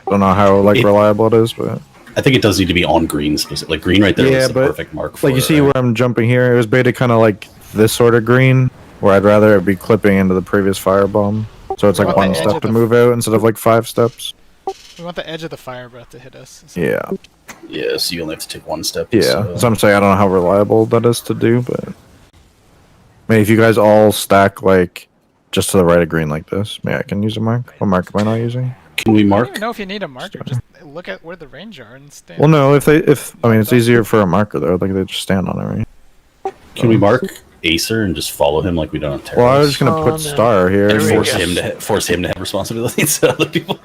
Don't know how reliable it is, but I think it does need to be on green specific. Like green right there is the perfect mark for like you it, see right? where I'm jumping here, it was baited kind of like this sort of green, where I'd rather it be clipping into the previous firebomb. So it's like What about one the edge step of to the- move out instead of like 5 steps. We want the edge of the fire breath to hit us. Yeah. Yeah, so you only have to take one step. Yeah. so- So I'm saying I don't know how reliable that is to do, but maybe if you guys all stack like just to the right of green like this, maybe I can use a mark. What mark am I not using? Can we I mark? don't even know if you need a marker. Just look at where the range are and stand. Well, no. If I mean, it's easier for a marker though. Like they just stand on it, right? Can we mark Acer and just follow him like we don't have terrorists? Well, I was just gonna put Star here. And and force him to have responsibility instead of other people.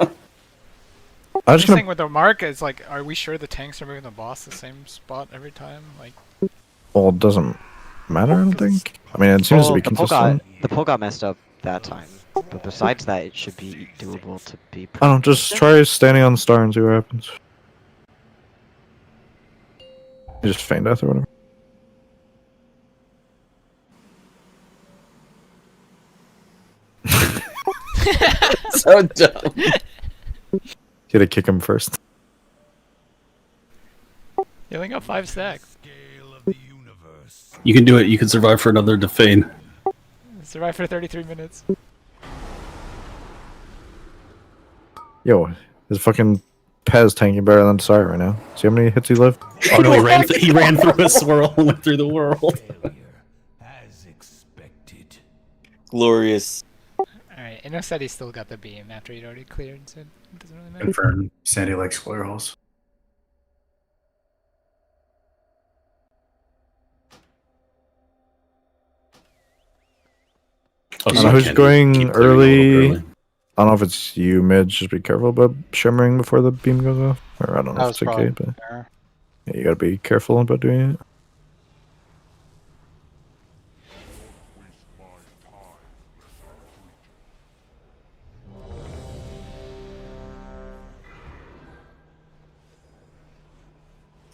I Just was gonna. saying with the mark, it's like, are we sure the tanks are moving the boss the same spot every time? Like, Well, it doesn't matter. I don't think. I mean, it seems to be consistent. The poll got messed up that time, but besides that, it should be doable to be. I don't know, just try standing on the star and see what happens. You just feign death or whatever. So dumb. You gotta kick him first. you only got 5 stacks. You can do it. You can survive for another defane. Survive for 33 minutes. Yo, his fucking Pez tanking better than Sire right now. See how many hits he lived? Oh no, he ran through a swirl and went through the world. As expected. Glorious. Alright, Ino said he still got the beam after he'd already cleared, so it doesn't really matter. Confirm. Sandy likes square holes. I don't know who's going early. I don't know if it's you, Midge. Just be careful about shimmering before the beam goes off. Or I don't know if it's okay, but yeah, you gotta be careful about doing it.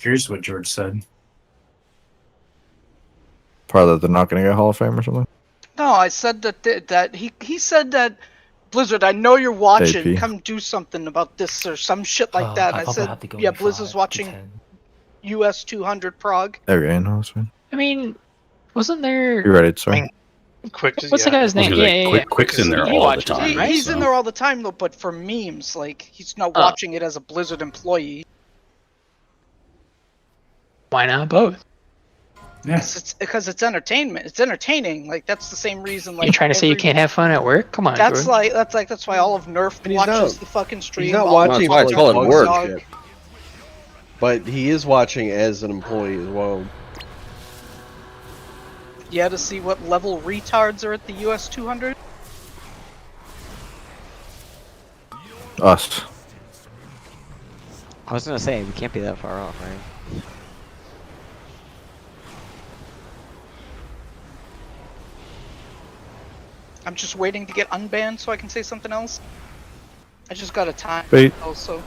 Here's what George said. Probably that they're not gonna get Hall of Fame or something. No, I said that he said that Blizzard, I know you're watching. AP. Come do something about this or some shit like that. I And I probably said, have to go yeah, in Blizzard's 5 to watching 10. US 200 Prague. Okay, no, that's fine. I mean, wasn't there? You're right, sorry. Quick. What's the guy's name? Quick's in there He all the watches time. it, right? He's in there all the time though, but for memes, like he's not Oh. watching it as a Blizzard employee. Why not both? Yeah. Because it's entertainment. It's entertaining. Like that's the same reason. Like You trying to say you can't have fun at work? Come on, That's George. that's why all of Nerf watches the fucking stream. He's not all of watching Well, that's why it's for, like, called bugs and work. shit. But he is watching as an employee as well. Yeah, to see what level retards are at the US 200. Us. I was gonna say we can't be that far off, right? I'm just waiting to get unbanned so I can say something else. I just got a time Wait. also.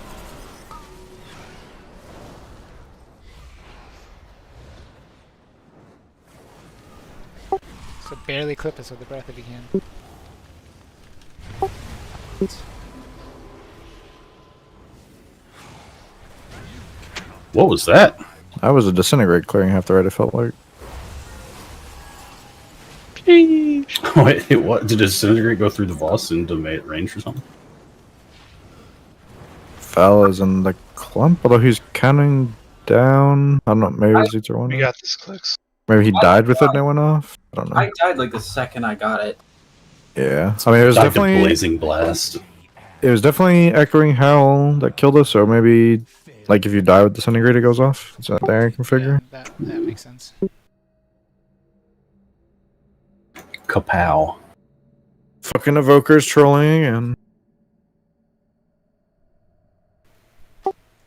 So barely clip us with the breath if you can. What was that? I was a disintegrate clearing half the right, it felt like. Wait, what? Did disintegrate go through the Voss into range or something? Val is in the clump, although he's counting down. I don't know, maybe his Zeets are one. We got this, Clicks. Maybe he died with it and it went off? I don't know. I died like the second I got it. Yeah. I mean, it was Died to definitely... Blazing Blast. It was definitely Echoing Howl that killed us, so maybe, like, if you die with Disintegrate, it goes off. Is that there, I can figure? That makes sense. Kapow. Fucking Evoker's trolling again.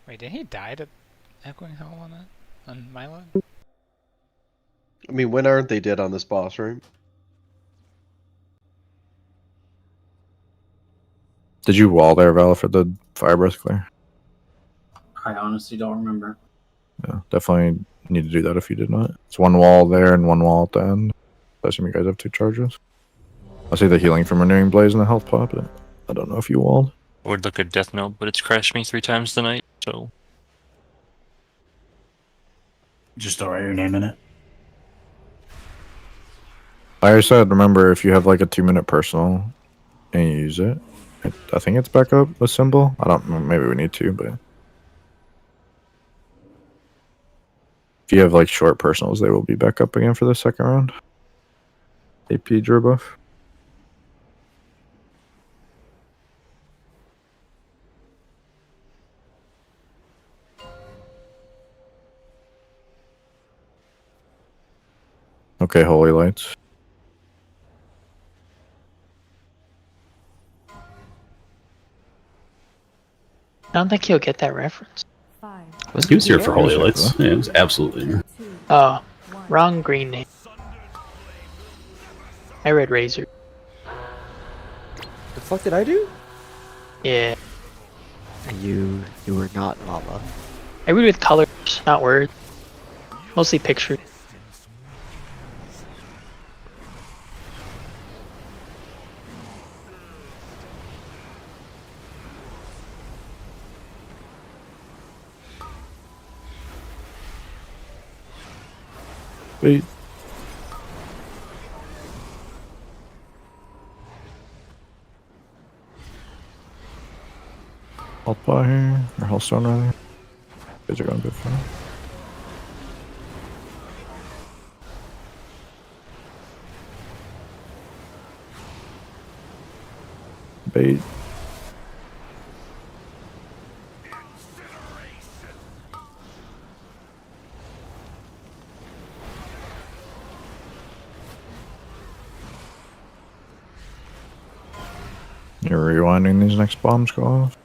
Wait, did he die to Echoing Howl on that? On my log? I mean, when aren't they dead on this boss, right? Did you wall there, Val, for the Fire Breath clear? I honestly don't remember. Yeah, definitely need to do that if you did not. It's one wall there and one wall at the end. I assume you guys have 2 charges. I see the healing from Renewing Blaze and the health pop, but I don't know if you walled. I would look at Death Note, but it's crashed me 3 times tonight, so... Just don't write your name in it. Like I said, remember, if you have like a 2-minute personal and you use it, I think it's back up a symbol. I don't. Maybe we need to, but if you have like short personals, they will be back up again for the second round. AP Drew buff. Okay, Holy Lights. I don't think he'll get that reference. He was here for Holy Lights. Yeah, it was absolutely here. Oh, wrong green name. I read Razor. The fuck did I do? Yeah. You were not Lava. I read with colors, not words. Mostly pictures. Wait. Health bar here, or Hellstone rather. Guys are going good for it. Bait. You're rewinding these next bombs go off.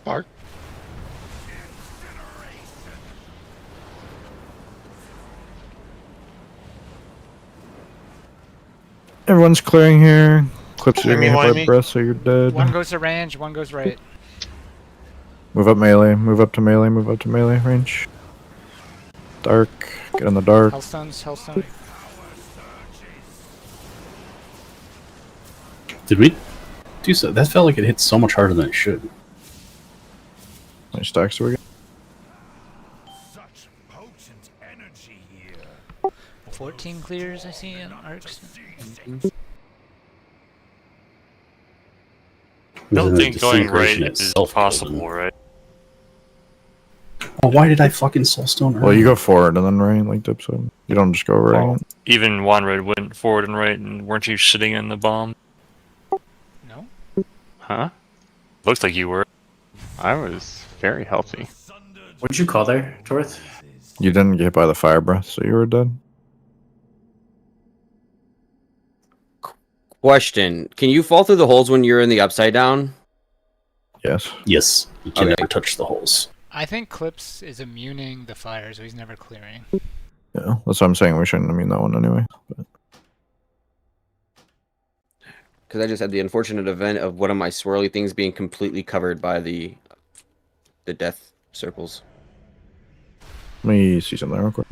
Bark. Everyone's clearing here. Clips Why you me, hit why by me? breath, so you're dead. One goes to range, one goes right. Move up melee, move up to melee, move up to melee range. Dark, get in the dark. Hellstones, Hellstone. Did we do so? That felt like it hit so much harder than it should. How many stacks do we get? 14 clears, I see in arcs. I don't think going right Disintegration is itself possible, right? Oh, why did I fucking soulstone her? Well, you go forward and then right, like Dipson. You don't just go right. Well, even Wanred went forward and right, and weren't you sitting in the bomb? No. Huh? Looks like you were. I was very healthy. What'd you call there, Torth? You didn't get hit by the fire breath, so you were dead. Question: can you fall through the holes when you're in the upside down? Yes. Yes. You can Okay. never touch the holes. I think Clips is immuning the fire, so he's never clearing. Yeah, that's what I'm saying. We shouldn't mean that one anyway. But Because I just had the unfortunate event of one of my swirly things being completely covered by the death circles. let me see something real quick.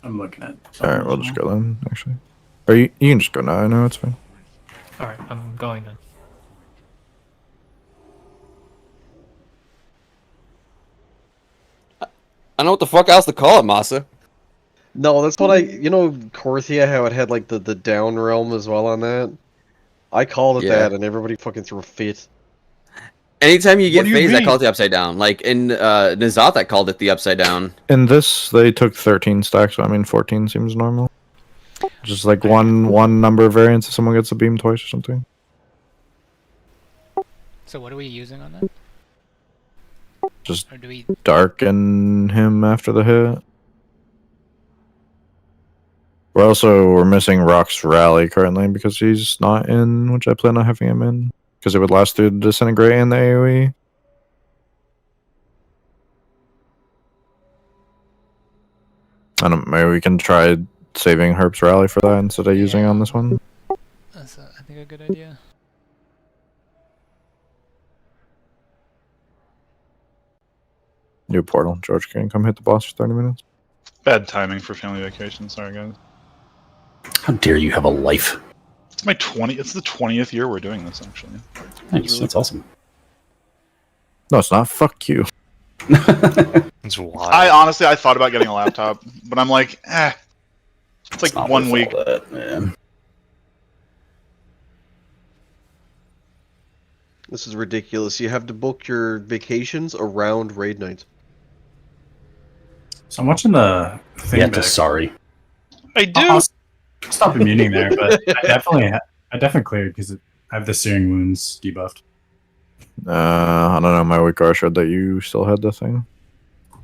I'm looking at. Alright, we'll just go then, actually. Or you can just go now, I know it's fine. Alright, I'm going then. I don't know what the fuck else to call it, Masa. No, that's what you know, Korthia, how it had like the down realm as well on that. I called it Yeah. that, and everybody fucking threw a fit. Anytime you What get do you phased, I mean? call it the upside down. Like in Nazoth, I called it the upside down. In this, they took 13 stacks, so I mean 14 seems normal. Just like one number variance if someone gets a beam twice or something. So what are we using on that? Just Or do we... darken him after the hit. We're missing Rock's rally currently because he's not in, which I plan on having him in. Because it would last through the disintegrate and the AoE. I don't maybe we can try saving Herp's rally for that instead of using on this one. That's, I think, a good idea. New portal. George, can you come hit the boss for 30 minutes? Bad timing for family vacation. Sorry, guys. How dare you have a life? It's my 20. It's the 20th year we're doing this, actually. Nice. That's awesome. No, it's not. Fuck you. It's wild. I honestly, I thought about getting a laptop, but I'm like, it's like not 1 worth week. all that, man. This is ridiculous. You have to book your vacations around raid nights. So I'm watching the thing. Yeah, back. just sorry. I do. I'll stop immuning there, but I definitely cleared because I have the searing wounds debuffed. I don't know. My weak showed that you still had the thing.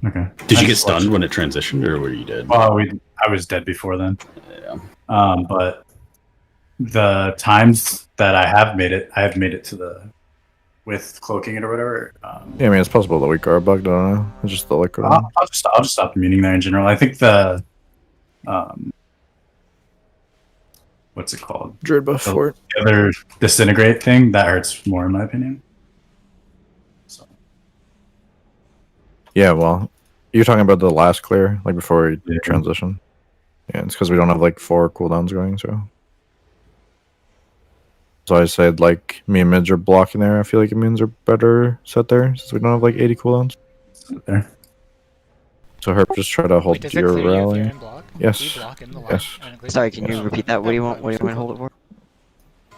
Okay. Did I you get just watched stunned it. when it transitioned, or were you dead? Well, I was dead before then. Yeah. But the times that I have made it to the with cloaking it or whatever. Yeah, I mean it's possible the weak are bugged. I don't know. It's just the liquid. I'll just stop immuning there in general. I think the what's it called? Dread buff for it. The other disintegrate thing that hurts more in my opinion. Yeah, well, you're talking about the last clear, like before we transition. Yeah, it's because we don't have like 4 cooldowns going, so. So I said like me and mids are blocking there. I feel like immunes are better set there since we don't have like 80 cooldowns. There. So Herb, just try to hold Wait, does it your clear you if rally. you're in block? Yes. Do you block in the line Yes. and it clears Sorry, you? can you repeat that? What do you want? What do you want to hold it for?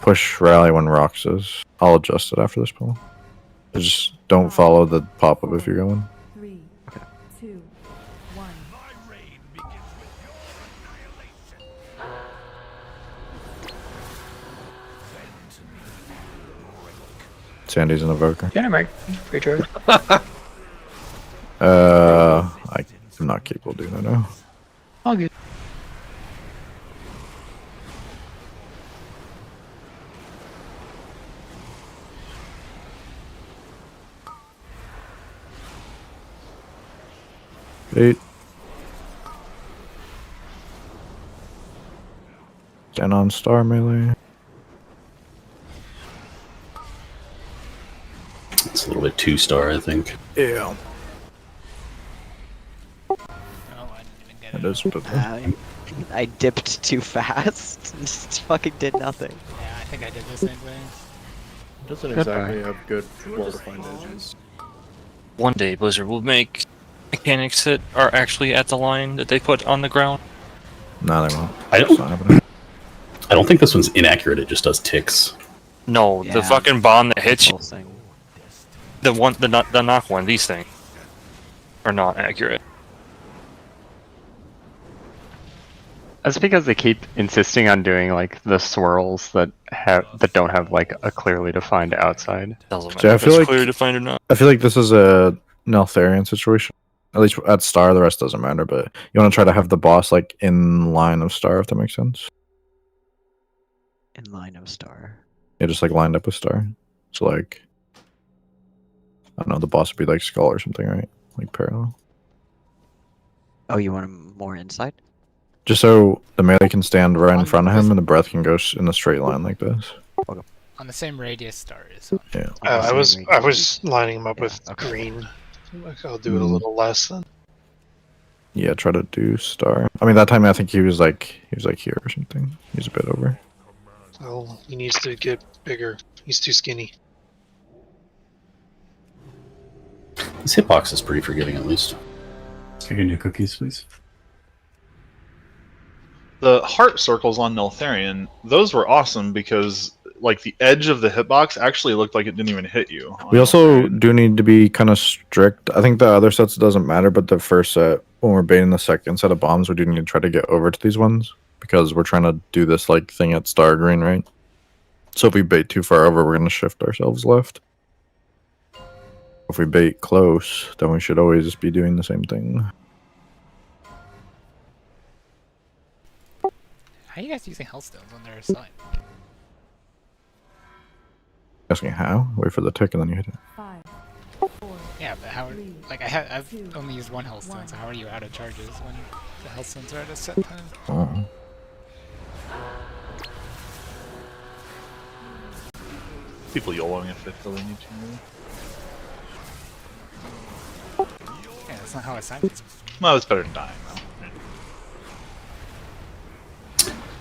Push rally when rocks is. I'll adjust it after this pull. Just don't follow the pop up if you're going. 3, 2, 1. Sandy's an evoker. Yeah, Mark. Free George. I'm not capable of doing that now. All good. Eight. Stand on star melee. It's a little bit 2-star, I think. Yeah. It is, but I dipped too fast. Just fucking did nothing. Yeah, I think I did the same thing. It doesn't exactly have good, well-defined edges. One day Blizzard will make mechanics that are actually at the line that they put on the ground. No, they won't. I It's not happening. don't think this one's inaccurate. It just does ticks. No, Yeah. the fucking bomb that hits you, Whole thing. the knock one, these things are not accurate. That's because they keep insisting on doing like the swirls that don't have like a clearly defined outside. Doesn't See, matter I if feel it's like clearly defined or not. I feel like this is a Neltharion situation. At least at star, the rest doesn't matter. But you want to try to have the boss like in line of star, if that makes sense. In line of star. Yeah, just like lined up with star. So like, I don't know, the boss would be like skull or something, right? Like parallel. Oh, you want him more inside? Just so the melee can stand right in front of him and the breath can go in a straight line like this. On the same radius star is on. Yeah. I was lining them up with green. Like, I'll do it a little less then. Yeah, try to do star. I mean, that time I think he was like here or something. He's a bit over. Oh, he needs to get bigger. He's too skinny. This hitbox is pretty forgiving, at least. Can you do cookies, please? The heart circles on Neltharion, those were awesome because like the edge of the hitbox actually looked like it didn't even hit you. We also do need to be kind of strict. I think the other sets doesn't matter, but the first set, when we're baiting the second set of bombs, we do need to try to get over to these ones because we're trying to do this like thing at star green, right? So if we bait too far over, we're going to shift ourselves left. If we bait close, then we should always be doing the same thing. How are you guys using Hellstones on their side? Asking how? Wait for the tick and then you hit it. 5, 4, Yeah, but how are, like I've only used one Hellstone, so how are you out of charges when the Hellstones are at a set time? Oh. People YOLOing if they feel they need to. Yeah, that's not how I signed it. Well, it's better than dying though.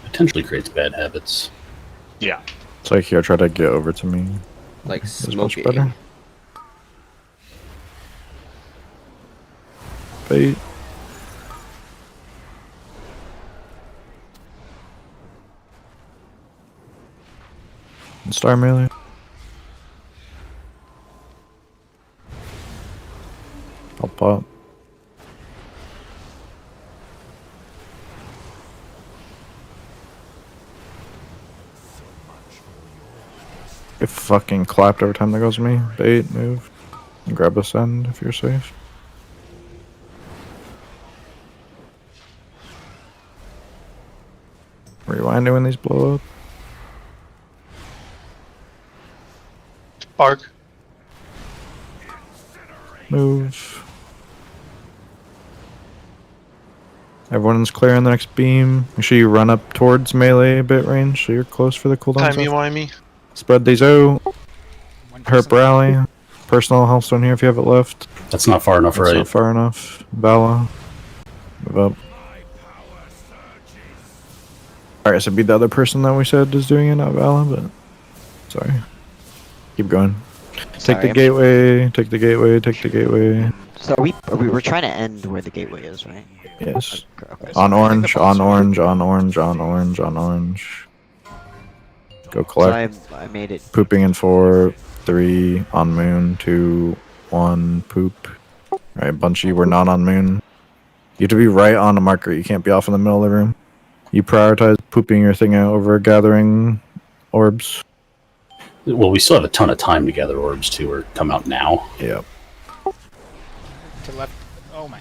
Potentially creates bad habits. Yeah. It's like here, try to get over to me. Like It's much smoky. better. Bait. And star melee. I'll pop. Get fucking clapped every time that goes to me. Bait, move. And grab a send if you're safe. Rewinding when these blow up. Bark. Move. Everyone's clear on the next beam. Make sure you run up towards melee a bit range so you're close for the cooldown. Timey-wimey. Spread these out. Herp rally. Personal healthstone here if you have it left. That's not far enough, That's right? not far enough. Bala. Move up. Alright, so be the other person that we said is doing it, not Vala, but sorry. Keep going. Take the gateway, take the gateway, take the gateway. So we're trying to end where the gateway is, right? Yes. Okay. On orange, on orange, on orange, on orange, on orange. Go collect. So I made it. Pooping in 4, 3, on moon, 2, 1, poop. Alright, bunch of you were not on moon. You have to be right on a marker. You can't be off in the middle of the room. You prioritize pooping your thing out over gathering orbs. Well, we still have a ton of time to gather orbs too, or come out now. Yep. To left. Oh my.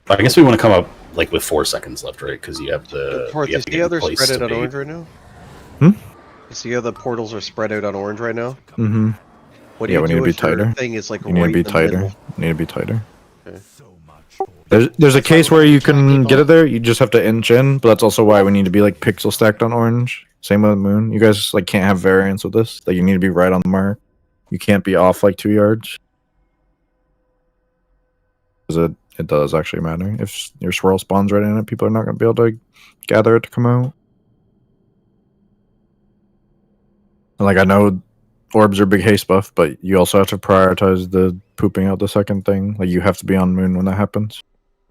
I guess we want to come up like with 4 seconds left, right? Because you have the. Parth, You you have to see get how in they're place spread to out on bait. orange right now? Hmm? You see how the portals are spread out on orange right now? Mm-hmm. What do Yeah, you we need do to be if your tighter. thing is like You need to right be in the tighter. middle? You need to be tighter. Okay. There's a That's why case we're where gonna be you killing can people. get it there. You just have to inch in, but that's also why we need to be like pixel stacked on orange. Same with moon. You guys like can't have variance with this. Like you need to be right on the mark. You can't be off like 2 yards. Because it does actually matter. If your swirl spawns right in it, people are not going to be able to gather it to come out. And like I know orbs are big haste buff, but you also have to prioritize the pooping out the second thing. Like you have to be on moon when that happens.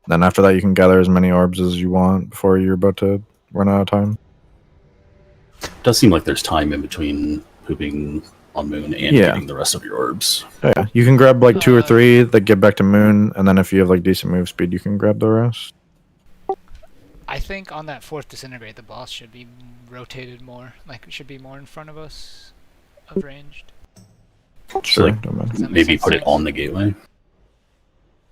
Then after that, you can gather as many orbs as you want before you're about to run out of time. It does seem like there's time in between pooping on moon and Yeah. getting the rest of your orbs. Yeah, you can grab like 2 or 3 that get back to moon, and then if you have like decent move speed, you can grab the rest. I think on that 4th disintegrate, the boss should be rotated more. Like, it should be more in front of us, of ranged. Sure. Like, don't matter. Does that make maybe sense? put it on the gateway.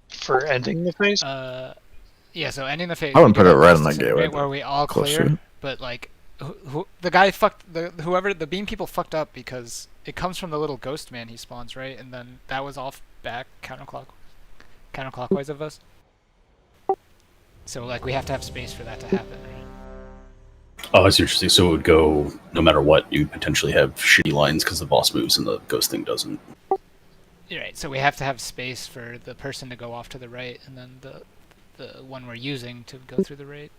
For ending the phase? Yeah, so ending the phase. I wouldn't we do put it that right last on the disintegrate gateway, where we all close to clear, it. but like, the guy fucked the beam people fucked up because it comes from the little ghost man he spawns, right? And then that was off back counterclockwise of us. So like we have to have space for that to happen. Oh, that's interesting. So it would go no matter what. You potentially have shitty lines because the boss moves and the ghost thing doesn't. You're right. So we have to have space for the person to go off to the right, and then the one we're using to go through the right.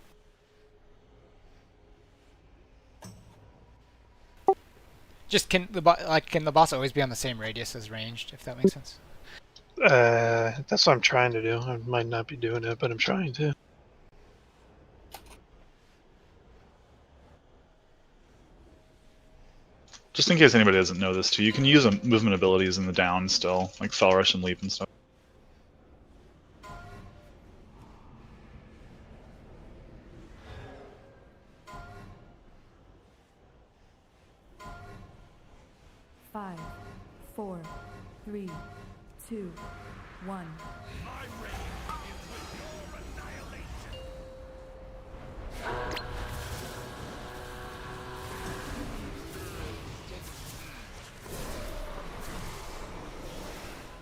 Just can the boss always be on the same radius as ranged, if that makes sense? That's what I'm trying to do. I might not be doing it, but I'm trying to. Just in case anybody doesn't know this too, you can use movement abilities in the down still, like Fell Rush and Leap and stuff. Five, 4, 3, 2, 1.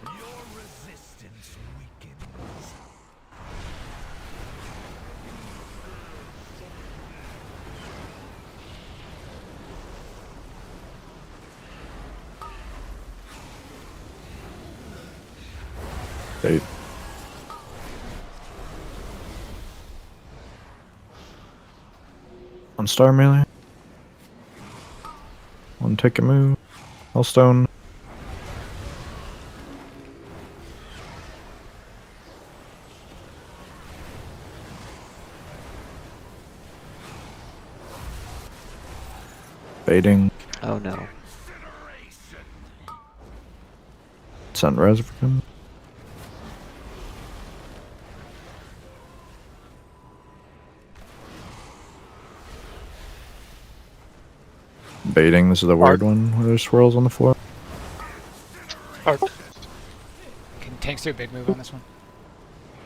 Your resistance weakens. They one star melee. One ticket move. Hellstone. Baiting. Oh no. Sunrise for him. Baiting. This is the weird one where there's swirls on the floor. Can tanks do a big move on this one?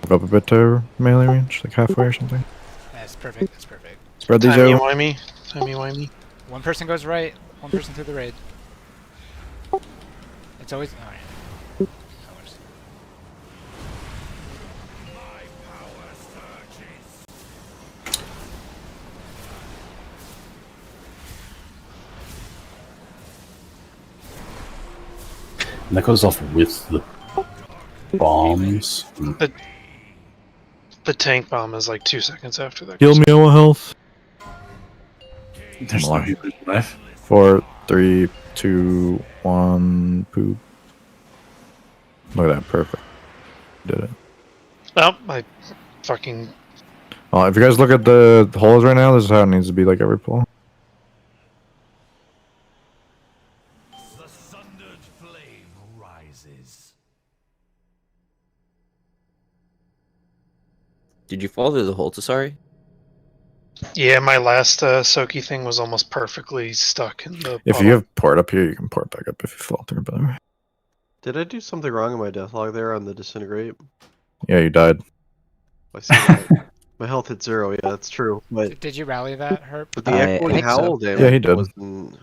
Move up a bit to melee range, like halfway or something. That's perfect. That's perfect. Spread these out. Timey-wimey. One person goes right, one person through the raid. It's always. Alright. And that goes off with the bombs. The tank bomb is like 2 seconds after that. Heal me on my health. There's no healing life. 4, 3, 2, 1. Poop. Look at that. Perfect. Did it. Oh, I fucking. Well, if you guys look at the holes right now, this is how it needs to be like every pull. The sundered flame rises. Did you fall through the hole to sorry? Yeah, my last Soki thing was almost perfectly stuck in the If puddle. you have port up here, you can port back up if you falter. By the way. Did I do something wrong in my death log there on the disintegrate? Yeah, you died. I see that. My health hit 0. Yeah, that's true. But Did you rally that, Herb? but the echoing think so. howl damage Yeah, he did. wasn't.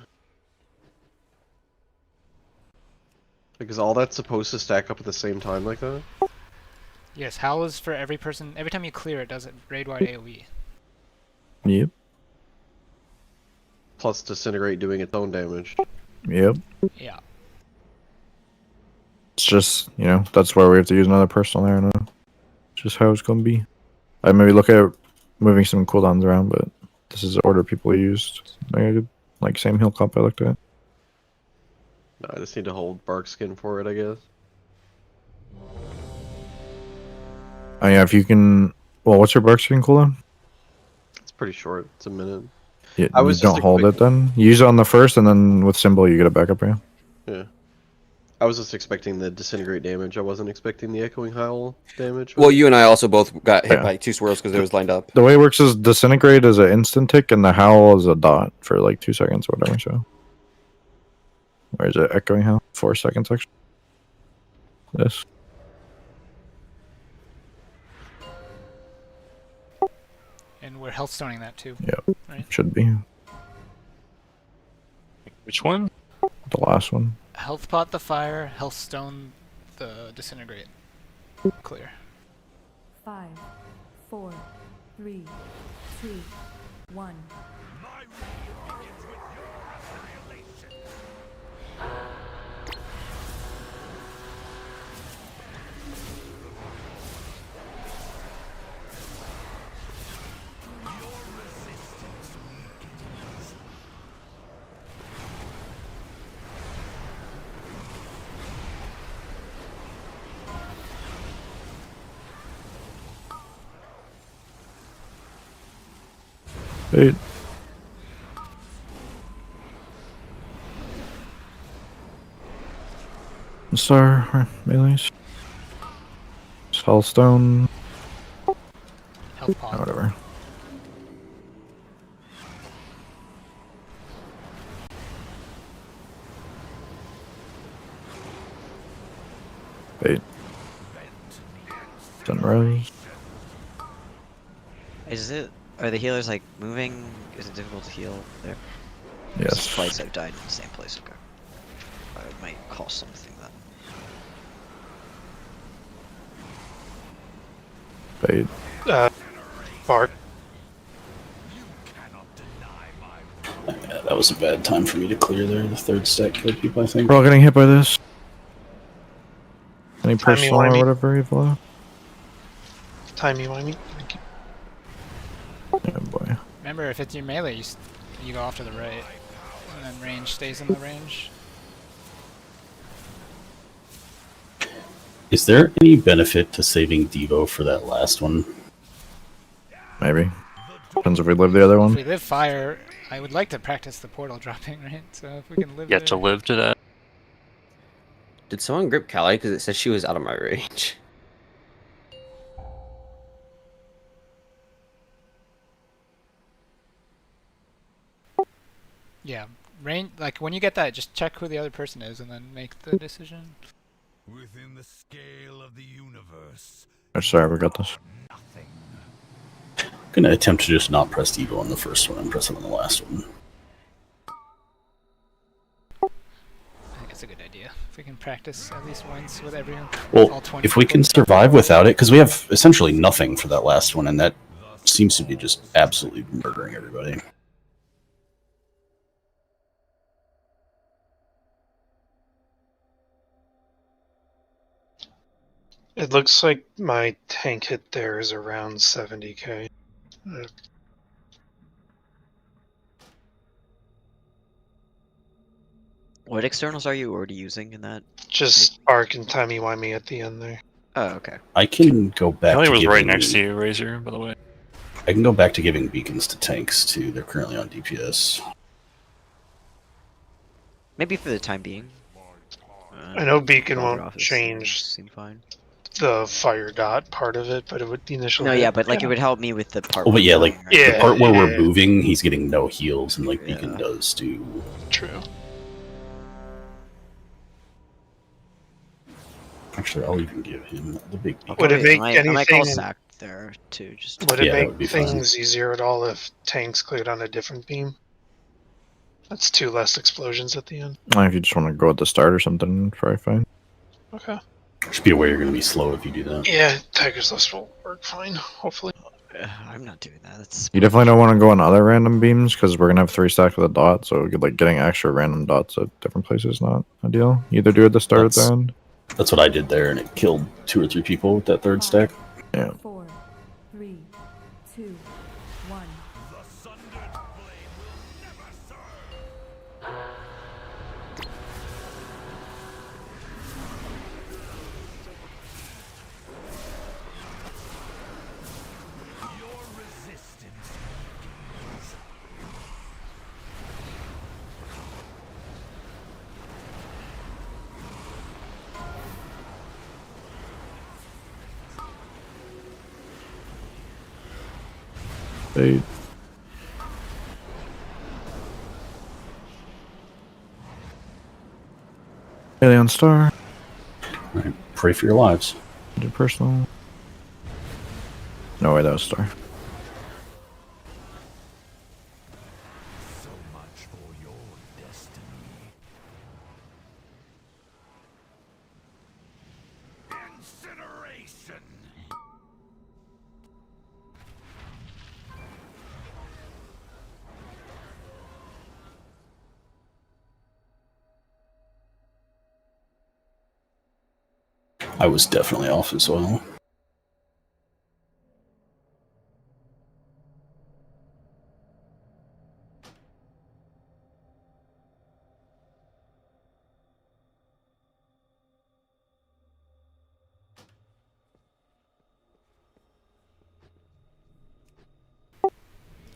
Because all that's supposed to stack up at the same time like that. Yes, howl is for every person. Every time you clear it, does it raid-wide AoE. Yep. Plus disintegrate doing its own damage. Yep. Yeah. It's just, that's where we have to use another personal there now. It's just how it's going to be. I maybe look at moving some cooldowns around, but this is the order people used. Like same heal comp I looked at. No, I just need to hold bark skin for it, I guess. Oh yeah, if you can... Well, what's your bark skin cooldown? It's pretty short. It's a minute. Yeah, I was you don't just hold it then? You use it on the first, and then with symbol you get it back up again. Yeah. I was just expecting the disintegrate damage. I wasn't expecting the echoing howl damage. Well, you and I also both got hit Yeah. by 2 swirls because it was lined up. The way it works is disintegrate is an instant tick, and the howl is a dot for like 2 seconds or whatever, so... Where is it? Echoing howl? 4 seconds, actually. This. And we're health stoning that too. Yep. Right? Should be. Which one? The last one. Health pot the fire, health stone the disintegrate. Clear. 5, 4, 3, 2, 1. Eight. Star melees. Spellstone. Health pot. Whatever. Eight. Sunrise. Are the healers like moving? Is it difficult to heal there? Yes. Twice I've died in the same place. Okay. It might cost something then. Eight. Bart. Yeah, that was a bad time for me to clear there. The third stack killed people, I think. We're all getting hit by this. Any Timey personal or wimey. whatever evil out? Timey-wimey. Yeah, boy. Remember, if it's your melee, you go off to the right. And then range stays in the range. Is there any benefit to saving Devo for that last one? Maybe. Depends if we live the other If one. we live fire, I would like to practice the portal dropping, right? So if we can live Yet to there- live to that. Did someone grip Callie? Because it says she was out of my range. Yeah, range. Like when you get that, just check who the other person is, and then make the decision. Within the scale of the universe. Oh, sorry, we got this. I'm gonna attempt to just not press Devo on the first one and press it on the last one. I think it's a good idea. If we can practice at least once with everyone. Well, all 20 if we people. can survive without it, because we have essentially nothing for that last one, and that seems to be just absolutely murdering everybody. It looks like my tank hit there is around 70k. What externals are you already using in that? Just Arc and Timey-wimey at the end there. Oh, okay. I can go back Kelly to was right giving- next to you, Razor, by the way. I can go back to giving beacons to tanks, too. They're currently on DPS. Maybe for the time being. I know Beacon Log won't off is- change Seem fine. the fire dot part of it, but it would the initial. No, hit, yeah, but like it would help me with the part. Oh, but yeah, like Yeah, the part where we're yeah. moving, he's getting no heals, and like Beacon does too. True. Actually, I'll even give him the big Beacon. Would it make I might call anything? sack there too. Just Would it that would be make fine. things easier at all if tanks cleared on a different beam? That's 2 less explosions at the end. If you just want to go at the start or something, probably fine. Okay. Just be aware you're going to be slow if you do that. Yeah, Tiger's List will work fine, hopefully. I'm not doing that. That's You definitely don't want to go on other random beams because we're gonna have 3 stacks with a dot, so like getting extra random dots at different places is not ideal. Either do it at the start or at the end. That's what I did there, and it killed 2 or 3 people with that 3rd stack. Yeah. 4, 3, 2, 1. Eight. Alien Star. Alright, pray for your lives. Do personal. No way, that was Star. So much for your destiny. Incineration. I was definitely off as well.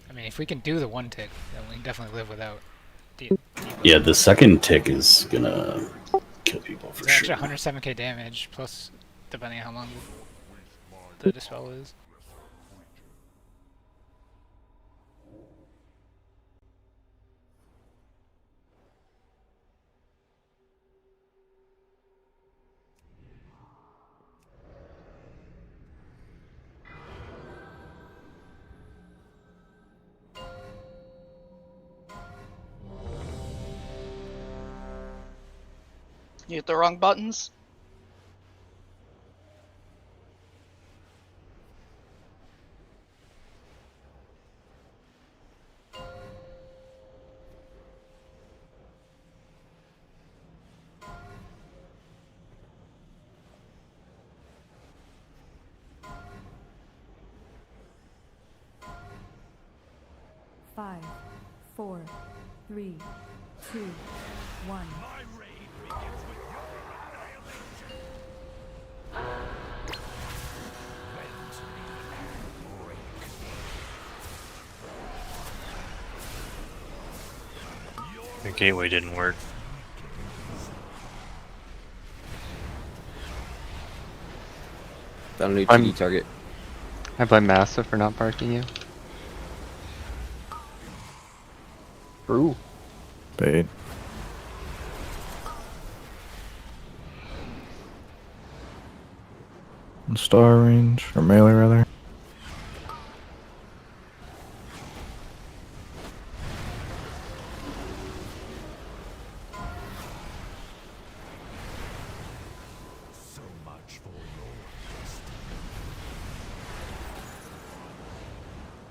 I mean, if we can do the 1 tick, then we can definitely live without. Yeah, the 2nd tick is gonna kill people for It's sure. actually 107k damage, plus depending on how long the dispel is. You hit the wrong buttons. Five, 4, 3, 2, 1. The gateway didn't work. I don't need TD target. I blame Massive for not barking you. True. Bait. Star range, or melee rather. So much for your destiny.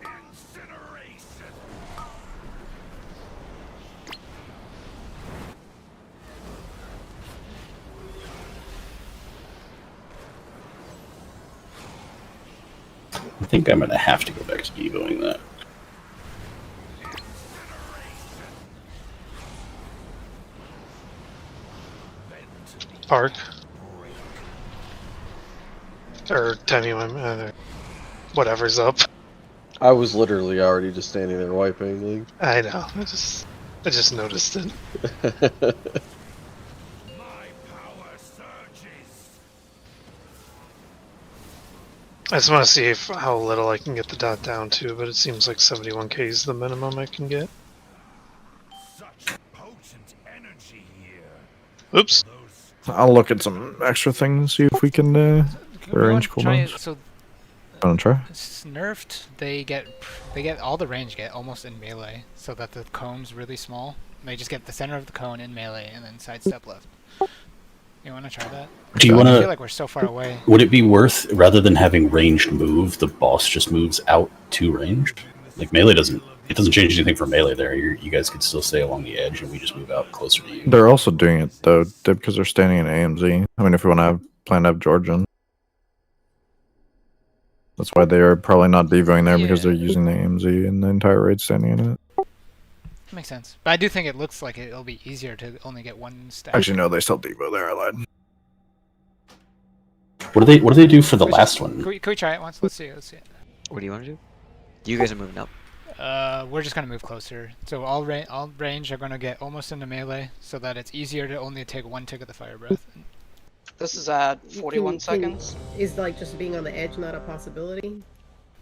Incineration. I think I'm gonna have to go back to evoing that. Park. Or Temmie, whatever's up. I was literally already just standing there wiping. Like. I know. I just noticed it. I just want to see how little I can get the dot down to, but it seems like 71k is the minimum I can get. Oops. I'll look at some extra things, see if we can arrange cooldowns. So Wanna try? it's nerfed. They get all the range get almost in melee, so that the cone's really small. They just get the center of the cone in melee and then sidestep left. You want to try that? Do you want to? I feel like we're so far away. Would it be worth, rather than having ranged move, the boss just moves out to ranged? Like melee doesn't change anything for melee there. You guys could still stay along the edge, and we just move out closer to you. They're also doing it though, because they're standing in AMZ. I mean, if we want to plan to have Georgian, that's why they are probably not devoing there, because they're using the AMZ and the entire raid standing in it. Makes sense. But I do think it looks like it'll be easier to only get one stack. Actually, no, they still devo there. I lied. What do they do for the last one? Can we try it once? Let's see it. What do you want to do? You guys are moving up. We're just gonna move closer. So all range are gonna get almost into melee, so that it's easier to only take one tick of the fire breath. This is at 41 seconds. Is like just being on the edge not a possibility?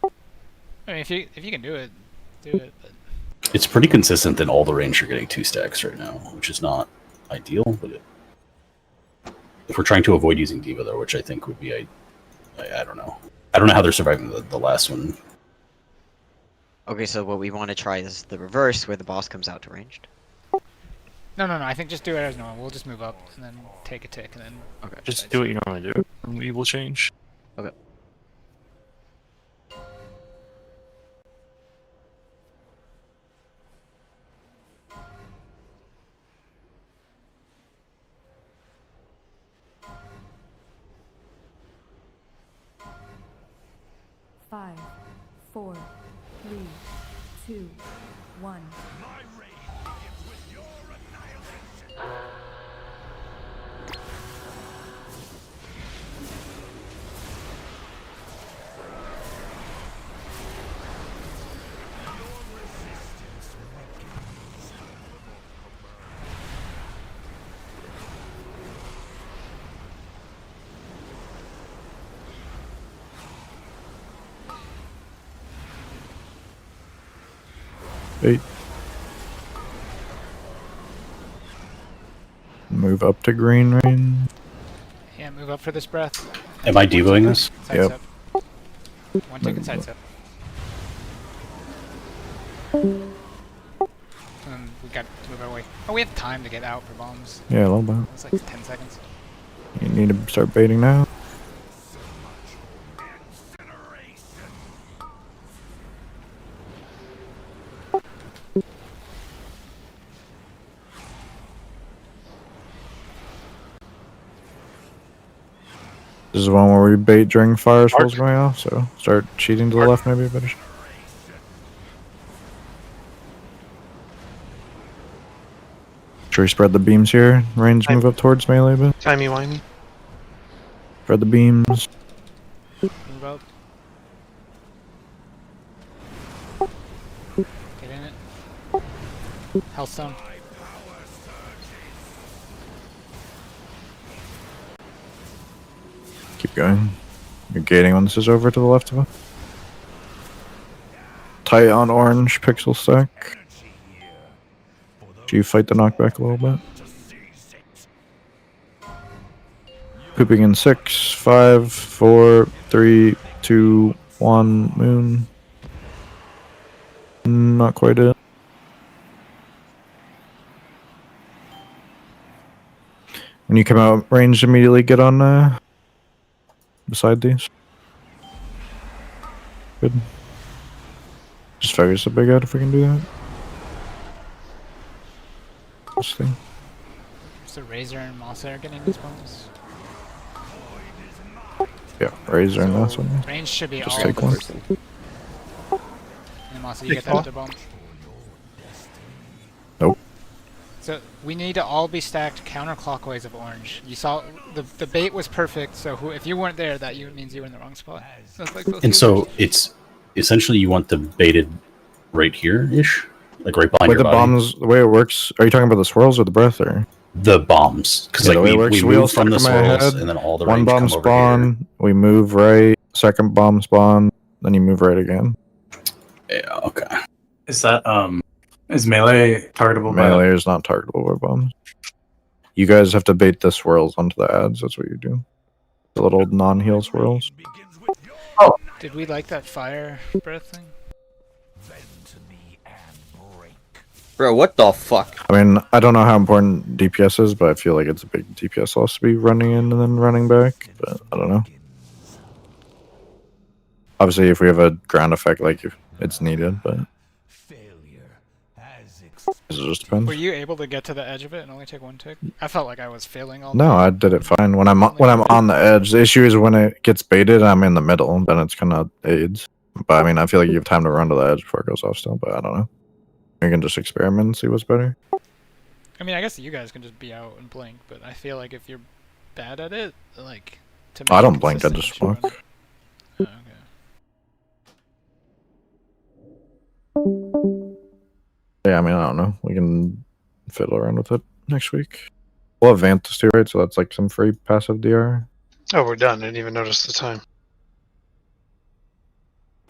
I mean, if you can do it, do it. But... It's pretty consistent that all the range are getting 2 stacks right now, which is not ideal, but if we're trying to avoid using Diva though, which I think would be, I don't know. I don't know how they're surviving the last one. Okay, so what we want to try is the reverse, where the boss comes out to ranged. No. I think just do it as normal. We'll just move up and then take a tick and then. Okay. Just do what you normally do, and we will change. Okay. Five, 4, 3, 2, 1. Eight. Move up to green rain. Yeah, move up for this breath. Am I devoing this? Yep. One tick and sidestep. And then we got to move our way. Oh, we have time to get out for bombs. Yeah, a little bit. It's like 10 seconds. You need to start baiting now. This is one where we bait during fire spells going off, so start cheating to the left maybe better. Should we spread the beams here? Range move up towards melee a bit. Timey-wimey. Spread the beams. Move up. Get in it. Healthstone. Keep going. You're gating when this is over to the left of us. Tight on orange pixel stack. Do you fight the knockback a little bit? Pooping in 6, 5, 4, 3, 2, 1, moon. Not quite it. When you come out range, immediately get on beside these. Good. Just focus a big out if we can do that. This thing. So Razor and Mossa are getting these bombs. Yeah, Razor and that's one. Range should be Just all take one. And Mossa, you get that other bomb. Nope. So we need to all be stacked counterclockwise of orange. You saw the bait was perfect, so if you weren't there, that means you were in the wrong spot. So it's like And so it's essentially you want the baited right here-ish? Like right behind your the body? bombs, the way it works, are you talking about the swirls or the breath or? The bombs. Because Yeah, like the way it works, we all move from the stack 'em swirls ahead, and then all the one range bomb come over spawn, here. we move right, second bomb spawn, then you move right again. Yeah, okay. Is that is melee targetable by Melee is not targetable by bombs. You guys have to bait the swirls onto the ads. That's what you do. The little non-heal swirls. Oh, did we like that fire breath thing? Bro, what the fuck? I mean, I don't know how important DPS is, but I feel like it's a big DPS loss to be running in and then running back. But I don't know. Obviously, if we have a ground effect, like it's needed, but it just depends. Were you able to get to the edge of it and only take one tick? I felt like I was failing all No, night. I did it fine. When I'm on the edge, the issue is when it gets baited and I'm in the middle, then it's kind of aids. But I mean, I feel like you have time to run to the edge before it goes off still, but I don't know. You can just experiment and see what's better. I mean, I guess you guys can just be out and blink, but I feel like if you're bad at it, like to make I it don't blink, I consistent, just you should run smoke. it. Oh, okay. Yeah, I mean, I don't know. We can fiddle around with it next week. We'll have Vantus too, right? So that's like some free passive DR. Oh, we're done. I didn't even notice the time.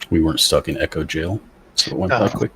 We weren't stuck in Echo Jail, so it went by quick.